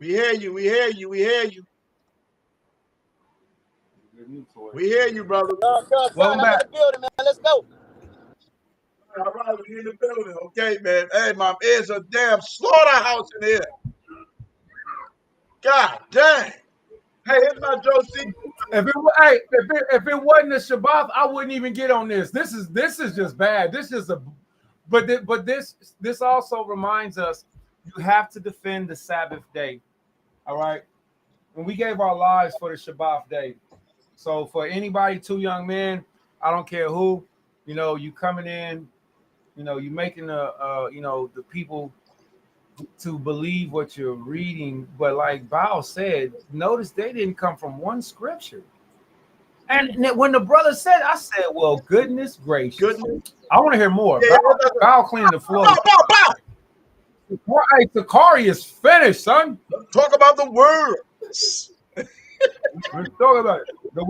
We hear you. We hear you, brother. Welcome back. Let's go. All right, we in the building. Okay, man. Hey, mom, it's a damn slaughterhouse in here. God dang. Hey, it's not Josie. If it wasn't a Shabbat, I wouldn't even get on this. This is just bad. This is but this also reminds us you have to defend the Sabbath day. All right. And we gave our lives for the Shabbat day. So for anybody, 2 young men, I don't care who, you coming in, you making the people to believe what you're reading. But like Bao said, notice they didn't come from one scripture. And when the brother said, I said, well, goodness gracious. I want to hear more. Yeah, Bao cleaned the floor. Bow. Hey, Sicarri is finished, son. Let's talk about the word. Let's talk about it. The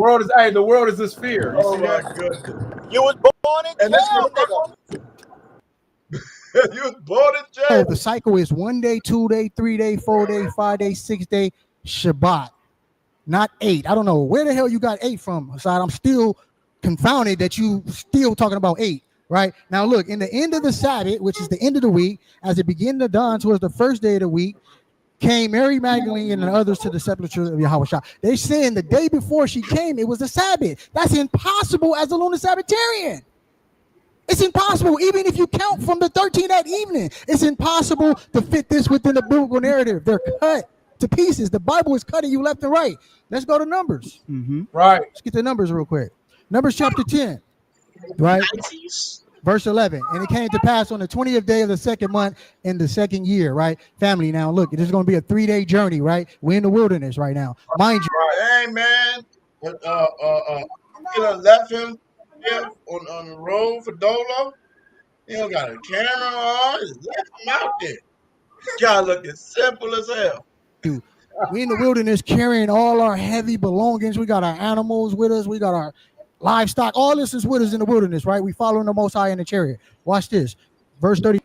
world is a sphere. Oh my goodness. You was born in jail, nigga. You was born in jail. So the cycle is 1 day, 2 day, 3 day, 4 day, 5 day, 6 day, Shabbat, not 8. I don't know where the hell you got 8 from, Hassad. I'm still confounded that you still talking about 8. Right now, look, in the end of the Sabbath, which is the end of the week, as it began to dawn towards the first day of the week, came Mary Magdalene and others to the sepulchre of Yahushua. They saying the day before she came, it was the Sabbath. That's impossible as a lunar Sabbatarian. It's impossible, even if you count from the 13 that evening. It's impossible to fit this within the biblical narrative. They're cut to pieces. The Bible is cutting you left and right. Let's go to Numbers. Right. Let's get the Numbers real quick. Numbers chapter 10, right? Verse 11. And it came to pass on the 20th day of the second month in the second year, right? Family, now look, it is going to be a 3-day journey, right? We're in the wilderness right now. Mind you. Hey, man. You done left him here on the road for Dolo. He don't got a camera on. Just left him out there. This guy looking simple as hell. We in the wilderness carrying all our heavy belongings. We got our animals with us. We got our livestock. All this is with us in the wilderness, right? We following the Most High in the chariot. Watch this. Verse 30.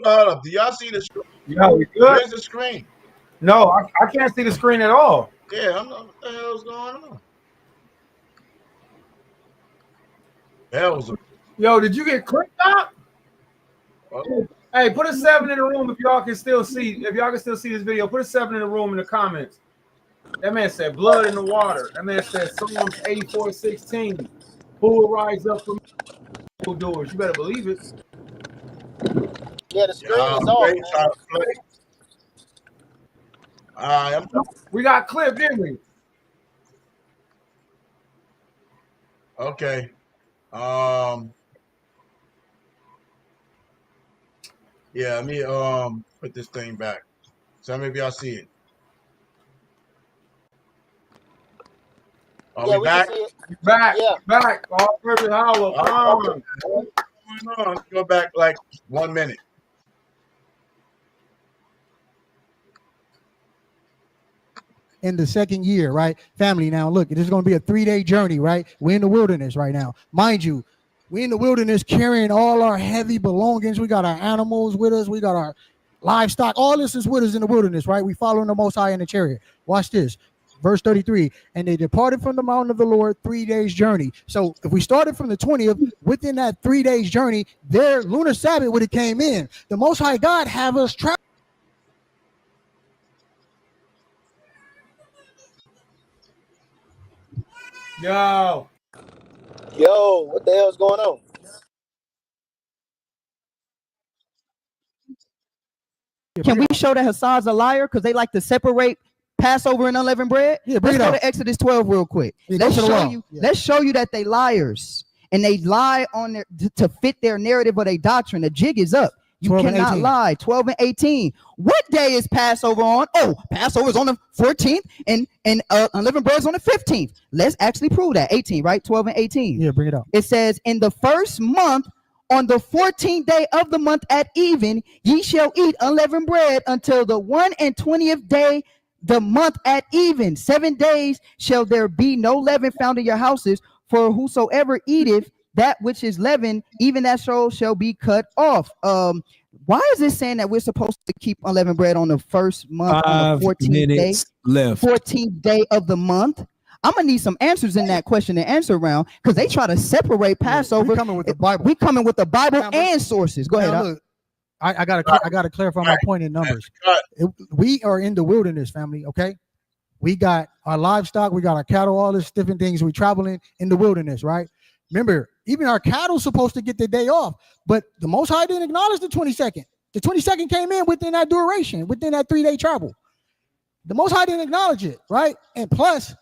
Hold up. Do y'all see the screen? Yeah, we good. Where's the screen? No, I can't see the screen at all. Yeah, I don't know what the hell's going on. That was a Yo, did you get clicked out? oh, Hey, put a 7 in the room if y'all can still see. If y'all can still see this video, put a 7 in the room in the comments. That man said blood in the water. That man said Psalms 84:16. Who will rise up from doors? You better believe it. Yeah, the screen is off, man. We got clip, didn't we? Okay. Yeah, let me put this thing back. So maybe y'all see it. Are Yeah, we back? can see it. Back. Yeah. Back. All purpose hollow. What's going on? Let's go back like 1 minute. In the second year, right? Family, now look, it is going to be a 3-day journey, right? We're in the wilderness right now. Mind you, we in the wilderness carrying all our heavy belongings. We got our animals with us. We got our livestock. All this is with us in the wilderness, right? We following the Most High in the chariot. Watch this. Verse 33, and they departed from the mountain of the Lord 3 days journey. So if we started from the 20th, within that 3 days journey, their lunar Sabbath would have came in. The Most High God have us travel. Yo, what the hell's going on? Can we show that Hassan's a liar? Because they like to separate Passover and unleavened bread. Yeah, let's go to Exodus 12 real quick. Let's show you that they liars and they lie on their to fit their narrative or their doctrine. The jig is up. You cannot lie. 12 and 18. What day is Passover on? Oh, Passover is on the 14th and unleavened bread is on the 15th. Let's actually prove that. 18, right? 12 and 18. Yeah, bring it up. It says in the first month On the 14th day of the month at even, ye shall eat unleavened bread until the 21st day the month at even. 7 days shall there be no leaven found in your houses, for whosoever eateth that which is leavened, even that soul shall be cut off. Why is it saying that we're supposed to keep unleavened bread on the first month, on the 14th day, left. 14th day of the month? I'm gonna need some answers in that question and answer round, because they try to separate Passover. We coming with the Bible. We coming with the Bible and sources. Go ahead. Look, I gotta clarify my point in numbers. We are in the wilderness, family. Okay, we got our livestock, we got our cattle, all this different things. We traveling in the wilderness, right? Remember, even our cattle supposed to get the day off, but the Most High didn't acknowledge the 22nd. The 22nd came in within that duration, within that 3-day travel. The Most High didn't acknowledge it, right? And plus,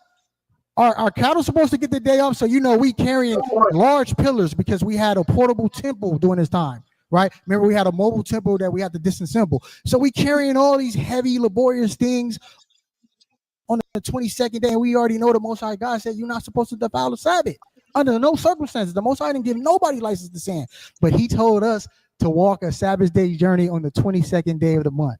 our cattle supposed to get the day off, so we carrying large pillars because we had a portable temple during this time, right? Remember, we had a mobile temple that we had to disassemble. So we carrying all these heavy, laborious things on the 22nd day, and we already know the Most High God said you're not supposed to defile the Sabbath under no circumstances. The Most High didn't give nobody license to sin, but He told us to walk a Sabbath day journey on the 22nd day of the month.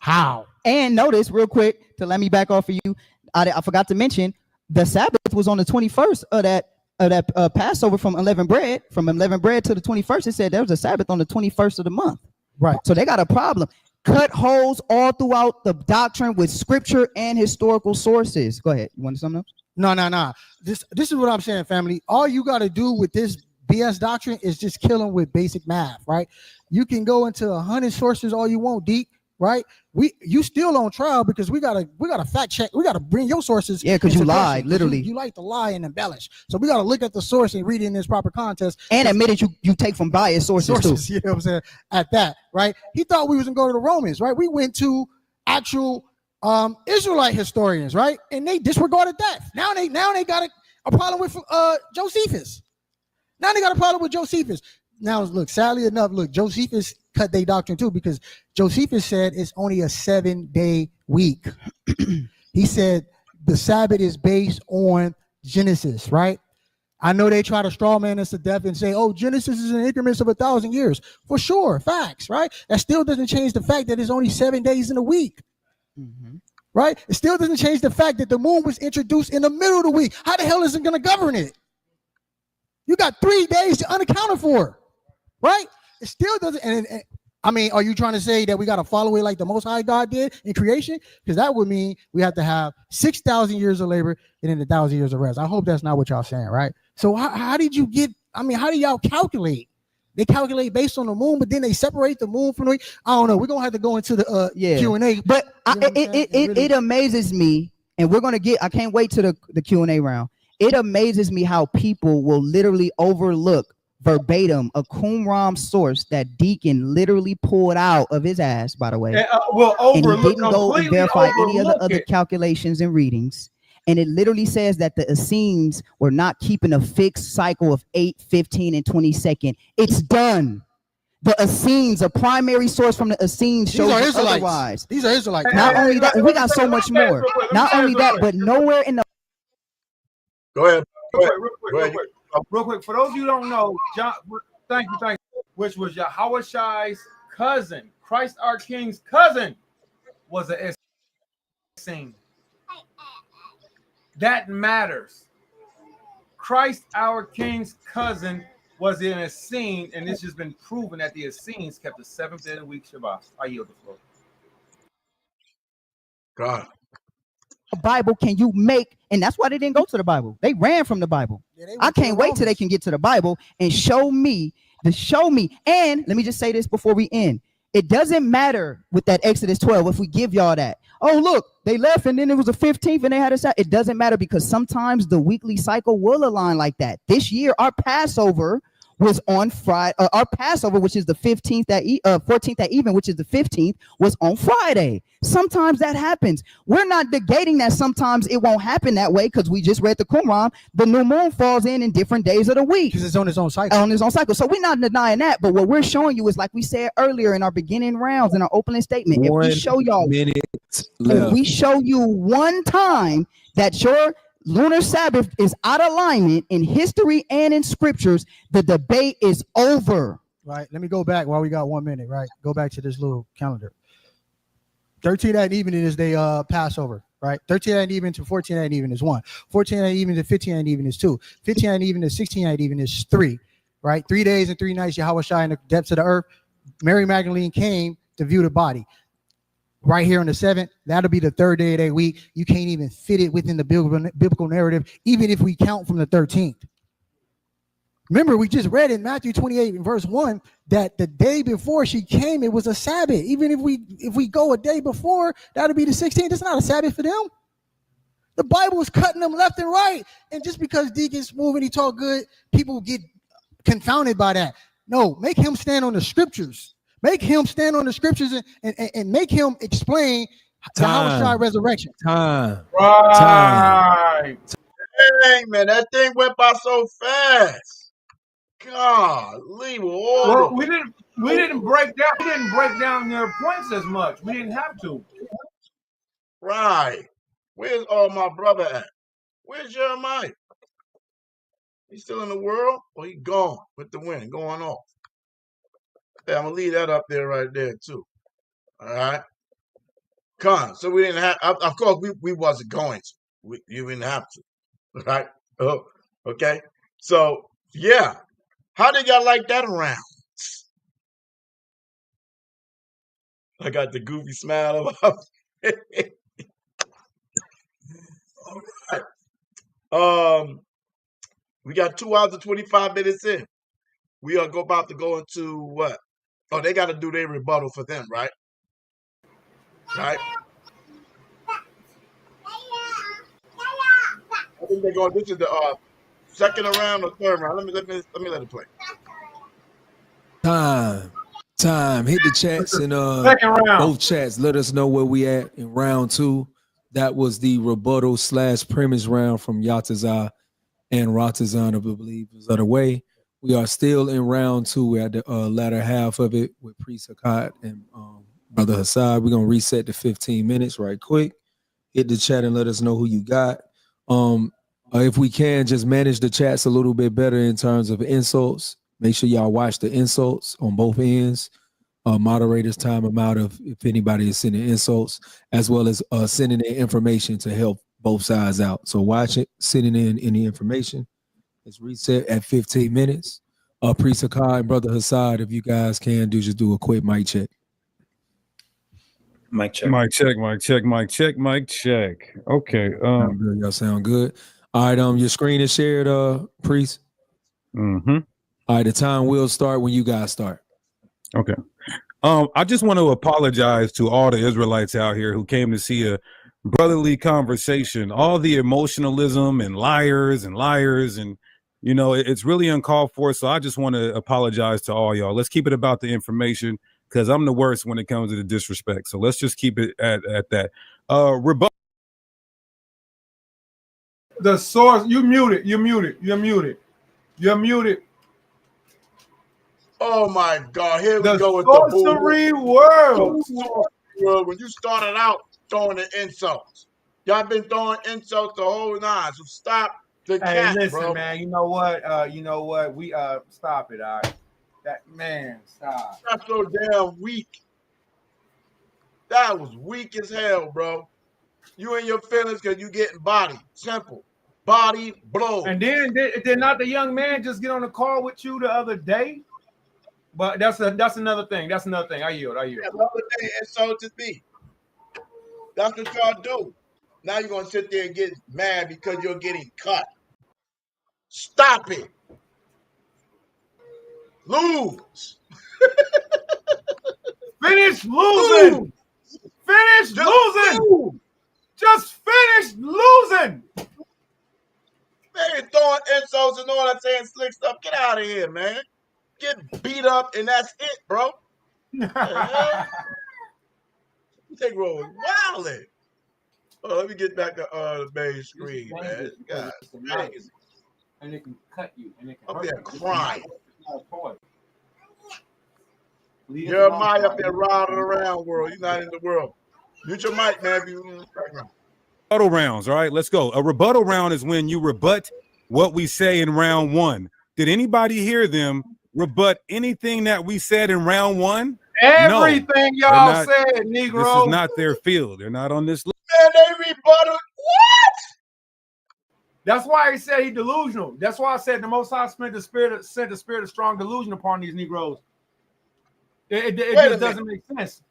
How? And notice real quick to let me back off of you. I forgot to mention the Sabbath was on the 21st of that Passover from unleavened bread. From unleavened bread to the 21st, it said there was a Sabbath on the 21st of the month. Right. So they got a problem. Cut holes all throughout the doctrine with scripture and historical sources. Go ahead. You want something else? No. This is what I'm saying, family. All you got to do with this BS doctrine is just kill them with basic math, right? You can go into 100 sources all you want deep, right? You still on trial because we gotta fact check. We gotta bring your sources. Yeah, because you lied, literally. You like to lie and embellish. So we gotta look at the source and read it in its proper context. And admit it, you take from biased sources too. You know what I'm saying? At that, right? He thought we was gonna go to the Romans, right? We went to actual Israelite historians, right? And they disregarded that. Now they got a problem with Josephus. Now they got a problem with Josephus. Now look, sadly enough, Josephus cut their doctrine too, because Josephus said it's only a 7-day week. He said the Sabbath is based on Genesis, right? I know they try to straw man us to death and say, oh, Genesis is in increments of 1,000 years. For sure, facts, right? That still doesn't change the fact that it's only 7 days in a week. Mm-hmm. Right? It still doesn't change the fact that the moon was introduced in the middle of the week. How the hell is it going to govern it? You got 3 days unaccounted for, right? It still doesn't. And I mean, are you trying to say that we got to follow it like the Most High God did in creation? Because that would mean we have to have 6,000 years of labor and then 1,000 years of rest. I hope that's not what y'all saying, right? So how did you get? I mean, how do y'all calculate? They calculate based on the moon, but then they separate the moon from the week. I don't know. We're gonna have to go into the Q&A. But it amazes me, and we're gonna get. I can't wait to the Q&A round. It amazes me how people will literally overlook verbatim a Qumran source that Deacon literally pulled out of his ass, by the way. And he didn't go and verify any of the other calculations and readings. And it literally says that the Essenes were not keeping a fixed cycle of 8, 15, and 22nd. It's done. The Essenes, a primary source from the Essenes, shows otherwise. These are Israelites. Not only that, we got so much more. Not only that, but nowhere in the. Go ahead. Real quick. For those of you who don't know, John, thank you. Which was Yahushai's cousin, Christ our King's cousin, was a Essene. That matters. Christ our King's cousin was in a scene, and it's just been proven that the Essenes kept the 7th day of the week Shabbat. I yield the floor. God. Bible can you make, and that's why they didn't go to the Bible. They ran from the Bible. I can't wait till they can get to the Bible and show me. And let me just say this before we end. It doesn't matter with that Exodus 12 if we give y'all that. Oh, look, they left and then it was the 15th and they had a. It doesn't matter because sometimes the weekly cycle will align like that. This year, our Passover was on Friday. Our Passover, which is the 14th at even, which is the 15th, was on Friday. Sometimes that happens. We're not negating that sometimes it won't happen that way because we just read the Qumran. The new moon falls in different days of the week. Because it's on its own cycle. So we're not denying that. But what we're showing you is, like we said earlier in our beginning rounds, in our opening statement, if we show you one time that your Lunar Sabbath is out of alignment in history and in scriptures, the debate is over. right? Let me go back while we got 1 minute, right? Go back to this little calendar. 13 at evening is the Passover, right? 13 at even to 14 at even is 1. 14 at even to 15 at even is 2. 15 at even to 16 at even is 3, right? 3 days and 3 nights, Yahweh Shai in the depths of the earth. Mary Magdalene came to view the body. Right here on the 7th, that'll be the 3rd day of that week. You can't even fit it within the biblical narrative, even if we count from the 13th. Remember, we just read in Matthew 28 and verse 1 that the day before she came, it was a Sabbath. Even if we go a day before, that'll be the 16th. It's not a Sabbath for them. The Bible is cutting them left and right. And just because Deacon's moving, he talk good, people get confounded by that. No, make him stand on the scriptures. Make him stand on the scriptures and make him explain the Yahweh Shai resurrection. Time. Right. Dang, man, that thing went by so fast. God, leave all Well, the we didn't break down their points as much. We didn't have to. right. Where's all my brother at? Where's Jeremiah? He's still in the world, or he gone with the wind going off? Yeah, I'm gonna leave that up there right there too. All right. So we didn't have. Of course, we wasn't going to. You didn't have to, right? Oh, okay. So yeah, how did y'all like that around? I got the goofy smile of. All right. We got 2 hours and 25 minutes in. We are about to go into what? Oh, they got to do their rebuttal for them, right? Right. I think they're going. This is the second round or third round. Let me let it play. Time. Hit the chats and Second round. both chats. Let us know where we at in round 2. That was the rebuttal / premise round from Yatazar and Ratazan, I believe, is other way. We are still in round 2. We're at the latter half of it with Priest Hakat and Brother Hassad. We're gonna reset to 15 minutes right quick. Hit the chat and let us know who you got. If we can, just manage the chats a little bit better in terms of insults. Make sure y'all watch the insults on both ends. Moderators time them out if anybody is sending insults, as well as sending in information to help both sides out. So watch it, sending in any information. It's reset at 15 minutes. Priest Hakai and Brother Hassad, if you guys can just do a quick mic check. Mic check. Mic check. Mic check. Mic check. Mic check. Okay. Sound good. Y'all sound good. All right. Your screen is shared, Priest. Mm-hmm. All right. The time will start when you guys start. Okay. I just want to apologize to all the Israelites out here who came to see a brotherly conversation. All the emotionalism and liars, and you know, it's really uncalled for. So I just want to apologize to all y'all. Let's keep it about the information, because I'm the worst when it comes to the disrespect. So let's just keep it at that. The source, you're muted. Oh my God! Here we The go with the sorcery world. When you started out throwing the insults, y'all been throwing insults the whole nine. So stop the cat, Listen, bro. man. You know what? We stop it. All right. That man, stop. That's so damn weak. That was weak as hell, bro. You and your feelings because you getting body. Simple. Body blow. And then did not the young man just get on the call with you the other day? But that's another thing. That's another thing. I yield. Yeah, the other day insulted me. That's what y'all do. Now you're gonna sit there and get mad because you're getting cut. Stop it. Lose. Finish losing. Finish losing. Just finish losing. Man, throwing insults and all that saying slick stuff. Get out of here, man. Get beat up and that's it, bro. You think we're wilding. Oh, let me get back to the main screen, man. God, and it can cut you. And it can up hurt there you. crying. Jeremiah up there riding around world. You're not in the world. Mute your mic, man. Rebuttal rounds. All right, let's go. A rebuttal round is when you rebut what we say in round 1. Did anybody hear them rebut anything that we said in round one? Everything No, y'all not, said, Negro. This is not their field. They're not on this list. Man, they rebutted. What? That's why he said he delusional. That's why I said the Most High sent the spirit of strong delusion upon these Negroes. It just doesn't make sense.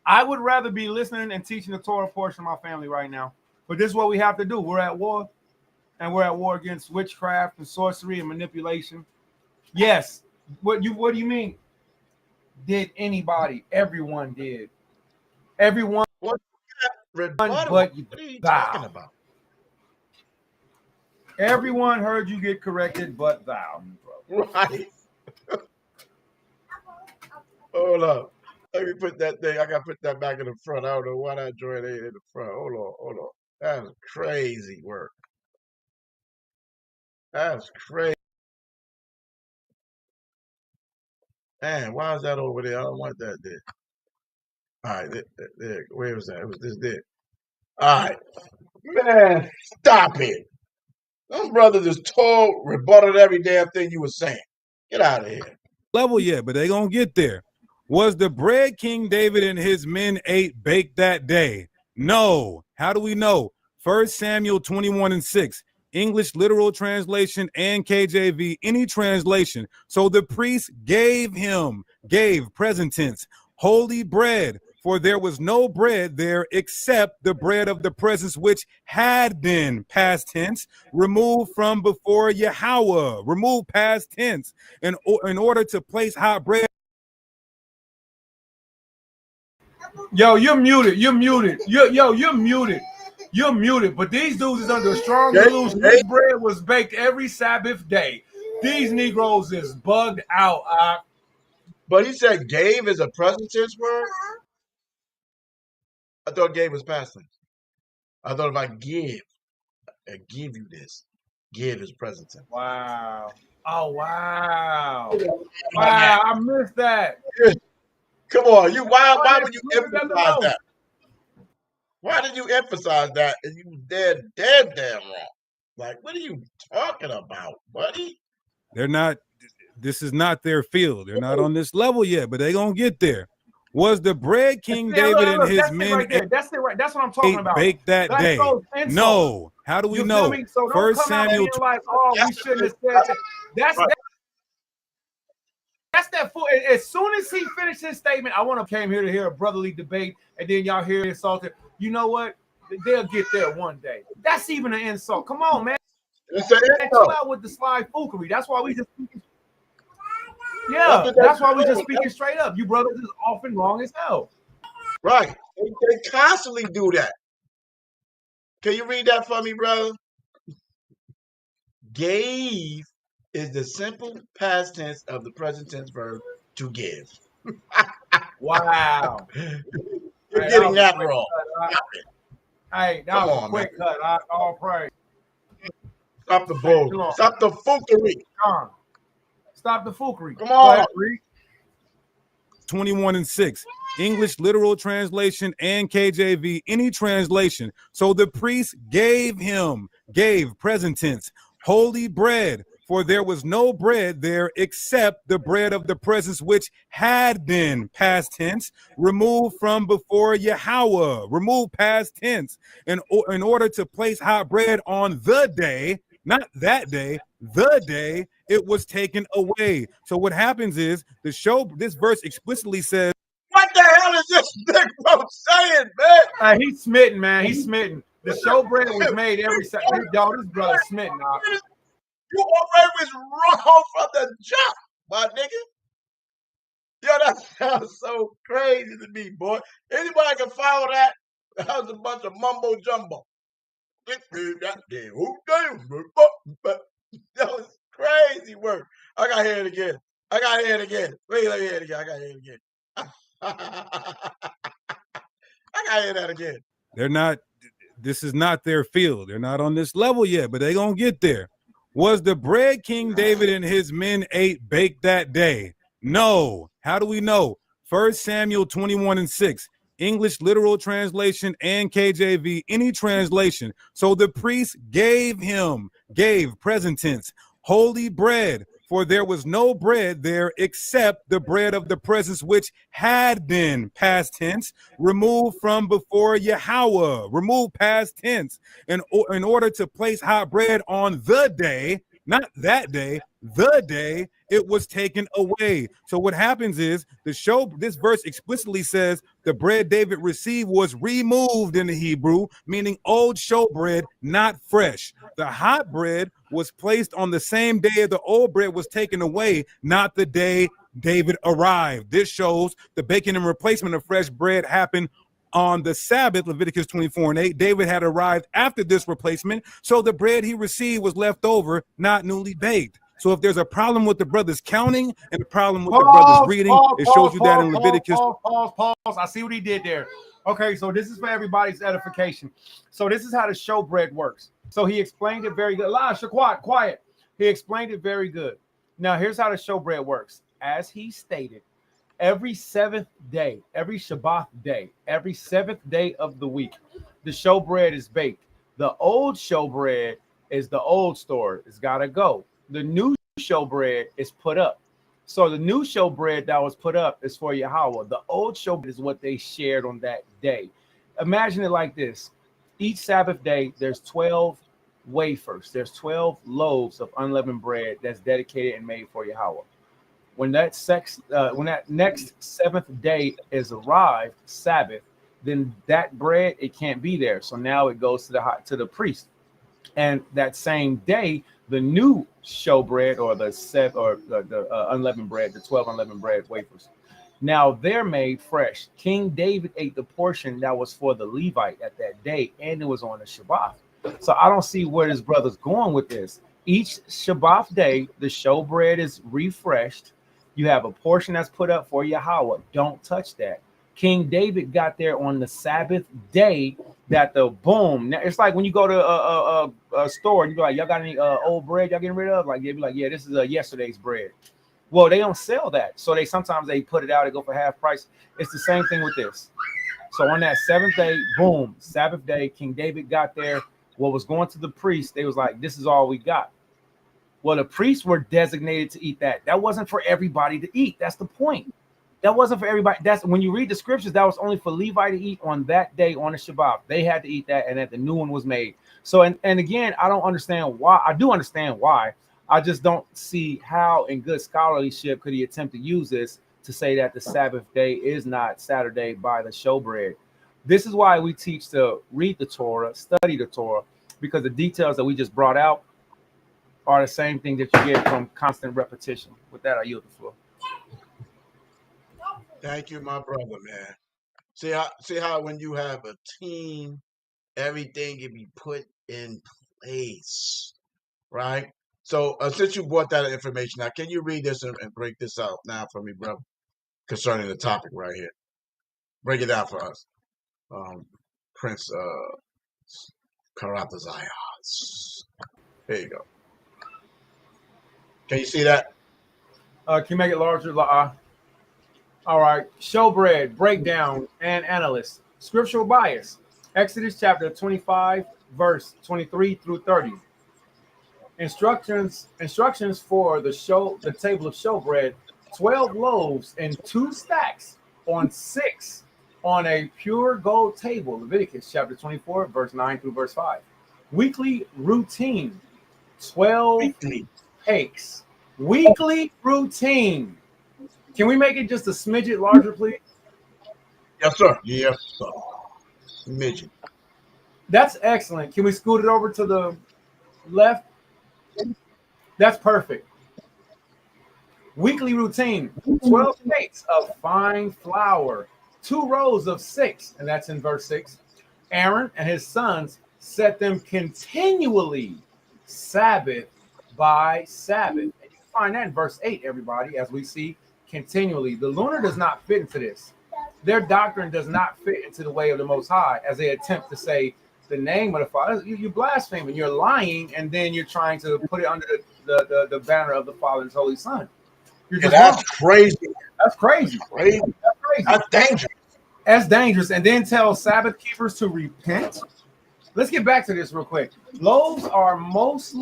I would rather be listening and teaching the Torah portion of my family right now. But this is what we have to do. We're at war, and we're at war against witchcraft and sorcery and manipulation. Yes. What do you mean? Did anybody? Everyone did. Everyone. What But are you talking about? Everyone heard you get corrected, but thou. Right. Hold up. Let me put that thing. I got to put that back in the front. I don't know why that joint ain't in the front. Hold on. That's crazy work. That's crazy. Man, why is that over there? I don't want that there. All right, there. Where was that? It was this there. All right. Man, stop it. Those brothers just rebutted every damn thing you were saying. Get out of here. Level yet, but they gonna get there. Was the bread King David and his men ate baked that day? No. How do we know? 1 Samuel 21:6. English literal translation and KJV, any translation. So the priest gave present tense, holy bread, for there was no bread there except the bread of the presence, which had been past tense, removed from before Yahweh, removed past tense, in order to place hot bread. Yo, you're muted. You're muted. You're muted. You're muted. But these dudes is under a strong delusion. This bread was baked every Sabbath day. These Negroes is bugged out. But he said gave is a present tense word? I thought gave was past tense. I thought if I give you this, give is present tense. Wow. Oh, wow. Wow, I missed that. Come on, why would you emphasize that? Why did you emphasize that? And you dead damn wrong. Like, what are you talking about, buddy? They're not. This is not their field. They're not on this level yet, but they're gonna get there. Was the bread King David and his men That's it right. That's what I'm talking about. Baked that day? No. How do we know? So 1 Samuel. Like, oh, we shouldn't have said that. That's that fool. As soon as he finished his statement, came here to hear a brotherly debate, and then y'all hear insulted. You know what? They'll get there one day. That's even an insult. Come on, man. Chill out with the sly foolery. That's why we just. Yeah, that's why we just speaking straight up. You brothers is often wrong as hell. Right. They constantly do that. Can you read that for me, brother? Gave is the simple past tense of the present tense verb to give. Wow. You're getting that wrong. Hey, that was a quick cut. All praise. Stop the bull. Stop the foolery. Stop the foolery. Come on. 21:6. English literal translation and KJV, any translation. So the priest gave present tense, holy bread, for there was no bread there except the bread of the presence, which had been past tense, removed from before Yahweh, removed past tense, in order to place hot bread on the day, not that day, the day it was taken away. So what happens is this verse explicitly says, what the hell is this Negro saying, man? He's smitten, man. He's smitten. The showbread was made every Saturday. Y'all, this brother smitten. You already was wrong from the jump, my nigga. Yo, that sounds so crazy to me, boy. Anybody can follow that? That was a bunch of mumbo jumbo. That was crazy work. I got to hear it again. Wait, let me hear it again. I got to hear it again. I got to hear that again. They're not. This is not their field. They're not on this level yet, but they're going to get there. Was the bread King David and his men ate baked that day? No. How do we know? 1 Samuel 21:6. English literal translation and KJV, any translation. So the priest gave present tense, holy bread, For there was no bread there except the bread of the presence, which had been, past tense, removed from before Yahweh. Removed past tense. In order to place hot bread on the day, not that day, the day it was taken away. So what happens is this verse explicitly says the bread David received was removed in the Hebrew, meaning old showbread, not fresh. The hot bread was placed on the same day the old bread was taken away, not the day David arrived. This shows the baking and replacement of fresh bread happened on the Sabbath, Leviticus 24:8. David had arrived after this replacement, so the bread he received was left over, not newly baked. So if there's a problem with the brothers counting and a problem with the brothers reading, it shows you that in Leviticus. Pause. I see what he did there. Okay, so this is for everybody's edification. So this is how the showbread works. So he explained it very good. Lasha, quiet. He explained it very good. Now here's how the showbread works. As he stated, every seventh day, every Shabbat day, every seventh day of the week, the showbread is baked. The old showbread is the old store. It's got to go. The new showbread is put up. So the new showbread that was put up is for Yahweh. The old showbread is what they shared on that day. Imagine it like this. Each Sabbath day, there's 12 wafers. There's 12 loaves of unleavened bread that's dedicated and made for Yahweh. When that next seventh day is arrived, Sabbath, then that bread, it can't be there. So now it goes to the priest. And that same day, the new showbread or the unleavened bread, the 12 unleavened bread wafers, now they're made fresh. King David ate the portion that was for the Levite at that day, and it was on the Shabbat. So I don't see where his brother's going with this. Each Shabbat day, the showbread is refreshed. You have a portion that's put up for Yahweh. Don't touch that. King David got there on the Sabbath day that the boom. It's like when you go to a store and you go like, y'all got any old bread y'all getting rid of? Like, they'd be like, yeah, this is yesterday's bread. Well, they don't sell that. So sometimes they put it out, they go for half price. It's the same thing with this. So on that seventh day, boom, Sabbath day, King David got there. What was going to the priest, they was like, this is all we got. Well, the priests were designated to eat that. That wasn't for everybody to eat. That's the point. That wasn't for everybody. That's when you read the scriptures, that was only for Levi to eat on that day on the Shabbat. They had to eat that, and that the new one was made. So, and again, I don't understand why. I do understand why. I just don't see how in good scholarship could he attempt to use this to say that the Sabbath day is not Saturday by the showbread. This is why we teach to read the Torah, study the Torah, because the details that we just brought out are the same thing that you get from constant repetition. With that, I yield the floor. Thank you, my brother, man. See how when you have a team, everything can be put in place, right? So since you brought that information out, can you read this and break this out now for me, brother, concerning the topic right here? Break it out for us, Prince Karatazayas. There you go. Can you see that? Can you make it larger? All right. Showbread, breakdown, and analyst. Scriptural bias. Exodus chapter 25, verse 23 through 30. Instructions for the table of showbread, 12 loaves and 2 stacks on 6 on a pure gold table. Leviticus chapter 24, verse 9 through verse 5. Weekly routine, 12 cakes. Weekly routine. Can we make it just a smidget larger, please? Yes, sir. Yes, sir. Smidget. That's excellent. Can we scoot it over to the left? That's perfect. Weekly routine, 12 cakes of fine flour, 2 rows of 6, and that's in verse 6. Aaron and his sons set them continually, Sabbath by Sabbath. And you can find that in verse 8, everybody, as we see continually. The lunar does not fit into this. Their doctrine does not fit into the way of the Most High, as they attempt to say the name of the Father. You're blaspheming, you're lying, and then you're trying to put it under the banner of the Father and His Holy Son. That's crazy. That's crazy. Crazy. That's dangerous. That's dangerous. And then tell Sabbath keepers to repent. let's get back to this real quick. Loaves are most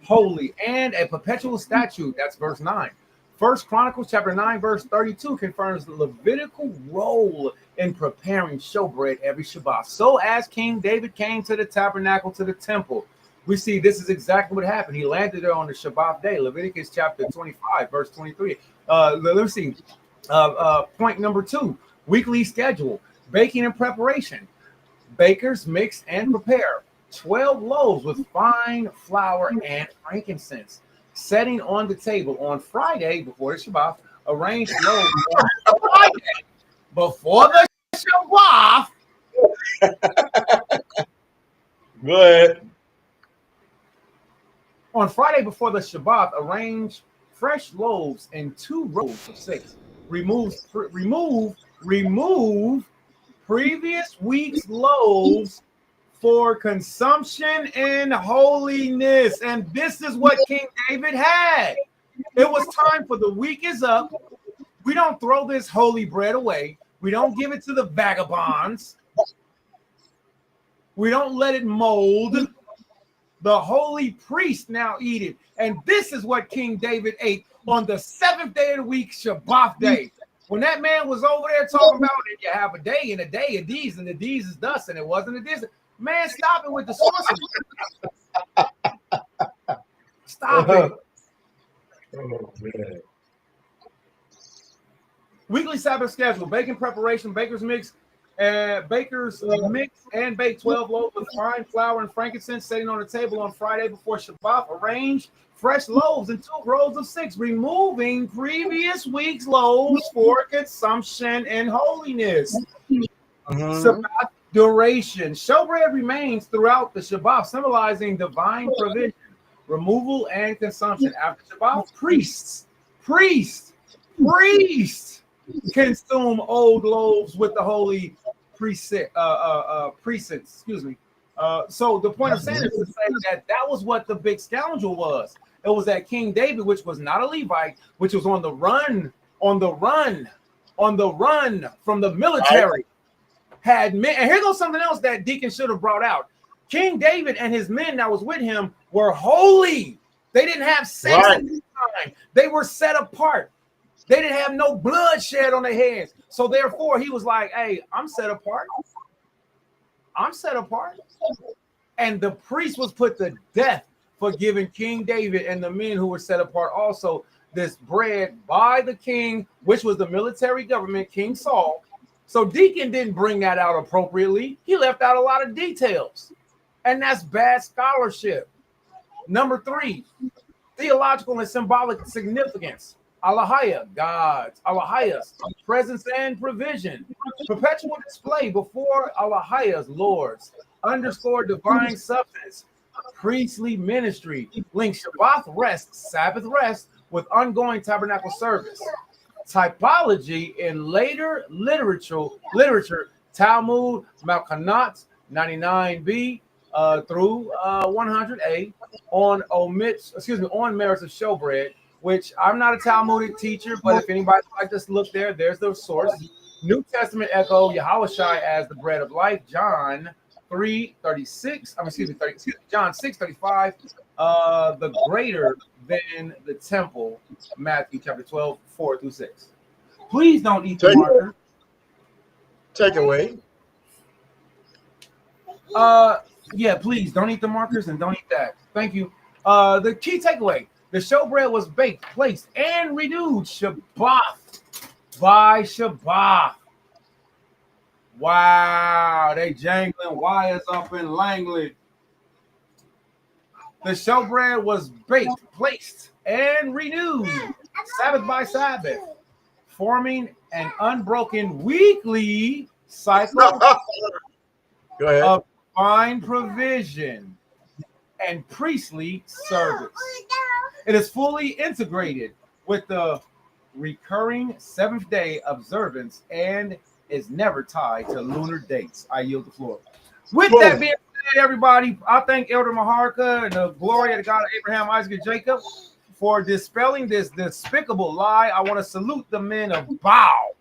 holy and a perpetual statute. That's verse 9. First Chronicles chapter 9, verse 32 confirms the Levitical role in preparing showbread every Shabbat. So as King David came to the tabernacle, to the temple, we see this is exactly what happened. He landed there on the Shabbat day. Leviticus chapter 25, verse 23. Let's see. Point number 2, weekly schedule, baking and preparation. Bakers mix and prepare 12 loaves with fine flour and frankincense, setting on the table on Friday before the Shabbat. Arrange loaves on Friday before the Shabbat. Go ahead. On Friday before the Shabbat, arrange fresh loaves in 2 rows of 6. Remove previous week's loaves for consumption and holiness. And this is what King David had. It was time for the week is up. We don't throw this holy bread away. We don't give it to the vagabonds. We don't let it mold. The holy priest now eat it. And this is what King David ate on the 7th day of the week, Shabbat day. When that man was over there talking about it, you have a day and a day of these, and the these is thus, and it wasn't a this. Man, stop it with the sorcery. Stop it. Oh, man. Weekly Sabbath schedule, baking preparation, bakers mix and bake 12 loaves with fine flour and frankincense, setting on the table on Friday before Shabbat. Arrange fresh loaves in 2 rows of 6, removing previous week's loaves for consumption and holiness. Shabbat duration. Showbread remains throughout the Shabbat, symbolizing divine provision, removal, and consumption. After Shabbat, priests consume old loaves with the holy precincts. So the point of saying is to say that was what the big scoundrel was. It was that King David, which was not a Levite, which was on the run from the military, had men. And here goes something else that Deacon should have brought out. King David and his men that was with him were holy. They didn't have sex at this time. They were set apart. They didn't have no bloodshed on their hands. So therefore, he was like, hey, I'm set apart. And the priest was put to death for giving King David and the men who were set apart also this bread by the king, which was the military government, King Saul. So Deacon didn't bring that out appropriately. He left out a lot of details. And that's bad scholarship. Number 3, theological and symbolic significance. Alahaya, gods, Alahayas, presence and provision. Perpetual display before Alahayas, lords. Underscore divine substance. Priestly ministry. Link Shabbat rest, Sabbath rest with ongoing tabernacle service. Typology in later literature, Talmud, Malkanot, 99b through 100a on merits of showbread, which I'm not a Talmudic teacher, but if anybody would like to look there, there's the source. New Testament echo Yahushai as the bread of life, John 3:36. John 6:35. The greater than the temple, Matthew chapter 12, 4-6. Please don't eat the marker. Take away. Yeah, please don't eat the markers and don't eat that. Thank you. The key takeaway: the showbread was baked, placed, and renewed Shabbat by Shabbat. Wow, they jangling wires up in Langley. The showbread was baked, placed, and renewed Sabbath by Sabbath, forming an unbroken weekly cycle Go ahead. of divine provision and priestly service. It is fully integrated with the recurring 7th day observance and is never tied to lunar dates. I yield the floor. With that being said, everybody, I thank Elder Maharka and the glory of the God of Abraham, Isaac, and Jacob for dispelling this despicable lie. I want to salute the men of Baal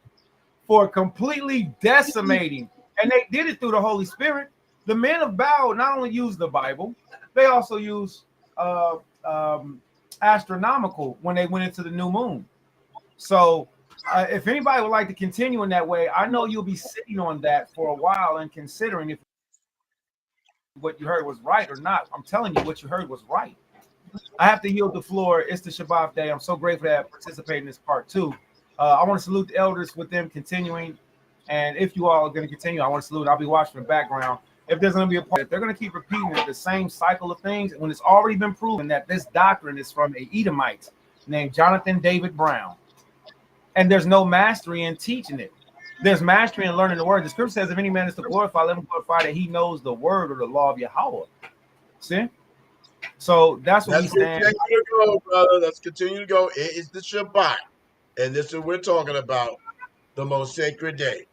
for completely decimating And they did it through the Holy Spirit. The men of Baal not only used the Bible, they also used astronomical when they went into the new moon. So if anybody would like to continue in that way, I know you'll be sitting on that for a while and considering if what you heard was right or not. I'm telling you, what you heard was right. I have to yield the floor. It's the Shabbat day. I'm so grateful to have participated in this part too. I want to salute the elders with them continuing. And if you all are going to continue, I want to salute. I'll be watching in the background. If there's going to be a part, if they're going to keep repeating the same cycle of things, when it's already been proven that this doctrine is from an Edomite named Jonathan David Brown, and there's no mastery in teaching it. There's mastery in learning the word. The scripture says, if any man is to glorify, let him glorify that he knows the word or the law of Yahweh. See? So that's what we stand. Let's continue to go, brother. Let's continue to go. It is the Shabbat. And this is what we're talking about, the most sacred day.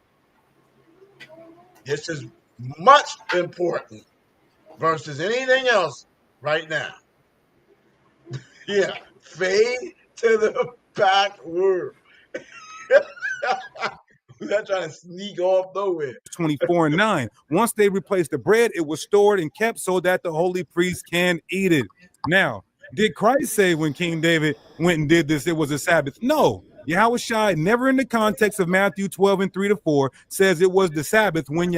This is much important versus anything else right now. Yeah, fade to the backward. We're not trying to sneak off nowhere. 24:9. Once they replaced the bread, it was stored and kept so that the holy priest can eat it. Now, did Christ say when King David went and did this, it was a Sabbath? No. Yahweh Shai, never in the context of Matthew 12:3-4, says it was the Sabbath when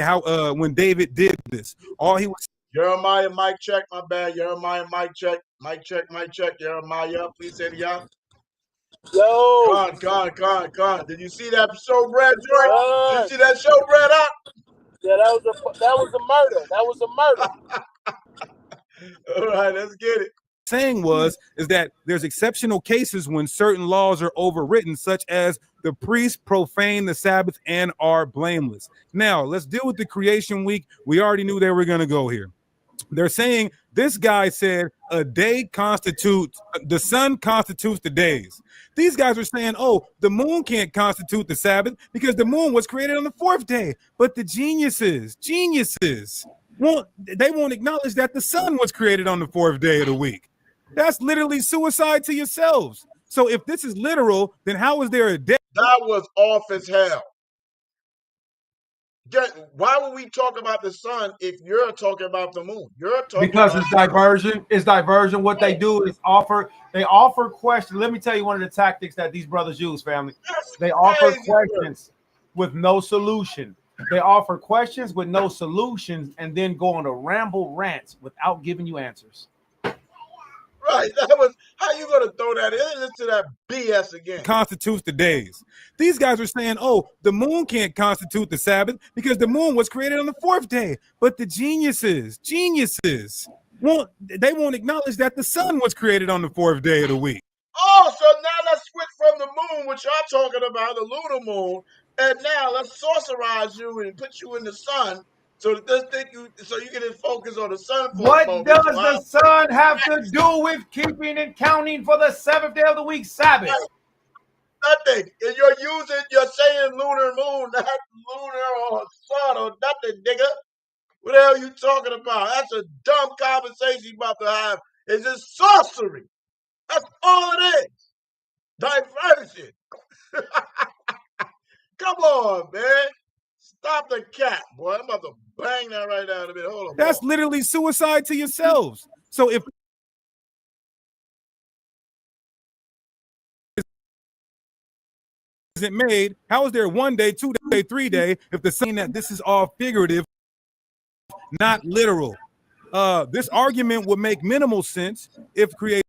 David did this. All he was Jeremiah, mic check, my bad. Jeremiah, mic check. Mic check, mic check. Jeremiah, please say the y'all. Yo. Con. Did you see that showbread joint? Did you see that showbread up? Yeah, that was a murder. That was a murder. All right, let's get it. saying is that there's exceptional cases when certain laws are overwritten, such as the priests profane the Sabbath and are blameless. Now, let's deal with the creation week. We already knew they were going to go here. They're saying this guy said a day constitutes, the sun constitutes the days. These guys are saying, oh, the moon can't constitute the Sabbath because the moon was created on the fourth day. But the geniuses won't acknowledge that the sun was created on the fourth day of the week. That's literally suicide to yourselves. So if this is literal, then how is there a day? That was off as hell. Why would we talk about the sun if you're talking about the moon? You're talking because about it's diversion. It's diversion. What they do is offer questions. Let me tell you one of the tactics that these brothers use, family. They offer questions with no solution. They offer questions with no solutions and then go on a ramble rants without giving you answers. Right. That was how you gonna throw that in into that BS again. Constitutes the days. These guys are saying, oh, the moon can't constitute the Sabbath because the moon was created on the fourth day. But the geniuses won't acknowledge that the sun was created on the fourth day of the week. Oh, so now let's switch from the moon, which y'all talking about, the lunar moon, and now let's sorcerize you and put you in the sun. So you can just focus on the sun. What does the sun have to do with keeping and counting for the seventh day of the week, Sabbath? Nothing. You're saying lunar moon, not lunar or sun or nothing, nigga. What the hell are you talking about? That's a dumb conversation you about to have. It's just sorcery. That's all it is. Diversion. Come on, man. Stop the cat, boy. I'm about to bang that right now in a minute. Hold on. That's literally suicide to yourselves. So if isn't made, how is there 1 day, 2 day, 3 day if the saying that this is all figurative, not literal? This argument would make minimal sense if creation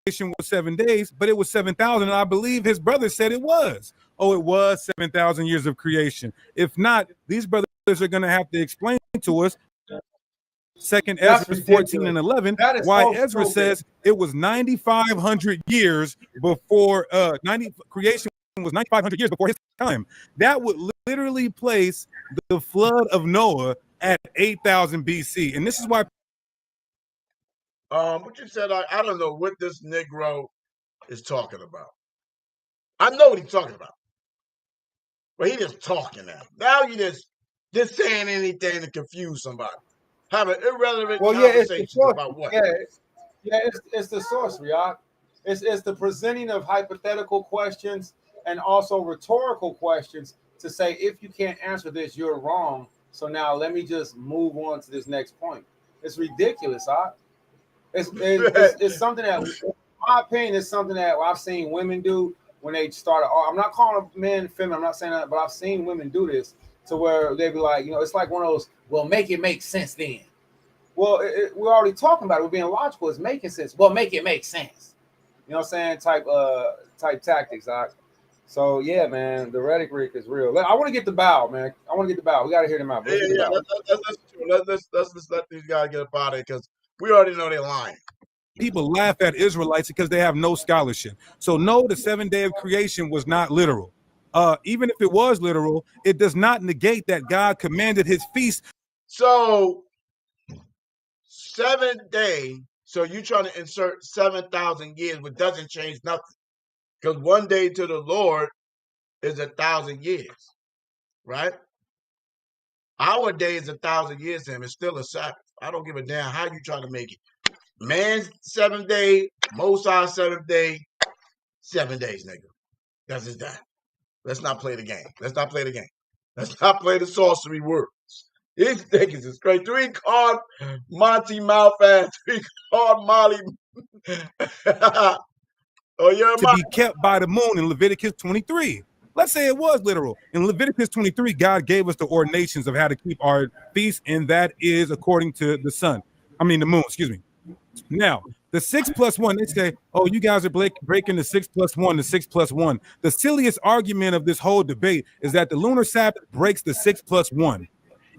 was 7 days, but it was 7,000, and I believe his brother said it was. Oh, it was 7,000 years of creation. If not, these brothers are going to have to explain to us, 2nd Ezra 14 and 11, why Ezra says it was 9,500 years before creation was 9,500 years before his time. That would literally place the flood of Noah at 8,000 BC, and this is why. What you said, I don't know what this Negro is talking about. I know what he's talking about. But he just talking now. Now you just saying anything to confuse somebody. Have an irrelevant conversation about what? It's the sorcery, y'all. It's the presenting of hypothetical questions and also rhetorical questions to say, if you can't answer this, you're wrong. So now let me just move on to this next point. It's ridiculous, huh? It's something that, in my opinion, it's something that I've seen women do when they start. I'm not calling men feminine. I'm not saying that, but I've seen women do this to where they be like, it's like one of those. Well, make it make sense then. Well, we're already talking about it. We're being logical. It's making sense. Well, make it make sense. You know what I'm saying? Type tactics. So yeah, man, the rhetoric is real. I want to get the bow, man. I want to get the bow. We got to hear them out. Let's let these guys get up out of it because we already know they're lying. People laugh at Israelites because they have no scholarship. So no, the 7th day of creation was not literal. Even if it was literal, it does not negate that God commanded his feast. So 7th day. So you trying to insert 7,000 years, which doesn't change nothing. Because one day to the Lord is 1,000 years, right? Our day is 1,000 years to him. It's still a Sabbath. I don't give a damn how you trying to make it. Man's 7th day, Most High's 7th day, 7 days, nigga. That's just that. Let's not play the game. Let's not play the game. Let's not play the sorcery words. These niggas is crazy. 3 card Monty Mouth-ass, 3 card Molly. To be kept by the moon in Leviticus 23. Let's say it was literal. In Leviticus 23, God gave us the ordinations of how to keep our feast, and that is according to the moon, excuse me. Now, the 6 plus 1, they say, oh, you guys are breaking the 6 plus 1, the 6 plus 1. The silliest argument of this whole debate is that the lunar Sabbath breaks the 6 plus 1.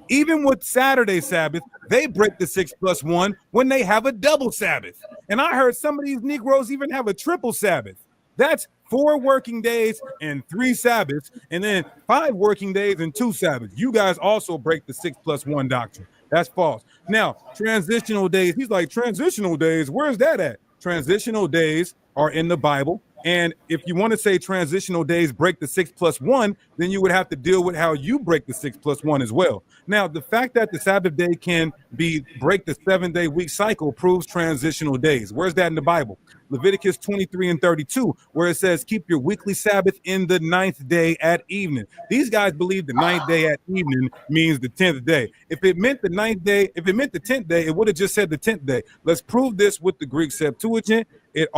Even with Saturday Sabbath, they break the 6 plus 1 when they have a double Sabbath. And I heard some of these Negroes even have a triple Sabbath. That's 4 working days and 3 Sabbaths, and then 5 working days and 2 Sabbaths. You guys also break the 6 plus 1 doctrine. That's false. Now, transitional days, he's like, transitional days, where's that at? Transitional days are in the Bible. And if you want to say transitional days break the 6 plus 1, then you would have to deal with how you break the 6 plus 1 as well. Now, the fact that the Sabbath day can break the 7-day week cycle proves transitional days. Where's that in the Bible? Leviticus 23 and 32, where it says, keep your weekly Sabbath in the 9th day at evening. These guys believe the 9th day at evening means the 10th day. If it meant the 9th day, if it meant the 10th day, it would have just said the 10th day. Let's prove this with the Greek Septuagint. It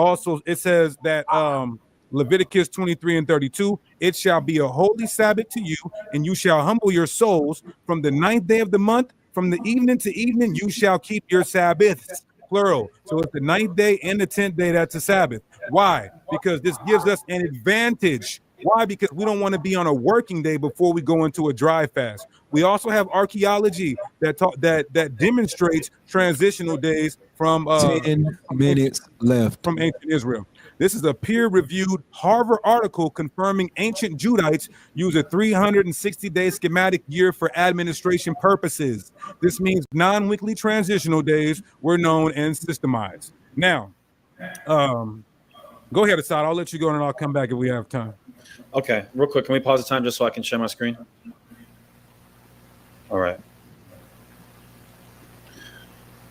says that Leviticus 23 and 32, it shall be a holy Sabbath to you, and you shall humble your souls from the 9th day of the month, from the evening to evening, you shall keep your Sabbaths, plural. So it's the 9th day and the 10th day, that's a Sabbath. Why? Because this gives us an advantage. Why? Because we don't want to be on a working day before we go into a dry fast. We also have archaeology that demonstrates transitional days from 10 minutes left from ancient Israel. This is a peer-reviewed Harvard article confirming ancient Judites use a 360-day schematic year for administration purposes. This means non-weekly transitional days were known and systemized. Now, go ahead, Assad. I'll let you go and I'll come back if we have time. Okay, real quick. Can we pause the time just so I can share my screen? All right.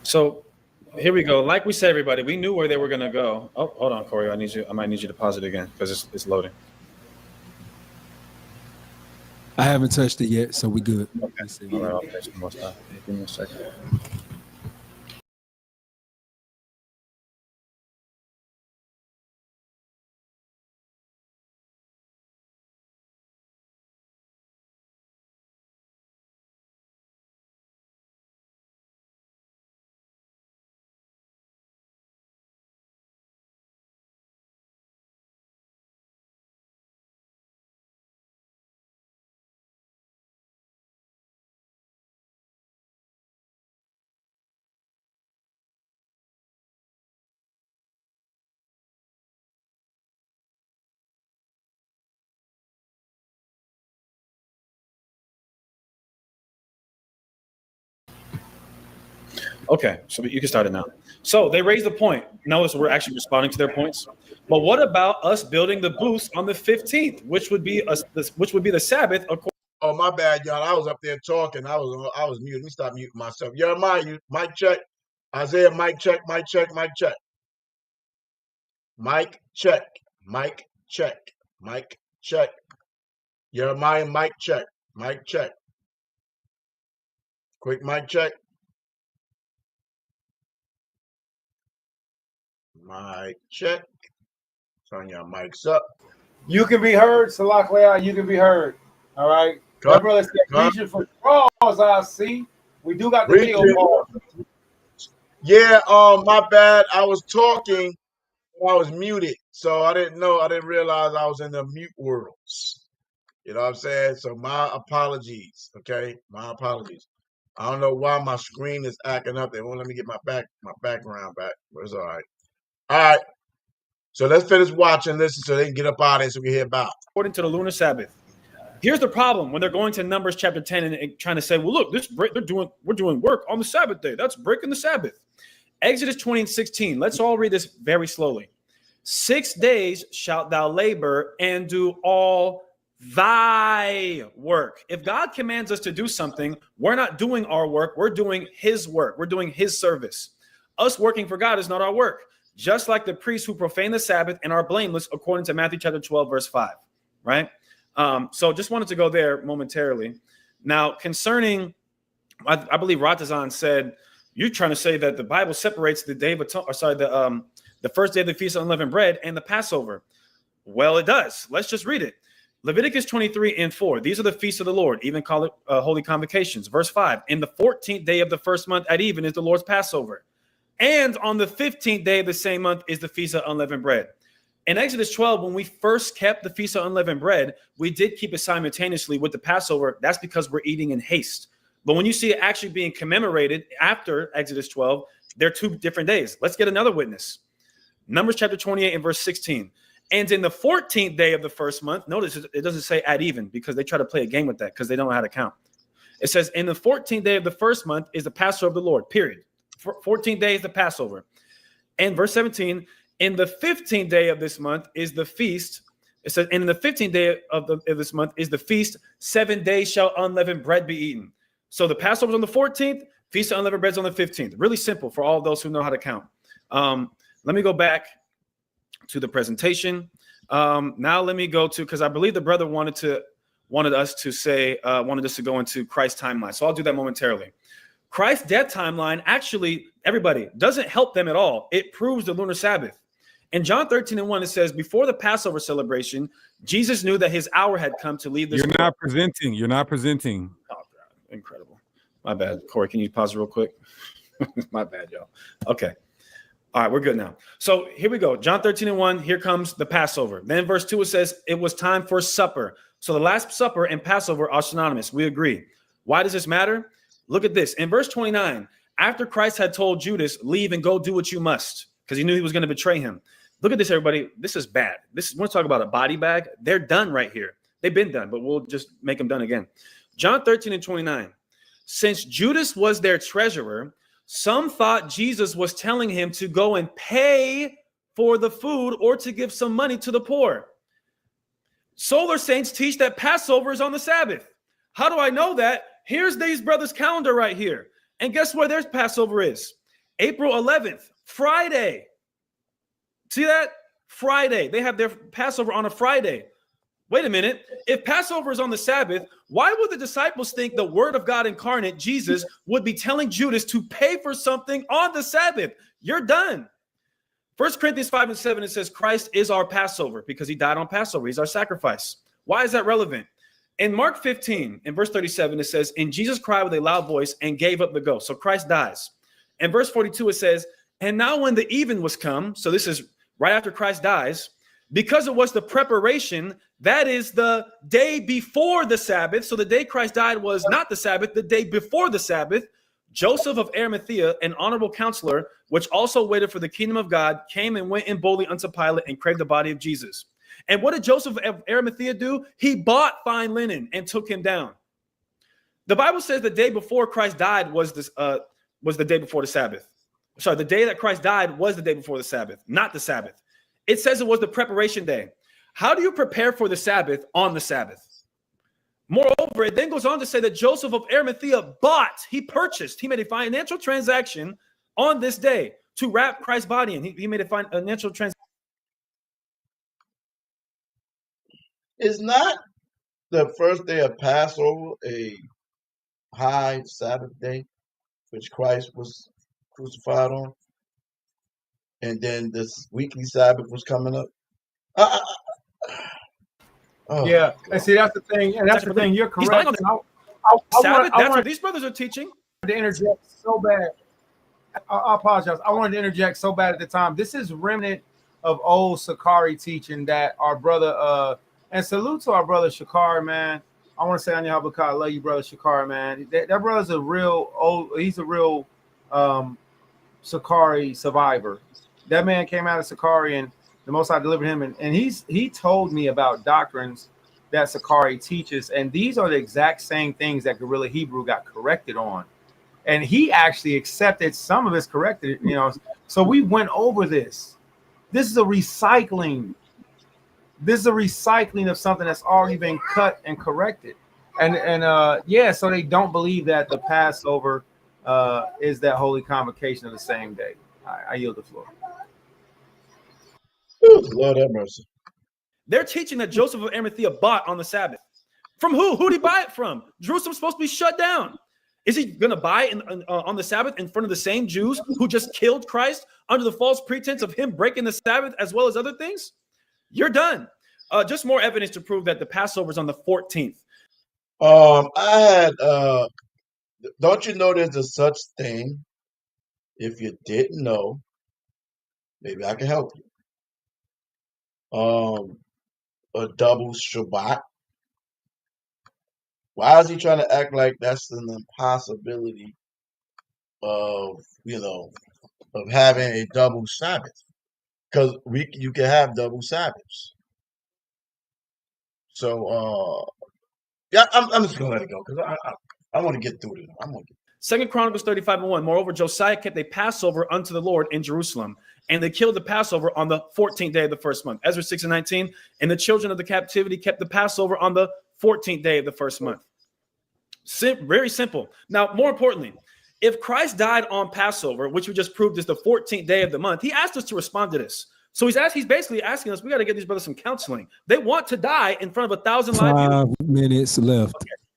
So here we go. Like we said, everybody, we knew where they were going to go. Oh, hold on, Corey. I might need you to pause it again because it's loading. I haven't touched it yet, so we good. Okay. All right, I'll catch some more stuff. Give me a second. Okay, so you can start it now. So they raised the point. Notice we're actually responding to their points. But what about us building the booth on the 15th, which would be the Sabbath? Oh, my bad, y'all. I was up there talking. I was muted. Let me stop muting myself. Jeremiah, mic check. Isaiah, mic check, mic check, mic check. Mic check, mic check, mic check. Jeremiah, mic check. Mic check. Quick mic check. Mic check. Turn your mics up. You can be heard, Salak Leah. You can be heard. All right. That brother said, reaching for draws, I see. We do got the video call. Yeah, my bad. I was talking. I was muted. So I didn't know. I didn't realize I was in the mute worlds. You know what I'm saying? So my apologies. Okay. My apologies. I don't know why my screen is acting up. They won't let me get my background back. But it's all right. All right. So let's finish watching this so they can get up out of here so we can hear about. According to the lunar Sabbath. Here's the problem when they're going to Numbers chapter 10 and trying to say, well, look, we're doing work on the Sabbath day. That's breaking the Sabbath. Exodus 20 and 16. Let's all read this very slowly. 6 days shalt thou labor and do all thy work. If God commands us to do something, we're not doing our work. We're doing his work. We're doing his service. Us working for God is not our work. Just like the priests who profane the Sabbath and are blameless, according to Matthew chapter 12, verse 5, right? So just wanted to go there momentarily. Now, concerning, I believe Ratazan said, you're trying to say that the Bible separates the day of the first day of the Feast of Unleavened Bread and the Passover. Well, it does. Let's just read it. Leviticus 23 and 4. These are the feasts of the Lord, even call it holy convocations. Verse 5. In the 14th day of the first month at even is the Lord's Passover. And on the 15th day of the same month is the Feast of Unleavened Bread. In Exodus 12, when we first kept the Feast of Unleavened Bread, we did keep it simultaneously with the Passover. That's because we're eating in haste. But when you see it actually being commemorated after Exodus 12, they're 2 different days. Let's get another witness. Numbers chapter 28 and verse 16. And in the 14th day of the first month, notice it doesn't say at even because they try to play a game with that because they don't know how to count. It says in the 14th day of the first month is the Passover of the Lord, period. 14 days the Passover. And verse 17, in the 15th day of this month is the feast. It says, and in the 15th day of this month is the feast. 7 days shall unleavened bread be eaten. So the Passover is on the 14th, Feast of Unleavened Bread is on the 15th. Really simple for all of those who know how to count. Let me go back to the presentation. Now let me go to, because I believe the brother wanted us to go into Christ's timeline. So I'll do that momentarily. Christ's death timeline actually, everybody, doesn't help them at all. It proves the lunar Sabbath. In John 13 and 1, it says, before the Passover celebration, Jesus knew that his hour had come to leave this world. You're not presenting. Oh, God. Incredible. My bad. Corey, can you pause real quick? My bad, y'all. Okay. All right, we're good now. So here we go. John 13 and 1, here comes the Passover. Then in verse 2, it says, it was time for supper. So the Last Supper and Passover are synonymous. We agree. Why does this matter? Look at this. In verse 29, after Christ had told Judas, leave and go do what you must, because he knew he was going to betray him. Look at this, everybody. This is bad. We're talking about a body bag. They're done right here. They've been done, but we'll just make them done again. John 13 and 29. Since Judas was their treasurer, some thought Jesus was telling him to go and pay for the food or to give some money to the poor. Solar saints teach that Passover is on the Sabbath. How do I know that? Here's these brothers' calendar right here. And guess where their Passover is? April 11th, Friday. See that? Friday. They have their Passover on a Friday. Wait a minute. If Passover is on the Sabbath, why would the disciples think the Word of God incarnate, Jesus, would be telling Judas to pay for something on the Sabbath? You're done. 1 Corinthians 5 and 7, it says Christ is our Passover because he died on Passover. He's our sacrifice. Why is that relevant? In Mark 15, in verse 37, it says, and Jesus cried with a loud voice and gave up the ghost. So Christ dies. In verse 42, it says, and now when the even was come, so this is right after Christ dies, because it was the preparation, that is the day before the Sabbath. So the day Christ died was not the Sabbath, the day before the Sabbath. Joseph of Arimathea, an honorable counselor, which also waited for the kingdom of God, came and went in boldly unto Pilate and craved the body of Jesus. And what did Joseph of Arimathea do? He bought fine linen and took him down. The Bible says the day before Christ died was the day before the Sabbath. Sorry, the day that Christ died was the day before the Sabbath, not the Sabbath. It says it was the preparation day. How do you prepare for the Sabbath on the Sabbath? Moreover, it then goes on to say that Joseph of Arimathea purchased, he made a financial transaction on this day to wrap Christ's body in. He made a financial transaction. Is not the first day of Passover a high Sabbath day, which Christ was crucified on, and then this weekly Sabbath was coming up? Uh, oh Yeah, and God. see that's the thing, and that's the thing. You're He's dying correct. on I Sabbath. That's wanted what these brothers are teaching. to interject so bad. I apologize. I wanted to interject so bad at the time. This is remnant of old Sicarri teaching that our brother and salute to our brother Sicarri, man. I want to say on your I love you, brother Sicarri, man. That brother's a real old. He's a real Sicarri survivor. That man came out of Sicarri, and the Most High delivered him, and he told me about doctrines that Sicarri teaches, and these are the exact same things that Guerrilla Hebrew got corrected on. And he actually accepted some of his corrected, So we went over this. This is a recycling. This is a recycling of something that's already been cut and corrected. And so they don't believe that the Passover is that holy convocation of the same day. I yield the floor. Lord have mercy. They're teaching that Joseph of Arimathea bought on the Sabbath. From who? Who did he buy it from? Jerusalem's supposed to be shut down. Is he going to buy on the Sabbath in front of the same Jews who just killed Christ under the false pretense of him breaking the Sabbath as well as other things? You're done. Just more evidence to prove that the Passover is on the 14th. I had don't you know there's a such thing? If you didn't know, maybe I can help you. A double Shabbat. Why is he trying to act like that's an impossibility of of having a double Sabbath? Because you can have double Sabbaths. So yeah, I'm just gonna let it go because I want to get through this. I'm gonna get. 2 Chronicles 35:1. Moreover, Josiah kept a Passover unto the Lord in Jerusalem, and they killed the Passover on the 14th day of the first month. Ezra 6:19. And the children of the captivity kept the Passover on the 14th day of the first month. Very simple. Now, more importantly, if Christ died on Passover, which we just proved is the 14th day of the month, he asked us to respond to this. So he's basically asking us, we got to get these brothers some counseling. They want to die in front of 1,000 live viewers. 5 minutes left.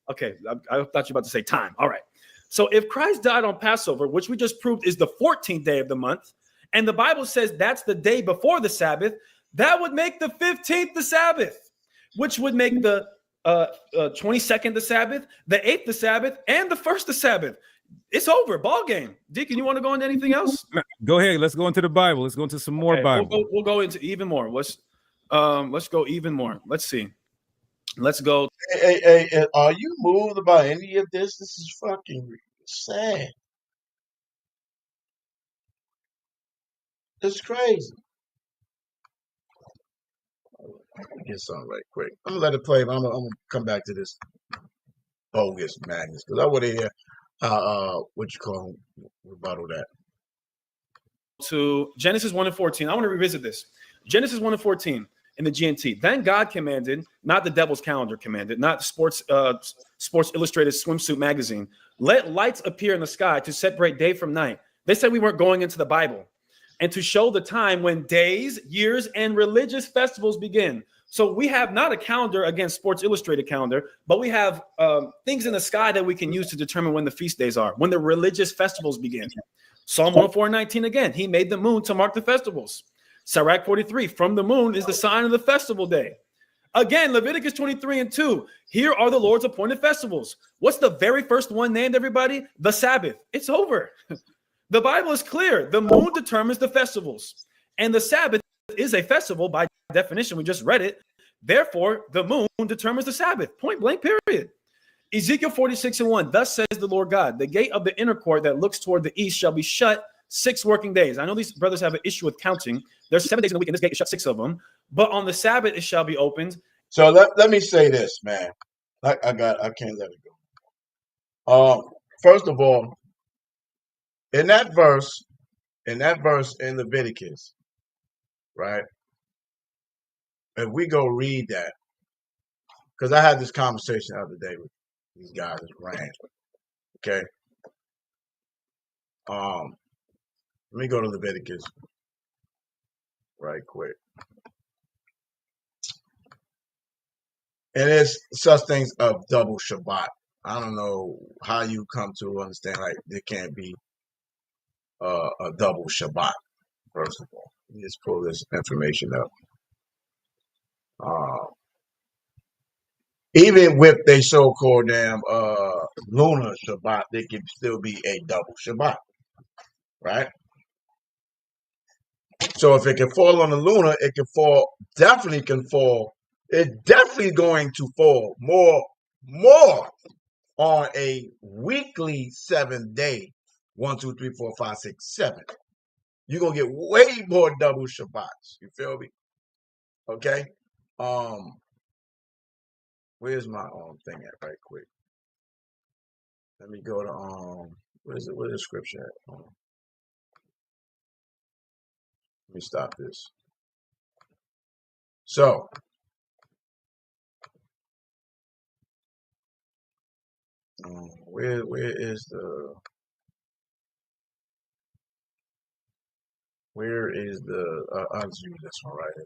Okay. I thought you were about to say time. All right. So if Christ died on Passover, which we just proved is the 14th day of the month, and the Bible says that's the day before the Sabbath, that would make the 15th the Sabbath, which would make the 22nd the Sabbath, the 8th the Sabbath, and the 1st the Sabbath. It's over. Ball game. Deacon, you want to go into anything else? Go ahead. Let's go into the Bible. Let's go into some more Bible. We'll go into even more. Let's go even more. Let's see. Let's go. Hey, are you moved about any of this? This is fucking sad. It's crazy. Get something right quick. I'm gonna let it play, but I'm gonna come back to this bogus madness because I want to hear what you call rebuttal that. To Genesis 1:14. I want to revisit this. Genesis 1:14 in the GNT. Then God commanded, not the devil's calendar commanded, not Sports Illustrated swimsuit magazine, let lights appear in the sky to separate day from night. They said we weren't going into the Bible. And to show the time when days, years, and religious festivals begin. So we have not a calendar against Sports Illustrated calendar, but we have things in the sky that we can use to determine when the feast days are, when the religious festivals begin. Psalm 104:19 again, he made the moon to mark the festivals. Sirach 43, from the moon is the sign of the festival day. Again, Leviticus 23:2, here are the Lord's appointed festivals. What's the very first one named, everybody? The Sabbath. It's over. The Bible is clear. The moon determines the festivals, and the Sabbath is a festival by definition. We just read it. Therefore, the moon determines the Sabbath. Point blank, period. Ezekiel 46:1, thus says the Lord God, the gate of the inner court that looks toward the east shall be shut 6 working days. I know these brothers have an issue with counting. There's 7 days in the week, and this gate is shut 6 of them. But on the Sabbath, it shall be opened. So let me say this, man. I can't let it go. First of all, in that verse in Leviticus, right? If we go read that, because I had this conversation the other day with these guys at Rand. Okay. Let me go to Leviticus right quick. And there's such things of double Shabbat. I don't know how you come to understand like there can't be a double Shabbat. First of all, let me just pull this information up. Even with they so-called damn lunar Shabbat, there can still be a double Shabbat, right? So if it can fall on the lunar, it can fall. Definitely can fall. It's definitely going to fall more on a weekly 7-day. 1, 2, 3, 4, 5, 6, 7. You're gonna get way more double Shabbats. You feel me? Okay. Where's my thing at right quick? Let me go to where's the scripture at? Let me stop this. So where is the I'll just use this one right here.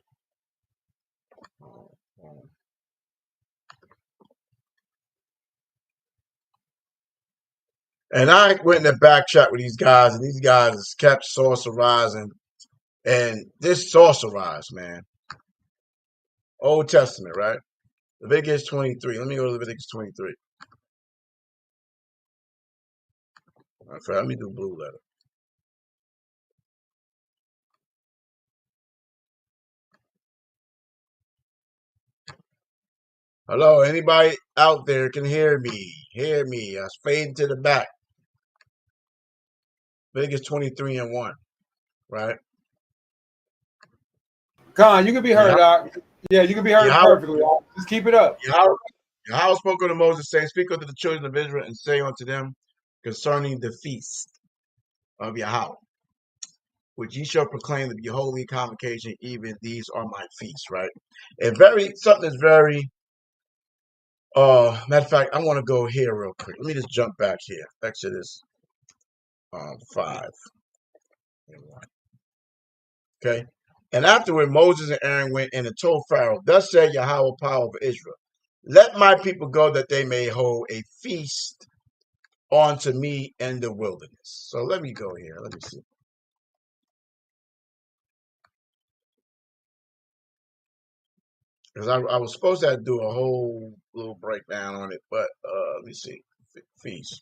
And I went in the back chat with these guys, and these guys kept sorcerizing. And this sorcerized, man. Old Testament, right? Leviticus 23. Let me go to Leviticus 23. Okay, let me do blue letter. Hello, anybody out there can hear me? Hear me. I was fading to the back. Leviticus 23 and 1, right? Con, you can be heard, Doc. Yeah, you can be heard perfectly. Just keep it up. Yahweh spoke unto Moses, saying, Speak unto the children of Israel, and say unto them concerning the feast of Yahweh, which ye shall proclaim to be holy convocation, even these are my feasts, right? And something is very matter of fact, I want to go here real quick. Let me just jump back here. Exodus 5. Okay. And afterward, Moses and Aaron went in and told Pharaoh, Thus said Yahweh, power of Israel, let my people go that they may hold a feast unto me in the wilderness. So let me go here. Let me see. Because I was supposed to do a whole little breakdown on it, but let me see. Feast.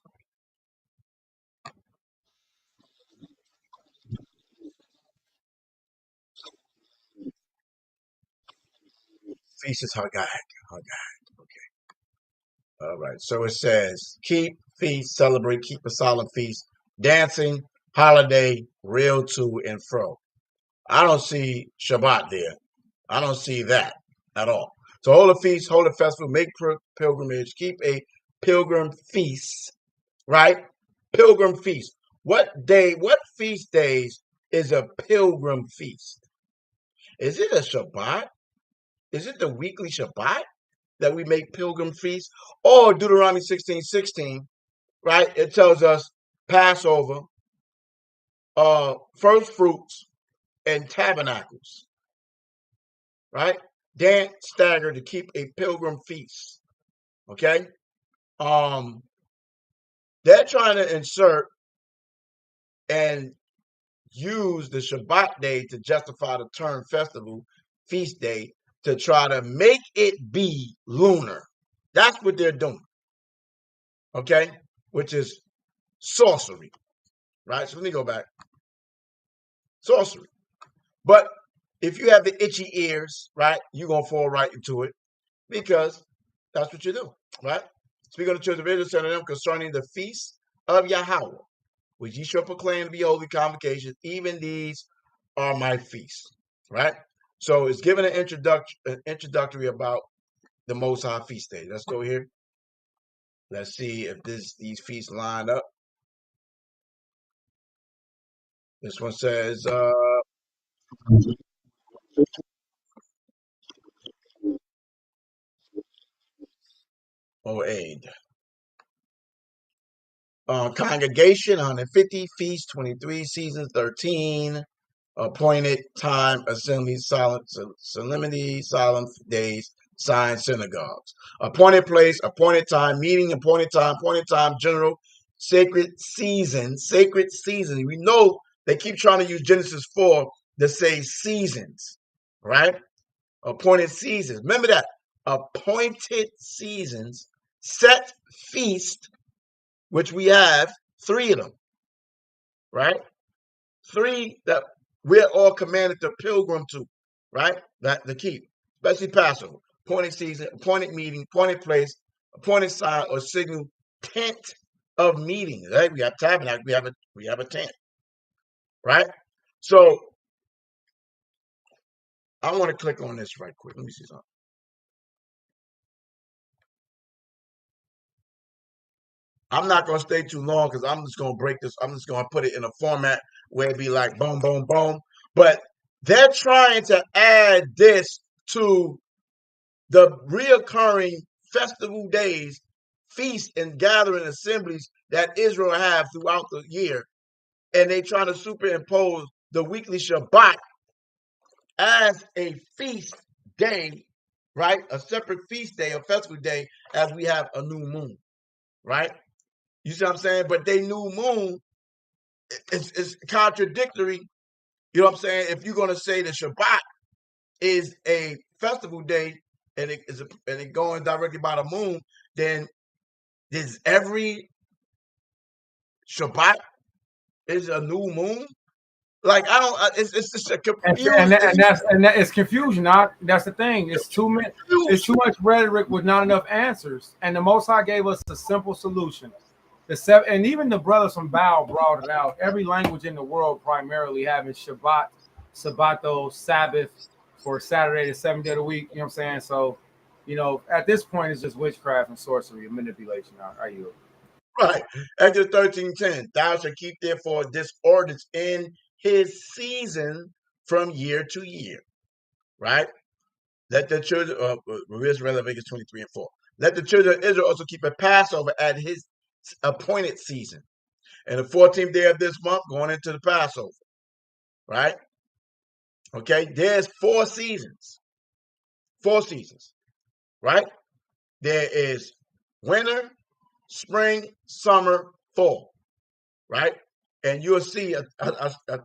Feast is Haggai. All right. So it says, keep feast, celebrate, keep a solemn feast, dancing, holiday, real to and fro. I don't see Shabbat there. I don't see that at all. So hold a feast, hold a festival, make pilgrimage, keep a pilgrim feast, right? Pilgrim feast. What feast days is a pilgrim feast? Is it a Shabbat? Is it the weekly Shabbat that we make pilgrim feast? Or Deuteronomy 16:16, right? It tells us Passover, first fruits, and tabernacles, right? Dance, stagger to keep a pilgrim feast. Okay? They're trying to insert and use the Shabbat day to justify the term festival, feast day, to try to make it be lunar. That's what they're doing. Okay? Which is sorcery. Right? So let me go back. Sorcery. But if you have the itchy ears, right, you're going to fall right into it because that's what you do, right? Speak on the children of Israel, saying to them concerning the feast of Yahweh, which ye shall proclaim to be holy convocations, even these are my feasts, right? So it's given an introductory about the Most High feast day. Let's go here. Let's see if these feasts line up. This one says, aid. Congregation, 150, feast, 23, seasons, 13, appointed time, assembly, solemnity, solemn days, signs, synagogues. Appointed place, appointed time, meeting, appointed time, general, sacred season. We know they keep trying to use Genesis 4 to say seasons, right? Appointed seasons. Remember that. Appointed seasons, set feast, which we have 3 of them, right? 3 that we're all commanded to pilgrim to, right? That to keep, especially Passover, appointed season, appointed meeting, appointed place, appointed sign or signal, tent of meeting. Right? We have tabernacle, we have a tent, right? So I want to click on this right quick. Let me see something. I'm not going to stay too long because I'm just going to break this. I'm just going to put it in a format where it'd be like boom, boom, boom. But they're trying to add this to the reoccurring festival days, feasts, and gathering assemblies that Israel have throughout the year. And they trying to superimpose the weekly Shabbat as a feast day, right? A separate feast day, a festival day, as we have a new moon, right? You see what I'm saying? But they new moon is contradictory. You know what I'm saying? If you're going to say the Shabbat is a festival day and it going directly by the moon, then is every Shabbat is a new moon? Like I don't. It's just a confused. And it's confusion. That's the thing. It's too many. It's too much rhetoric with not enough answers. And the Most High gave us a simple solution. And even the brothers from Baal brought it out. Every language in the world primarily having Shabbat, Sabbato, Sabbath for Saturday, the 7th day of the week. You know what I'm saying? So, at this point, it's just witchcraft and sorcery and manipulation. Are you? Right. Exodus 13:10. Thou shalt keep therefore this ordinance in his season from year to year. Right? Let the children of Leviticus 23 and 4. Let the children of Israel also keep a Passover at his appointed season. And the 14th day of this month, going into the Passover. Right? Okay, there's 4 seasons. 4 seasons. Right? There is winter, spring, summer, fall. Right? And you'll see, I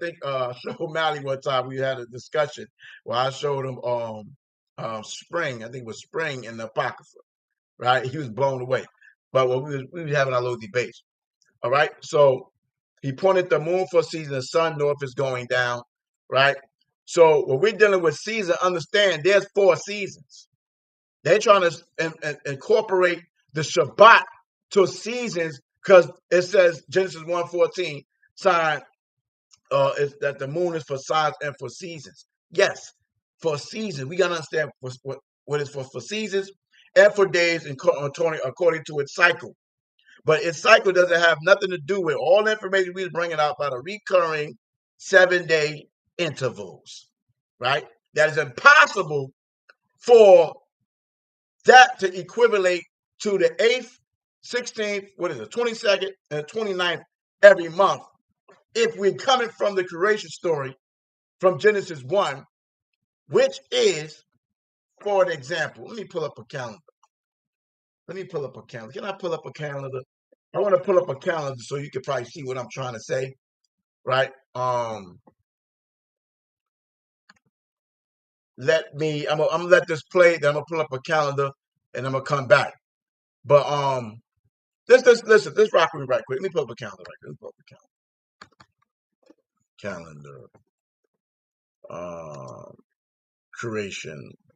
think I showed Mally one time, we had a discussion where I showed him spring, I think it was spring in the Apocrypha, right? He was blown away. But we was having our little debates. All right. So he pointed the moon for a season, the sun north is going down, right? So when we're dealing with season, understand there's 4 seasons. They're trying to incorporate the Shabbat to seasons because it says Genesis 1:14 sign is that the moon is for signs and for seasons. Yes, for seasons. We gotta understand what is for seasons and for days according to its cycle. But its cycle doesn't have nothing to do with all the information we was bringing out about a recurring 7-day intervals, right? That is impossible for that to equivalate to the 8th, 16th, 22nd, and 29th every month. If we're coming from the creation story from Genesis 1, which is, for an example, let me pull up a calendar. Can I pull up a calendar? I want to pull up a calendar so you can probably see what I'm trying to say, right? I'm gonna let this play, then I'm gonna pull up a calendar and I'm gonna come back. But listen, this rock with me right quick. Let me pull up a calendar right quick. Let me pull up a calendar.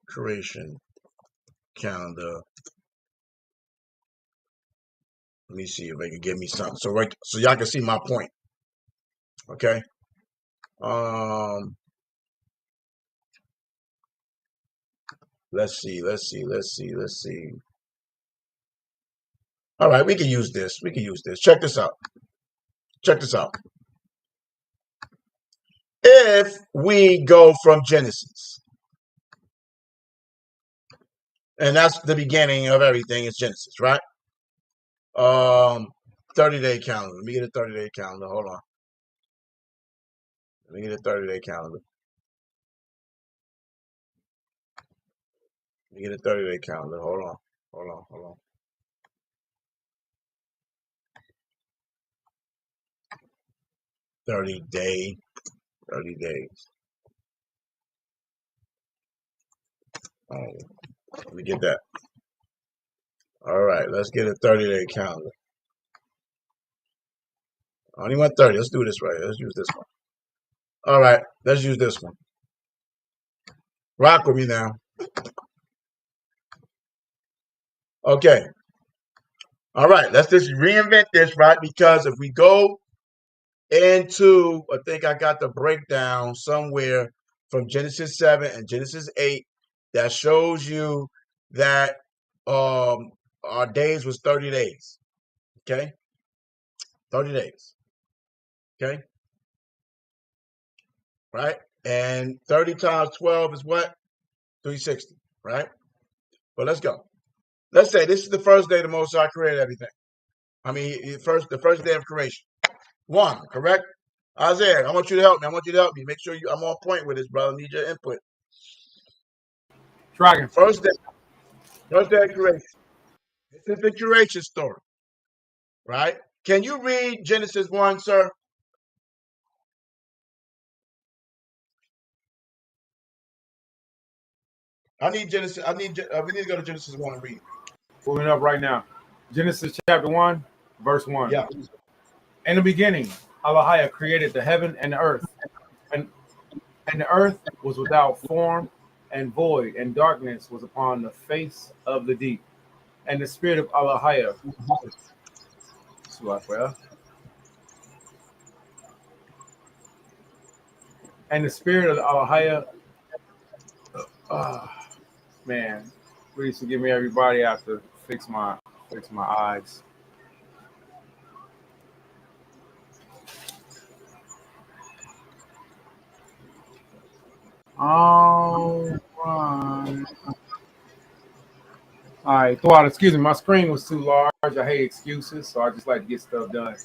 Creation calendar. Let me see if they can give me something. So y'all can see my point. Okay. Let's see. All right, we can use this. Check this out. If we go from Genesis, and that's the beginning of everything is Genesis, right? 30-day calendar. Let me get a 30-day calendar. Hold on. Let me get a 30-day calendar. You get a 30-day calendar. Hold on. 30 days. Oh, let me get that. All right, let's get a 30-day calendar. I only want 30. Let's do this right. Let's use this one. All right, let's use this one. Rock with me now. Okay. All right, let's just reinvent this, right? Because if we go into, I think I got the breakdown somewhere from Genesis 7 and Genesis 8 that shows you that our days was 30 days. Okay? 30 days. Okay? Right? And 30 times 12 is what? 360, right? But let's go. Let's say this is the first day the Most High created everything. I mean, the first day of creation. One, correct? Isaiah, I want you to help me. Make sure I'm on point with this, brother. I need your input. Dragon. First day of creation. This is the creation story, right? Can you read Genesis 1, sir? We need to go to Genesis 1 and read it. Pulling up right now. Genesis chapter 1, verse 1. Yeah. In the beginning, Allah created the heaven and the earth. And the earth was without form and void, and darkness was upon the face of the deep. And the spirit of Allah and the spirit of Allah, man, please forgive me, everybody. I have to fix my eyes. All right, Thwad, excuse me, my screen was too large. I hate excuses, so I just like to get stuff done.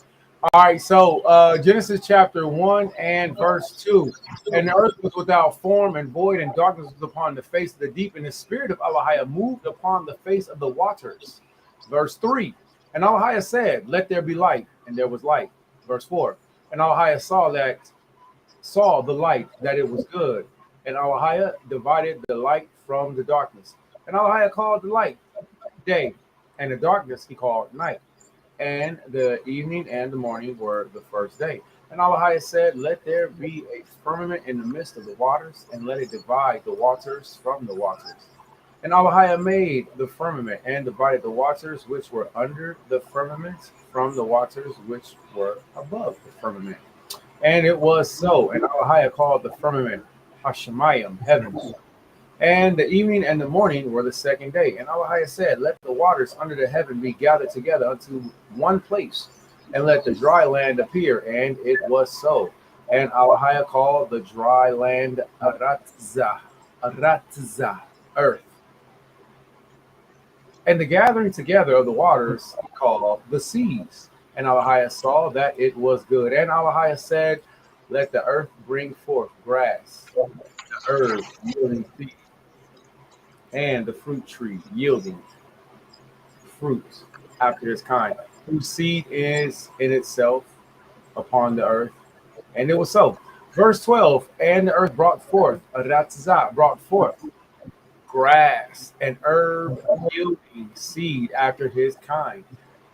All right, so Genesis chapter 1 and verse 2. And the earth was without form and void, and darkness was upon the face of the deep, and the spirit of Allah moved upon the face of the waters. Verse 3. And Allah said, let there be light, and there was light. Verse 4. And Allah saw the light, that it was good. And Allah divided the light from the darkness. And Allah called the light day, and the darkness he called night. And the evening and the morning were the first day. And Allah said, let there be a firmament in the midst of the waters, and let it divide the waters from the waters. And Allah made the firmament, and divided the waters which were under the firmament from the waters which were above the firmament. And it was so. And Allah called the firmament Hashemayim, heavens. And the evening and the morning were the second day. And Allah said, let the waters under the heaven be gathered together unto one place, and let the dry land appear. And it was so. And Allah called the dry land Aratzah, earth. And the gathering together of the waters he called the seas. And Allah saw that it was good. And Allah said, let the earth bring forth grass, the herb yielding seed, and the fruit tree yielding fruit after its kind, whose seed is in itself upon the earth. And it was so. Verse 12, and the earth brought forth grass and herb yielding seed after his kind,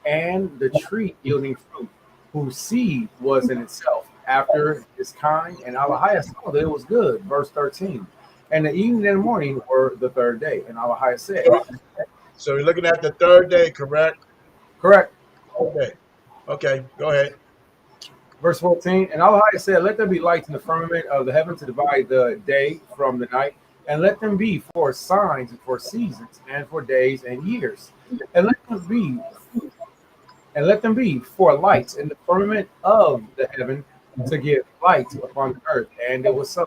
and the tree yielding fruit, whose seed was in itself after his kind. And Allah saw that it was good. Verse 13. And the evening and the morning were the third day. And Allah said. So we're looking at the third day, correct? Correct. Okay, go ahead. Verse 14. And Allah said, let there be lights in the firmament of the heaven to divide the day from the night, and let them be for signs and for seasons and for days and years. And let them be for lights in the firmament of the heaven to give light upon the earth. And it was so.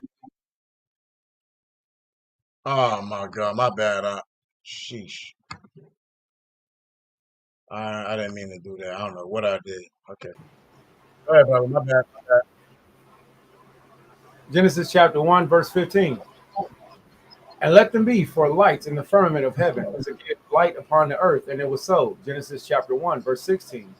Oh my God, my bad. Sheesh. I didn't mean to do that. I don't know what I did. Okay. All right, brother. My bad. Genesis chapter 1, verse 15. And let them be for lights in the firmament of heaven to give light upon the earth. And it was so. Genesis chapter 1, verse 16.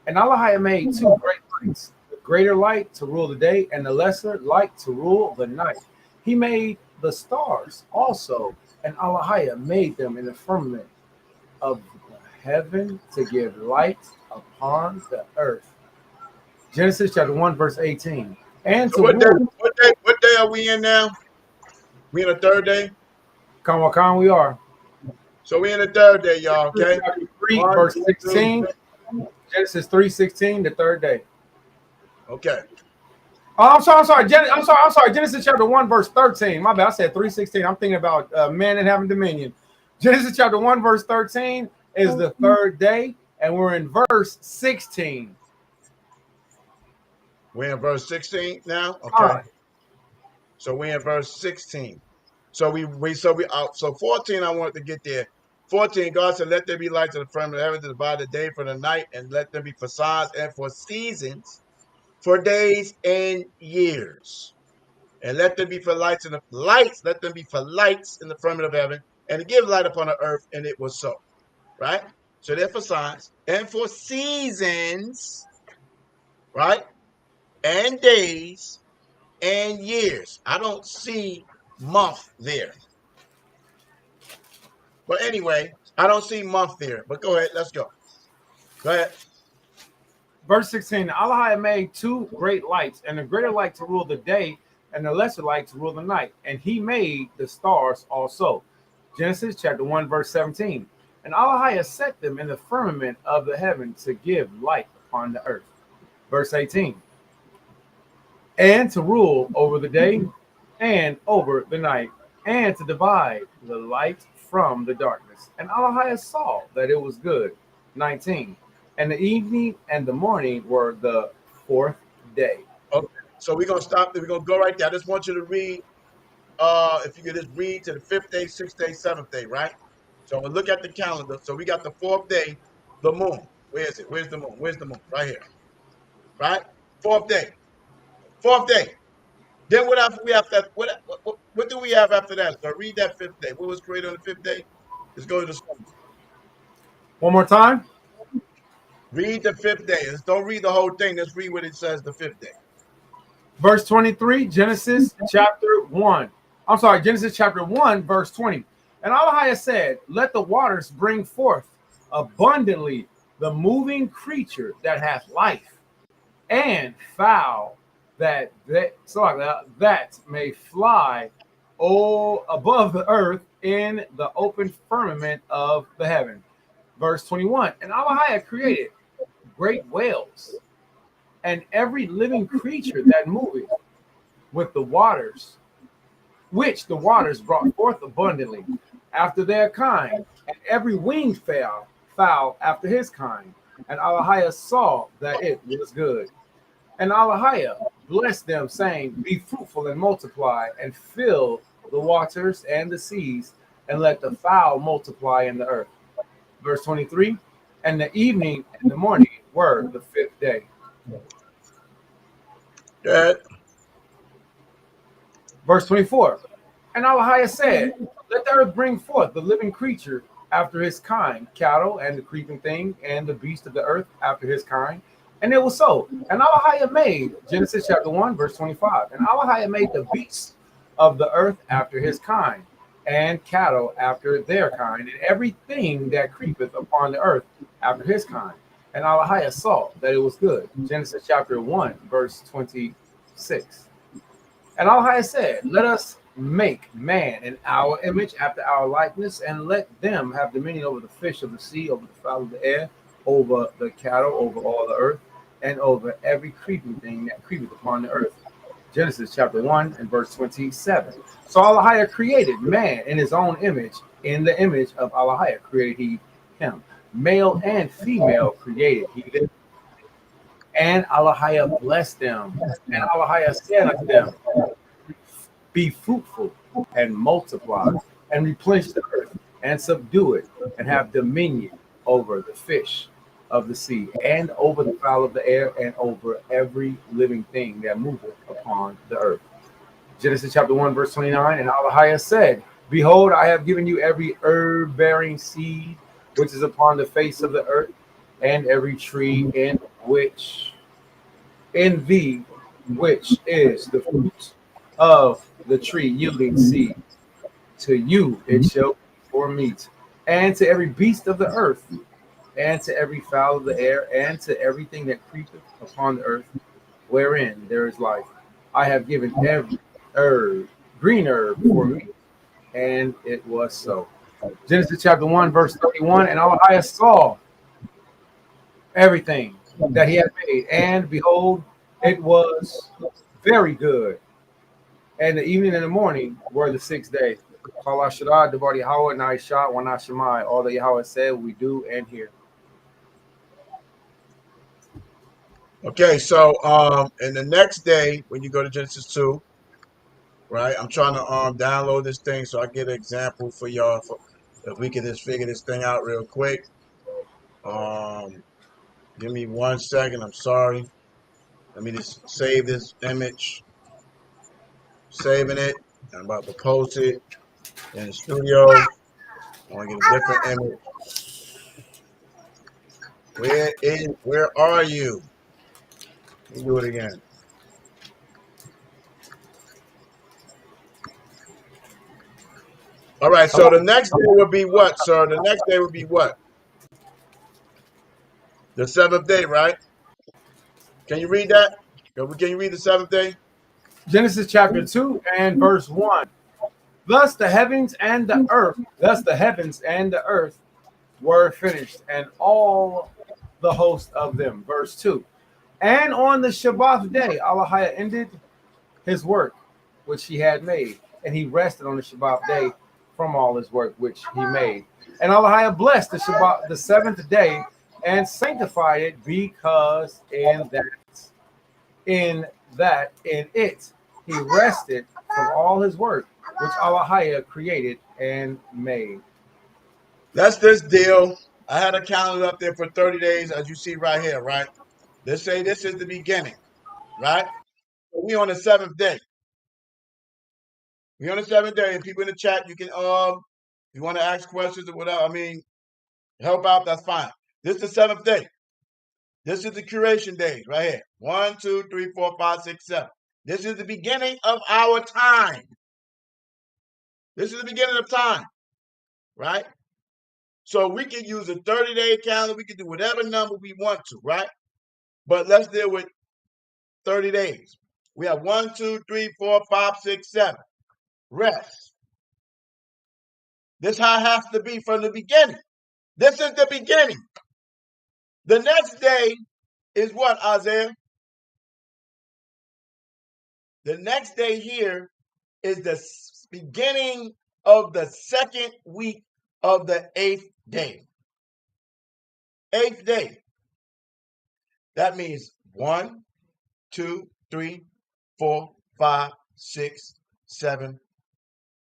And Allah made two great lights, the greater light to rule the day, and the lesser light to rule the night. He made the stars also, and Allah made them in the firmament of heaven to give light upon the earth. Genesis chapter 1, verse 18. And So to what day, rule. what day are we in now? We in the third day? Come we are. So we in the third day, y'all, okay? Chapter 3, 1, verse 2, 16. Genesis 3:16, the third day. Okay. Oh, I'm sorry. I'm sorry. Genesis chapter 1, verse 13. My bad. I said 3:16. I'm thinking about man and having dominion. Genesis chapter 1, verse 13 is the third day, and we're in verse 16. We're in verse 16 now? Okay. All right. So we're in verse 16. So so 14, I wanted to get there. 14, God said, let there be lights in the firmament of heaven to divide the day from the night, and let them be for signs and for seasons, for days and years. And let them be for lights in the lights, let them be for lights in the firmament of heaven, and to give light upon the earth, and it was so. Right? So they're for signs and for seasons, right? And days and years. I don't see month there. But anyway, I don't see month there. But go ahead, let's go. Go ahead. Verse 16. Allah made two great lights, and the greater light to rule the day, and the lesser light to rule the night. And he made the stars also. Genesis chapter 1, verse 17. And Allah set them in the firmament of the heaven to give light upon the earth. Verse 18. And to rule over the day and over the night, and to divide the light from the darkness. And Allah saw that it was good. 19. And the evening and the morning were the fourth day. Okay. So we're gonna stop there. We're gonna go right there. I just want you to read, if you could just read to the 5th day, 6th day, 7th day, right? So we'll look at the calendar. So we got the 4th day, the moon. Where is it? Where's the moon? Where's the moon? Right here. Right? 4th day. 4th day. Then what after we have that? What do we have after that? So read that 5th day. What was created on the 5th day? Let's go to the sun. One more time. Read the 5th day. Don't read the whole thing. Let's read what it says the 5th day. Verse 23, Genesis chapter 1. I'm sorry, Genesis chapter 1, verse 20. And Allah said, let the waters bring forth abundantly the moving creature that hath life, and fowl that may fly above the earth in the open firmament of the heaven. Verse 21. And Allah created great whales and every living creature that moveth with the waters, which the waters brought forth abundantly after their kind, and every winged fowl after his kind. And Allah saw that it was good. And Allah blessed them, saying, be fruitful and multiply, and fill the waters and the seas, and let the fowl multiply in the earth. Verse 23, and the evening and the morning were the 5th day. Good. Verse 24, and Allah said, let the earth bring forth the living creature after his kind, cattle and the creeping thing and the beast of the earth after his kind. And it was so. And Allah made, Genesis chapter 1, verse 25, and Allah made the beasts of the earth after his kind, and cattle after their kind, and everything that creepeth upon the earth after his kind. And Allah saw that it was good. Genesis chapter 1, verse 26. And Allah said, let us make man in our image after our likeness, and let them have dominion over the fish of the sea, over the fowl of the air, over the cattle, over all the earth, and over every creeping thing that creepeth upon the earth. Genesis chapter 1 and verse 27. So Allah created man in his own image. In the image of Allah created he him. Male and female created he them. And Allah blessed them. And Allah said unto them, be fruitful and multiply, and replenish the earth, and subdue it, and have dominion over the fish of the sea, and over the fowl of the air, and over every living thing that moveth upon the earth. Genesis chapter 1, verse 29. And Allah said, Behold, I have given you every herb-bearing seed which is upon the face of the earth, and every tree in thee which is the fruit of the tree yielding seed. To you it shall be for meat, and to every beast of the earth, and to every fowl of the air, and to everything that creepeth upon the earth, wherein there is life. I have given every herb, green herb, for meat, and it was so. Genesis chapter 1, verse 31. And Allah saw everything that he had made, and behold, it was very good. And the evening and the morning were the sixth day. Kala Shadad, Devati Howard, Naisha, Wana Shemai. All that Yahweh said, we do and hear. Okay, so and the next day when you go to Genesis 2, right? I'm trying to download this thing so I get an example for y'all for if we can just figure this thing out real quick. Give me 1 second. I'm sorry. Let me just save this image. Saving it. I'm about to post it in the studio. I want to get a different image. Where are you? Let me do it again. All right, so the next day would be what, sir? The next day would be what? The seventh day, right? Can you read that? Can you read the seventh day? Genesis chapter 2 and verse 1. Thus the heavens and the earth were finished, and all the host of them. Verse 2. And on the Shabbat day, Allah ended his work which he had made, and he rested on the Shabbat day from all his work which he made. And Allah blessed the Shabbat, the seventh day, and sanctified it, because in it he rested from all his work which Allah created and made. That's this deal. I had a calendar up there for 30 days, as you see right here, right? Let's say this is the beginning, right? We on the seventh day. We on the seventh day, and people in the chat, you can if you want to ask questions or whatever, I mean, help out, that's fine. This is the seventh day. This is the curation days right here. 1, 2, 3, 4, 5, 6, 7. This is the beginning of our time. This is the beginning of time, right? So we can use a 30-day calendar. We can do whatever number we want to, right? But let's deal with 30 days. We have 1, 2, 3, 4, 5, 6, 7. Rest. This how it has to be from the beginning. This is the beginning. The next day is what, Isaiah? The next day here is the beginning of the second week of the 8th day. 8th day. That means 1, 2, 3, 4, 5, 6, 7.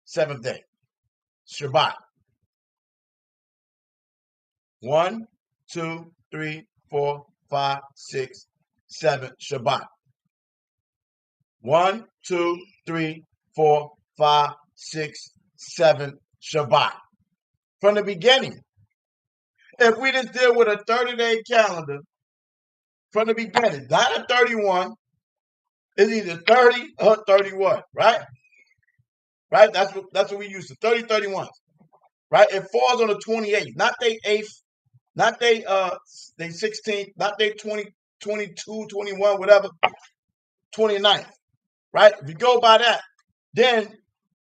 7th day. Shabbat. 1, 2, 3, 4, 5, 6, 7. Shabbat. 1, 2, 3, 4, 5, 6, 7. Shabbat. From the beginning. If we just deal with a 30-day calendar from the beginning, not a 31, it's either 30 or 31, right? Right? That's what we use, the 30, 31. Right? It falls on the 28th, not they 8th, not they 16th, not they 20, 22, 21, whatever, 29th. Right? If you go by that, then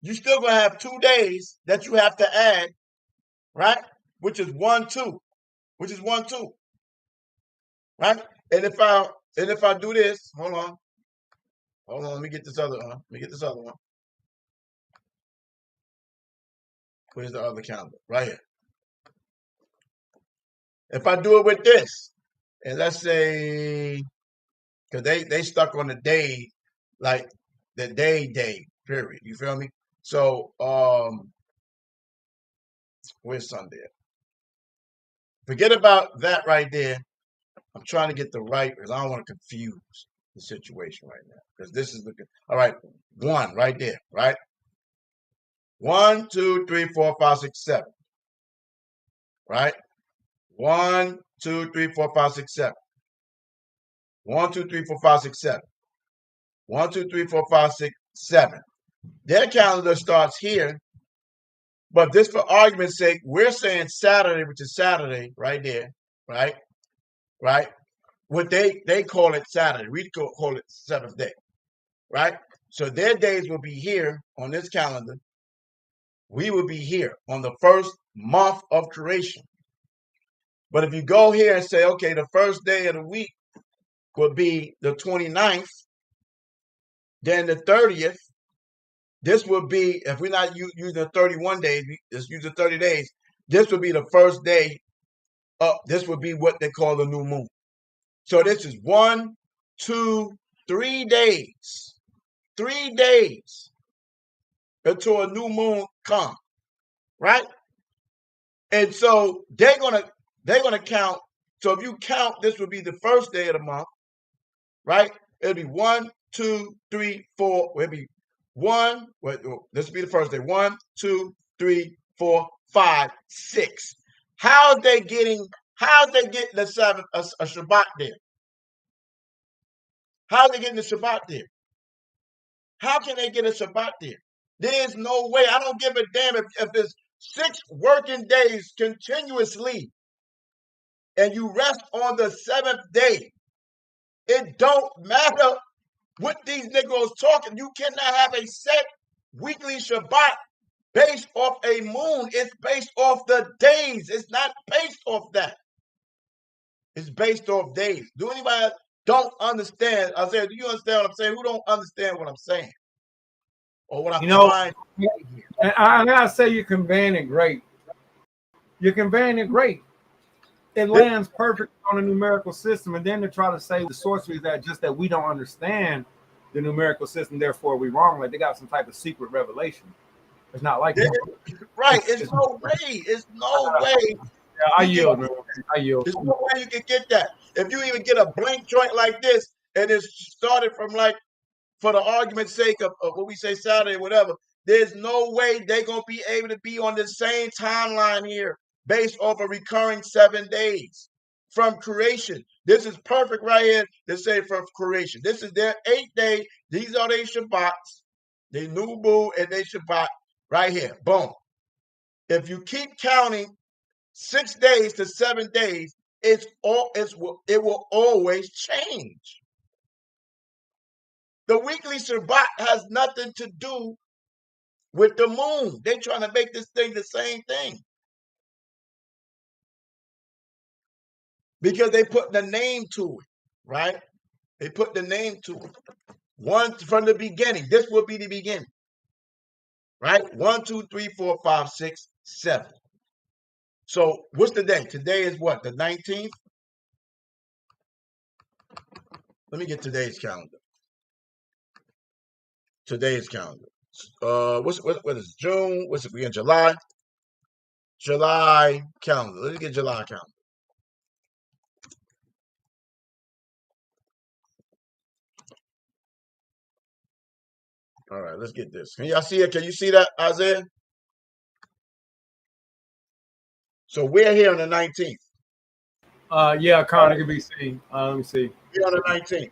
you still gonna have 2 days that you have to add, right? Which is 1, 2. Which is 1, 2. Right? And if I do this, hold on, let me get this other one. Where's the other calendar? Right here. If I do it with this, and let's say, because they stuck on the day, like the day, period. You feel me? So where's Sunday? Forget about that right there. I'm trying to get the right, because I don't want to confuse. the situation right now, because this is the all right. 1 right there, right? 1, 2, 3, 4, 5, 6, 7. Right? 1, 2, 3, 4, 5, 6, 7. 1, 2, 3, 4, 5, 6, 7. 1, 2, 3, 4, 5, 6, 7. Their calendar starts here, but this, for argument's sake, we're saying Saturday, which is Saturday, right there, right? Right? What they call it Saturday, we call it 7th day, right? So their days will be here on this calendar. We will be here on the first month of creation. But if you go here and say, okay, the first day of the week would be the 29th, then the 30th, this would be, if we're not using the 31 days, just use the 30 days, this would be the first day up. This would be what they call the new moon. So this is 1, 2, 3 days. 3 days until a new moon comes, right? And so they're gonna count. So if you count, this would be the first day of the month, right? It'll be 1, 2, 3, 4. It'll be 1. This will be the first day. 1, 2, 3, 4, 5, 6. How's they getting the Sabbath a Shabbat there? How's they getting the Shabbat there? How can they get a Shabbat there? There's no way. I don't give a damn if it's 6 working days continuously and you rest on the 7th day. It don't matter what these Negroes talking. You cannot have a set weekly Shabbat based off a moon. It's based off the days. It's not based off that. It's based off days. Do anybody don't understand? I said, do you understand what I'm saying? Who don't understand what I'm saying? Or what I'm trying to say here? And I gotta say, you're conveying it great. You're conveying it great. It lands perfect on a numerical system, and then to try to say the sorcery is that we don't understand the numerical system, therefore we wrong. Like they got some type of secret revelation. It's not like that. Right. It's no way. It's no way. Yeah, I yield, man. I yield. There's no way you can get that. If you even get a blank joint like this, and it's started from like, for the argument's sake of what we say Saturday, whatever, there's no way they're going to be able to be on the same timeline here based off of recurring 7 days from creation. This is perfect right here to say from creation. This is their 8th day. These are their Shabbats, their new moon and their Shabbat right here. Boom. If you keep counting 6 days to 7 days, it will always change. The weekly Shabbat has nothing to do with the moon. They're trying to make this thing the same thing. Because they put the name to it, right? They put the name to it. One from the beginning. This will be the beginning. Right? 1, 2, 3, 4, 5, 6, 7. So what's the day? Today is what? The 19th? Let me get today's calendar. Today's calendar. What is June? What's it? We in July? July calendar. Let's get July calendar. All right, let's get this. Can y'all see it? Can you see that, Isaiah? So we're here on the 19th. Yeah, Con, it can be seen. Let me see. We're on the 19th.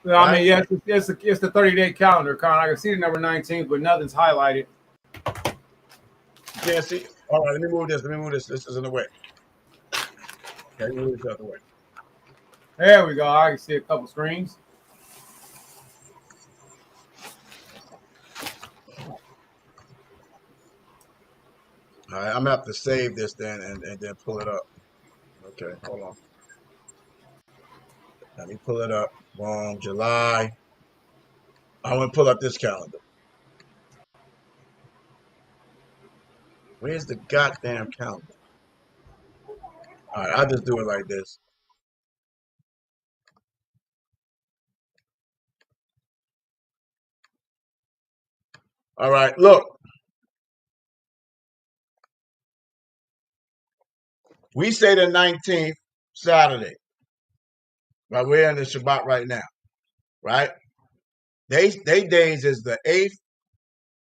Well, I mean, yeah, it's the 30-day calendar, Con. I can see the number 19, but nothing's highlighted. You can't see? All right, let me move this. This is in the way. Okay, move this out the way. There we go. I can see a couple screens. All right, I'm gonna have to save this then and then pull it up. Okay, hold on. Let me pull it up. Boom, July. I want to pull up this calendar. Where's the goddamn calendar? All right, I'll just do it like this. All right, look. We say the 19th Saturday, but we're in the Shabbat right now. right? They days is the 8th,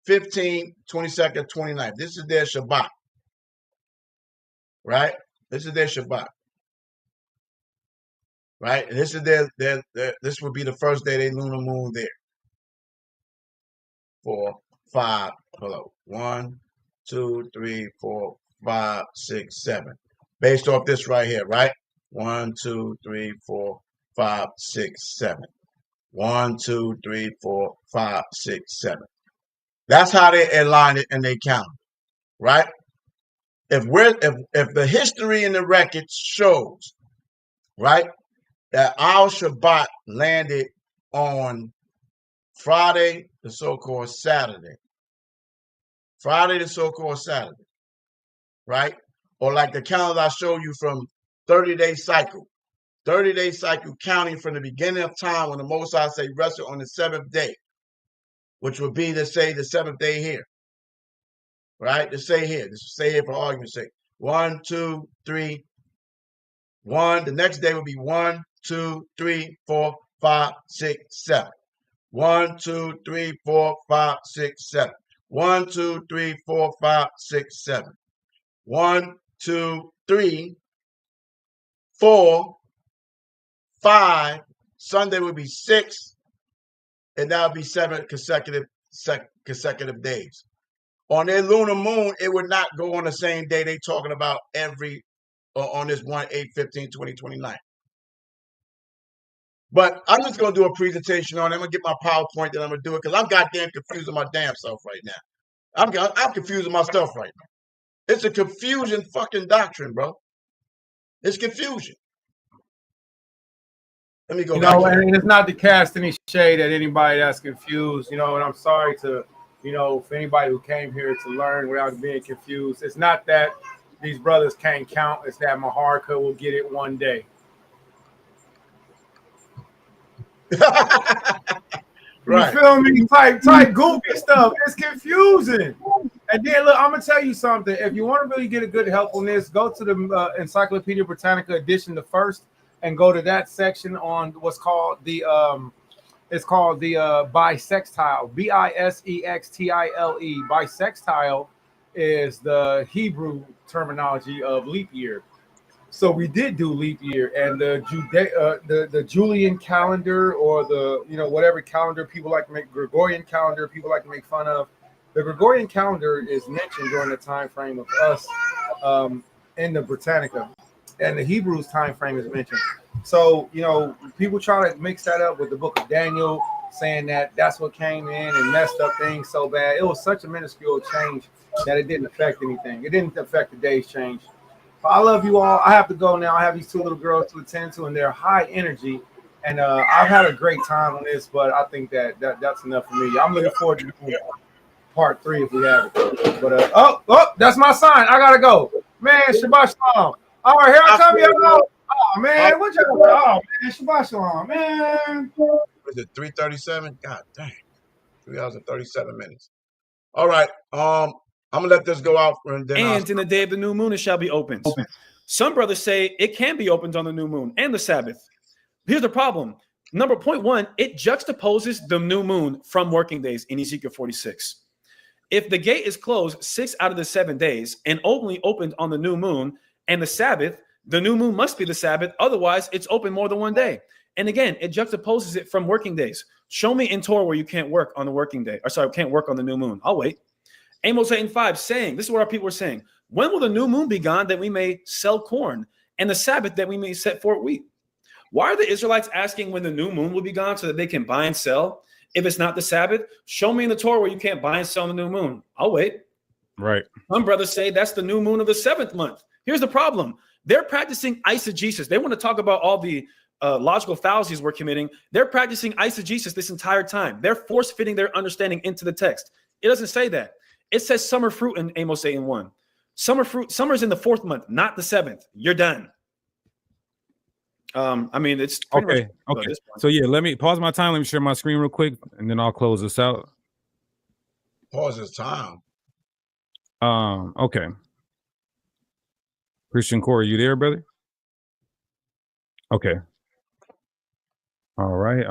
15th, 22nd, 29th. This is their Shabbat, right? This is their Shabbat, right? And this is their this would be the first day they lunar moon there. 4, 5, hello. 1, 2, 3, 4, 5, 6, 7. Based off this right here, right? 1, 2, 3, 4, 5, 6, 7. 1, 2, 3, 4, 5, 6, 7. That's how they align it and they count, right? If the history and the record shows, right, that our Shabbat landed on Friday, the so-called Saturday. Friday, the so-called Saturday, right? Or like the calendar I showed you from 30-day cycle. 30-day cycle counting from the beginning of time when the Most High say rested on the 7th day, which would be, let's say, the 7th day here, right? Let's say here for argument's sake. 1, 2, 3, 1. The next day would be 1, 2, 3, 4, 5, 6, 7. 1, 2, 3, 4, 5, 6, 7. 1, 2, 3, 4, 5, 6, 7. 1, 2, 3, 4, 5. Sunday would be 6, and that would be 7 consecutive days. On their lunar moon, it would not go on the same day they talking about on this 1, 8, 15, 20, 29. But I'm just going to do a presentation on it. I'm going to get my PowerPoint and I'm going to do it because I'm goddamn confusing my damn self right now. I'm confusing myself right now. It's a confusion fucking doctrine, bro. It's confusion. Let me go back here. And it's not to cast any shade at anybody that's confused, and I'm sorry to, for anybody who came here to learn without being confused. It's not that these brothers can't count. It's that Maharka will get it one day. Right. You feel me? Type goofy stuff. It's confusing. And then look, I'm gonna tell you something. If you want to really get a good help on this, go to the Encyclopedia Britannica edition, the first, and go to that section on what's called the bisextile. bisextile. Bisextile is the Hebrew terminology of leap year. So we did do leap year, and the Julian calendar, or the whatever calendar people like to make, Gregorian calendar people like to make fun of. The Gregorian calendar is mentioned during the time frame of us in the Britannica, and the Hebrews time frame is mentioned. So people try to mix that up with the Book of Daniel, saying that that's what came in and messed up things so bad. It was such a minuscule change that it didn't affect anything. It didn't affect the day's change. I love you all. I have to go now. I have these two little girls to attend to, and they're high energy. And I've had a great time on this, but I think that's enough for me. I'm looking forward to doing part 3 if we have it. But oh, that's my sign. I gotta go, man. Shabbat shalom. All right, here I come, y'all. Oh man, what y'all? Oh man, Shabbat shalom, man. Was it 3:37? God dang, 3 hours and 37 minutes. All right. I'm gonna let this go out, and then in the day of the new moon it shall be opened. Some brothers say it can be opened on the new moon and the Sabbath. Here's the problem. Number point 1, it juxtaposes the new moon from working days in Ezekiel 46. If the gate is closed 6 out of the 7 days and only opened on the new moon and the Sabbath, the new moon must be the Sabbath. Otherwise, it's open more than one day. And again, it juxtaposes it from working days. Show me in Torah where you can't work on the working day. Or sorry, can't work on the new moon. I'll wait. Amos 8:5 saying, this is what our people are saying. When will the new moon be gone that we may sell corn, and the Sabbath that we may set forth wheat? Why are the Israelites asking when the new moon will be gone so that they can buy and sell? If it's not the Sabbath, show me in the Torah where you can't buy and sell on the new moon. I'll wait. Right. Some brothers say that's the new moon of the 7th month. Here's the problem. They're practicing eisegesis. They want to talk about all the logical fallacies we're committing. They're practicing eisegesis this entire time. They're force-fitting their understanding into the text. It doesn't say that. It says summer fruit in Amos 8:1. Summer's in the 4th month, not the 7th. You're done. I mean, it's okay. So yeah, let me pause my time. Let me share my screen real quick, and then I'll close this out. Pause his time. Okay. Christian Corey, you there, brother? Okay. All right.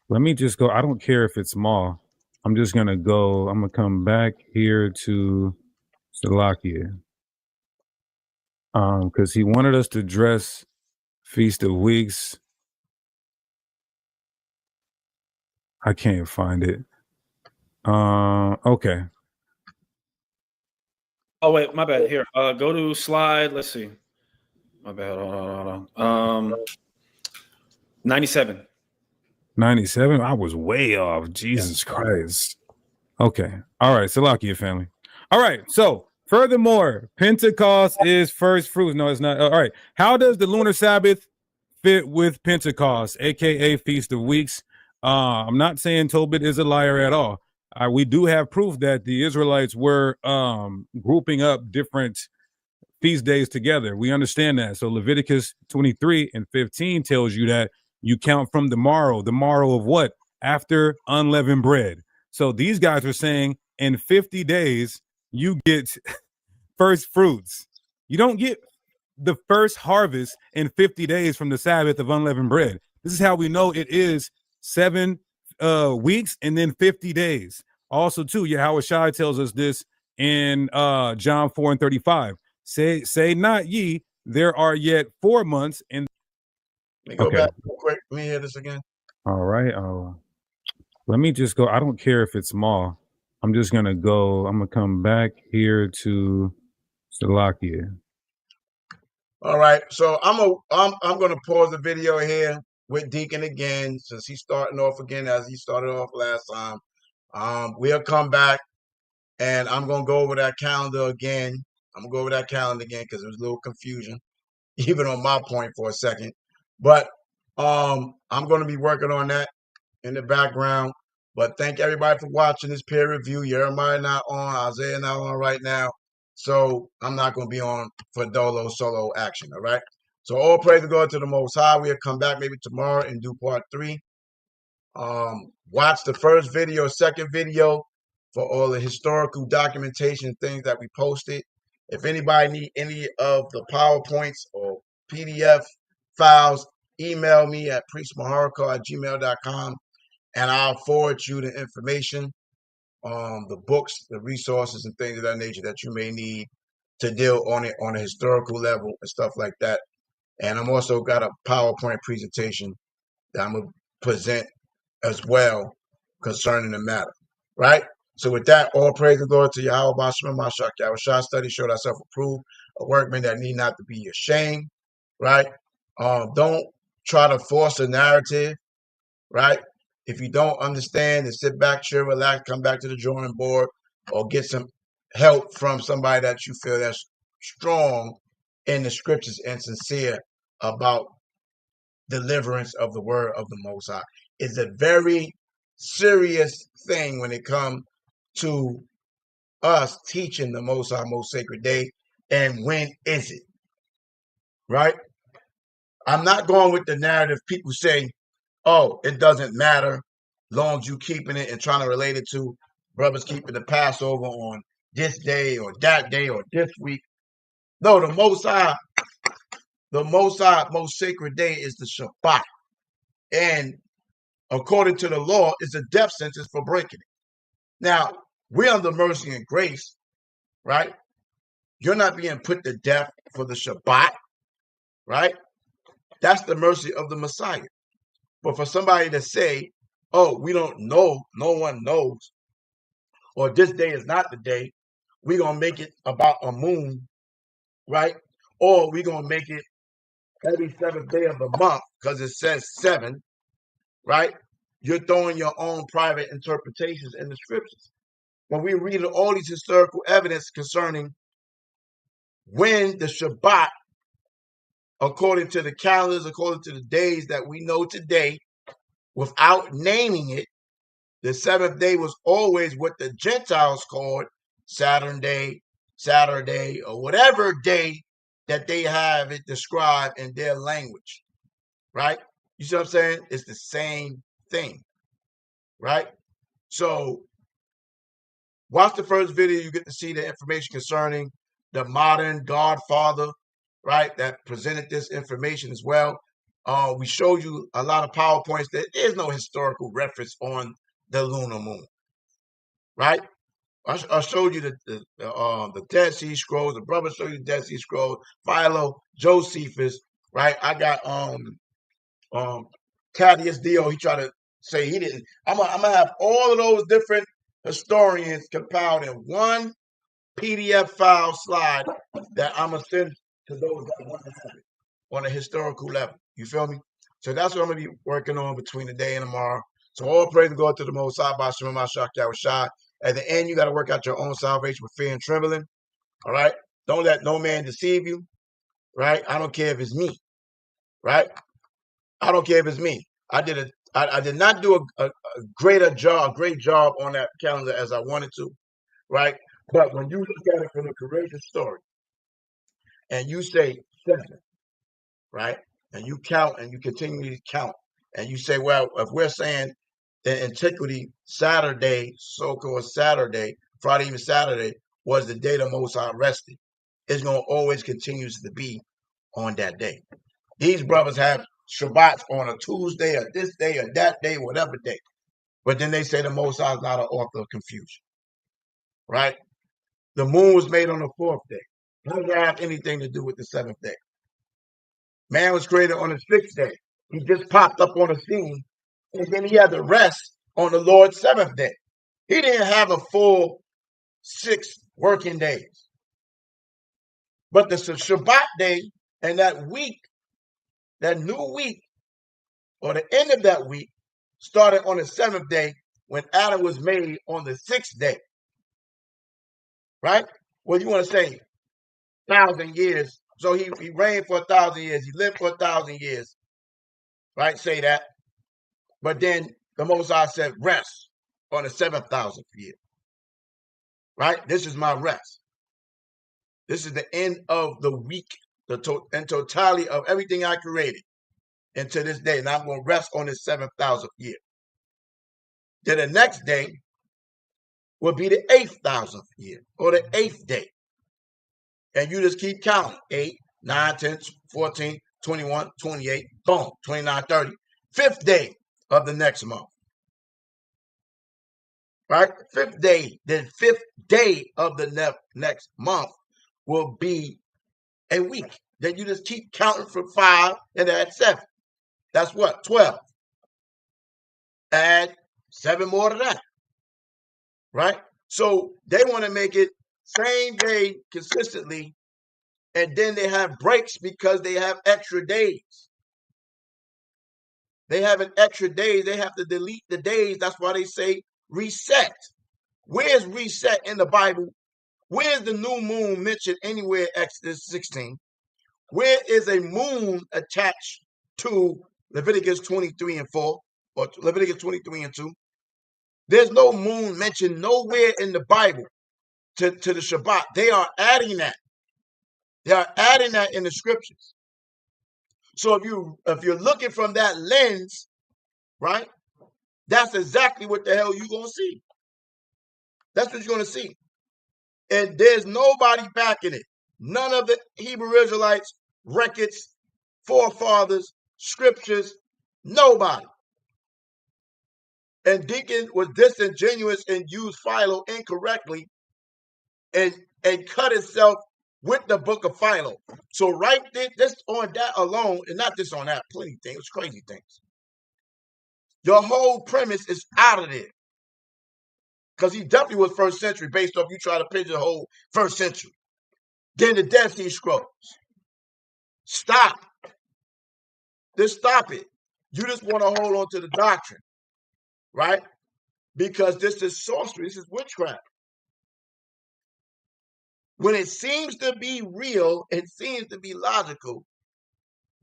Let me just go. I don't care if it's small. I'm just going to go. I'm going to come back here to Salakia. Because he wanted us to dress Feast of Weeks. I can't find it. Okay. Oh wait, my bad. Here, go to slide. Let's see. My bad. Hold on. 97. 97. I was way off. Jesus Christ. Okay. All right. Salakia family. All right. So furthermore, Pentecost is first fruits. No, it's not. All right. How does the lunar Sabbath fit with Pentecost, aka Feast of Weeks? I'm not saying Tobit is a liar at all. We do have proof that the Israelites were grouping up different feast days together. We understand that. So Leviticus 23 and 15 tells you that you count from the morrow of what? After unleavened bread. So these guys are saying in 50 days, you get first fruits. You don't get the first harvest in 50 days from the Sabbath of unleavened bread. This is how we know it is 7 weeks and then 50 days. Also, too, Yahweh Shai tells us this in John 4 and 35. Say not ye, there are yet 4 months. And let me go back real quick. Let me hear this again. All right. Let me just go. I don't care if it's small. I'm just going to go. I'm going to come back here to Salakia. All right. So I'm going to pause the video here with Deacon again, since he's starting off again as he started off last time. We'll come back and I'm going to go over that calendar again. I'm going to go over that calendar again because there was a little confusion, even on my point for a second. But I'm going to be working on that in the background. But thank everybody for watching this peer review. Jeremiah not on, Isaiah not on right now. So I'm not going to be on for Dolo solo action, all right? So all praise to God to the Most High. We'll come back maybe tomorrow and do part 3. Watch the first video, second video for all the historical documentation things that we posted. If anybody need any of the PowerPoints or PDF files, email me at priestmaharko@gmail.com and I'll forward you the information, the books, the resources, and things of that nature that you may need to deal on it on a historical level and stuff like that. And I'm also got a PowerPoint presentation that I'm going to present as well concerning the matter, right? So with that, all praise and glory to Yahweh Bashma Mashak. Yahweh Shah study showed ourselves approved, a workman that need not to be ashamed, right? Don't try to force a narrative, right? If you don't understand, then sit back, chill, relax, come back to the drawing board, or get some help from somebody that you feel that's strong in the scriptures and sincere about deliverance of the word of the Most High. It's a very serious thing when it comes to us teaching the Most High most sacred day. And when is it? Right? I'm not going with the narrative. People say, oh, it doesn't matter long as you keeping it and trying to relate it to brothers keeping the Passover on this day or that day or this week. No, the Most High, most sacred day is the Shabbat. And according to the law, is a death sentence for breaking it. Now, we're under mercy and grace, right? You're not being put to death for the Shabbat, right? That's the mercy of the Messiah. But for somebody to say, oh, we don't know, no one knows, or this day is not the day, we're going to make it about a moon, right? Or we're going to make it every 7th day of the month because it says 7, right? You're throwing your own private interpretations in the scriptures. When we read all these historical evidence concerning when the Shabbat, according to the calendars, according to the days that we know today, without naming it, the 7th day was always what the Gentiles called Saturday, or whatever day that they have it described in their language, right? You see what I'm saying? It's the same thing, right? So watch the first video. You get to see the information concerning the modern Godfather, right, that presented this information as well. We showed you a lot of PowerPoints. There is no historical reference on the lunar moon, right? I showed you the Dead Sea Scrolls. The brother showed you the Dead Sea Scrolls. Philo, Josephus, right? I got Thaddeus Dio. He tried to say he didn't. I'm gonna have all of those different historians compiled in one PDF file slide that I'm gonna send to those that want to have it on a historical level. You feel me? So that's what I'm gonna be working on between today and tomorrow. So all praise and glory to the Most High, by Shema Mashak Yahushua. At the end, you got to work out your own salvation with fear and trembling. All right. Don't let no man deceive you. Right. I don't care if it's me. Right. I don't care if it's me. I did not do a great job on that calendar as I wanted to. Right. But when you look at it from a courageous story, and you say 7, right, and you count and you continue to count, and you say, well, if we're saying in antiquity, Saturday, so-called Saturday, Friday, even Saturday, was the day the Most High rested, it's going to always continue to be on that day. These brothers have Shabbats on a Tuesday or this day or that day, whatever day. But then they say the Most High is not an author of confusion, right? The moon was made on the 4th day. It doesn't have anything to do with the 7th day. Man was created on the 6th day. He just popped up on the scene, and then he had to rest on the Lord's 7th day. He didn't have a full 6 working days. But the Shabbat day and that week, that new week, or the end of that week, started on the 7th day when Adam was made on the 6th day. Right? Well, you want to say 1,000 years. So he reigned for 1,000 years. He lived for 1,000 years. Right? Say that. But then the Most High said rest on the 7,000th year. Right? This is my rest. This is the end of the week, and totality of everything I created until this day. And I'm going to rest on the 7,000th year. Then the next day will be the 8,000th year, or the 8th day. And you just keep counting. 8, 9, 10, 14, 21, 28, boom, 29, 30. 5th day of the next month. Right? 5th day. The 5th day of the next month will be a week. Then you just keep counting from 5 and add 7. That's what? 12. Add 7 more to that. Right? So they want to make it same day consistently, and then they have breaks because they have extra days. They have an extra day. They have to delete the days. That's why they say reset. Where's reset in the Bible? Where's the new moon mentioned anywhere in Exodus 16? Where is a moon attached to Leviticus 23 and 4 or Leviticus 23 and 2? There's no moon mentioned nowhere in the Bible to the Shabbat. They are adding that. They are adding that in the scriptures. So if you're looking from that lens, right, that's exactly what the hell you're going to see. That's what you're going to see. And there's nobody backing it. None of the Hebrew Israelites, records, forefathers, scriptures, nobody. And Deacon was disingenuous and used Philo incorrectly and cut himself with the book of Philo. So right there, just on that alone, and not just on that, plenty of things, crazy things. Your whole premise is out of there. Because he definitely was first century based off you try to pigeonhole first century. Then the Dead Sea Scrolls. Stop. Just stop it. You just want to hold on to the doctrine, right? Because this is sorcery. This is witchcraft. When it seems to be real, it seems to be logical,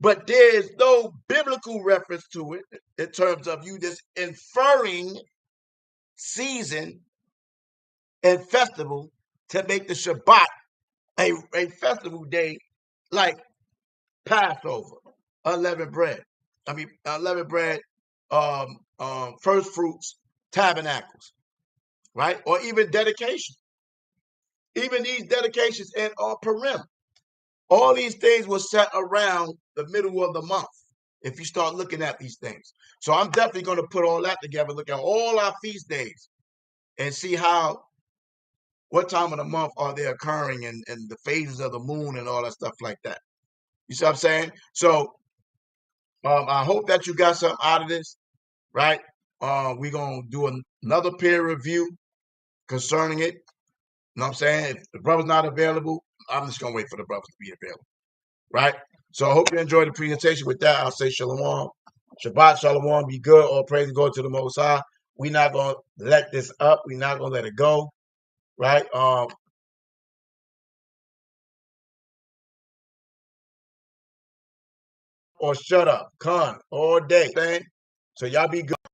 but there is no biblical reference to it in terms of you just inferring season and festival to make the Shabbat a festival day like Passover, unleavened bread. Unleavened bread, first fruits, tabernacles, right? Or even dedication. Even these dedications and Purim. All these things were set around the middle of the month. if you start looking at these things. So I'm definitely going to put all that together, look at all our feast days, and see what time of the month are they occurring, and the phases of the moon and all that stuff like that. You see what I'm saying? So I hope that you got something out of this, right? We're going to do another peer review concerning it. You know what I'm saying? If the brother's not available, I'm just going to wait for the brothers to be available, right? So I hope you enjoyed the presentation. With that, I'll say shalom. Shabbat shalom. Be good. All praise and go to the Most High. We're not going to let this up. We're not going to let it go, right? Or shut up. Con all day. So y'all be good.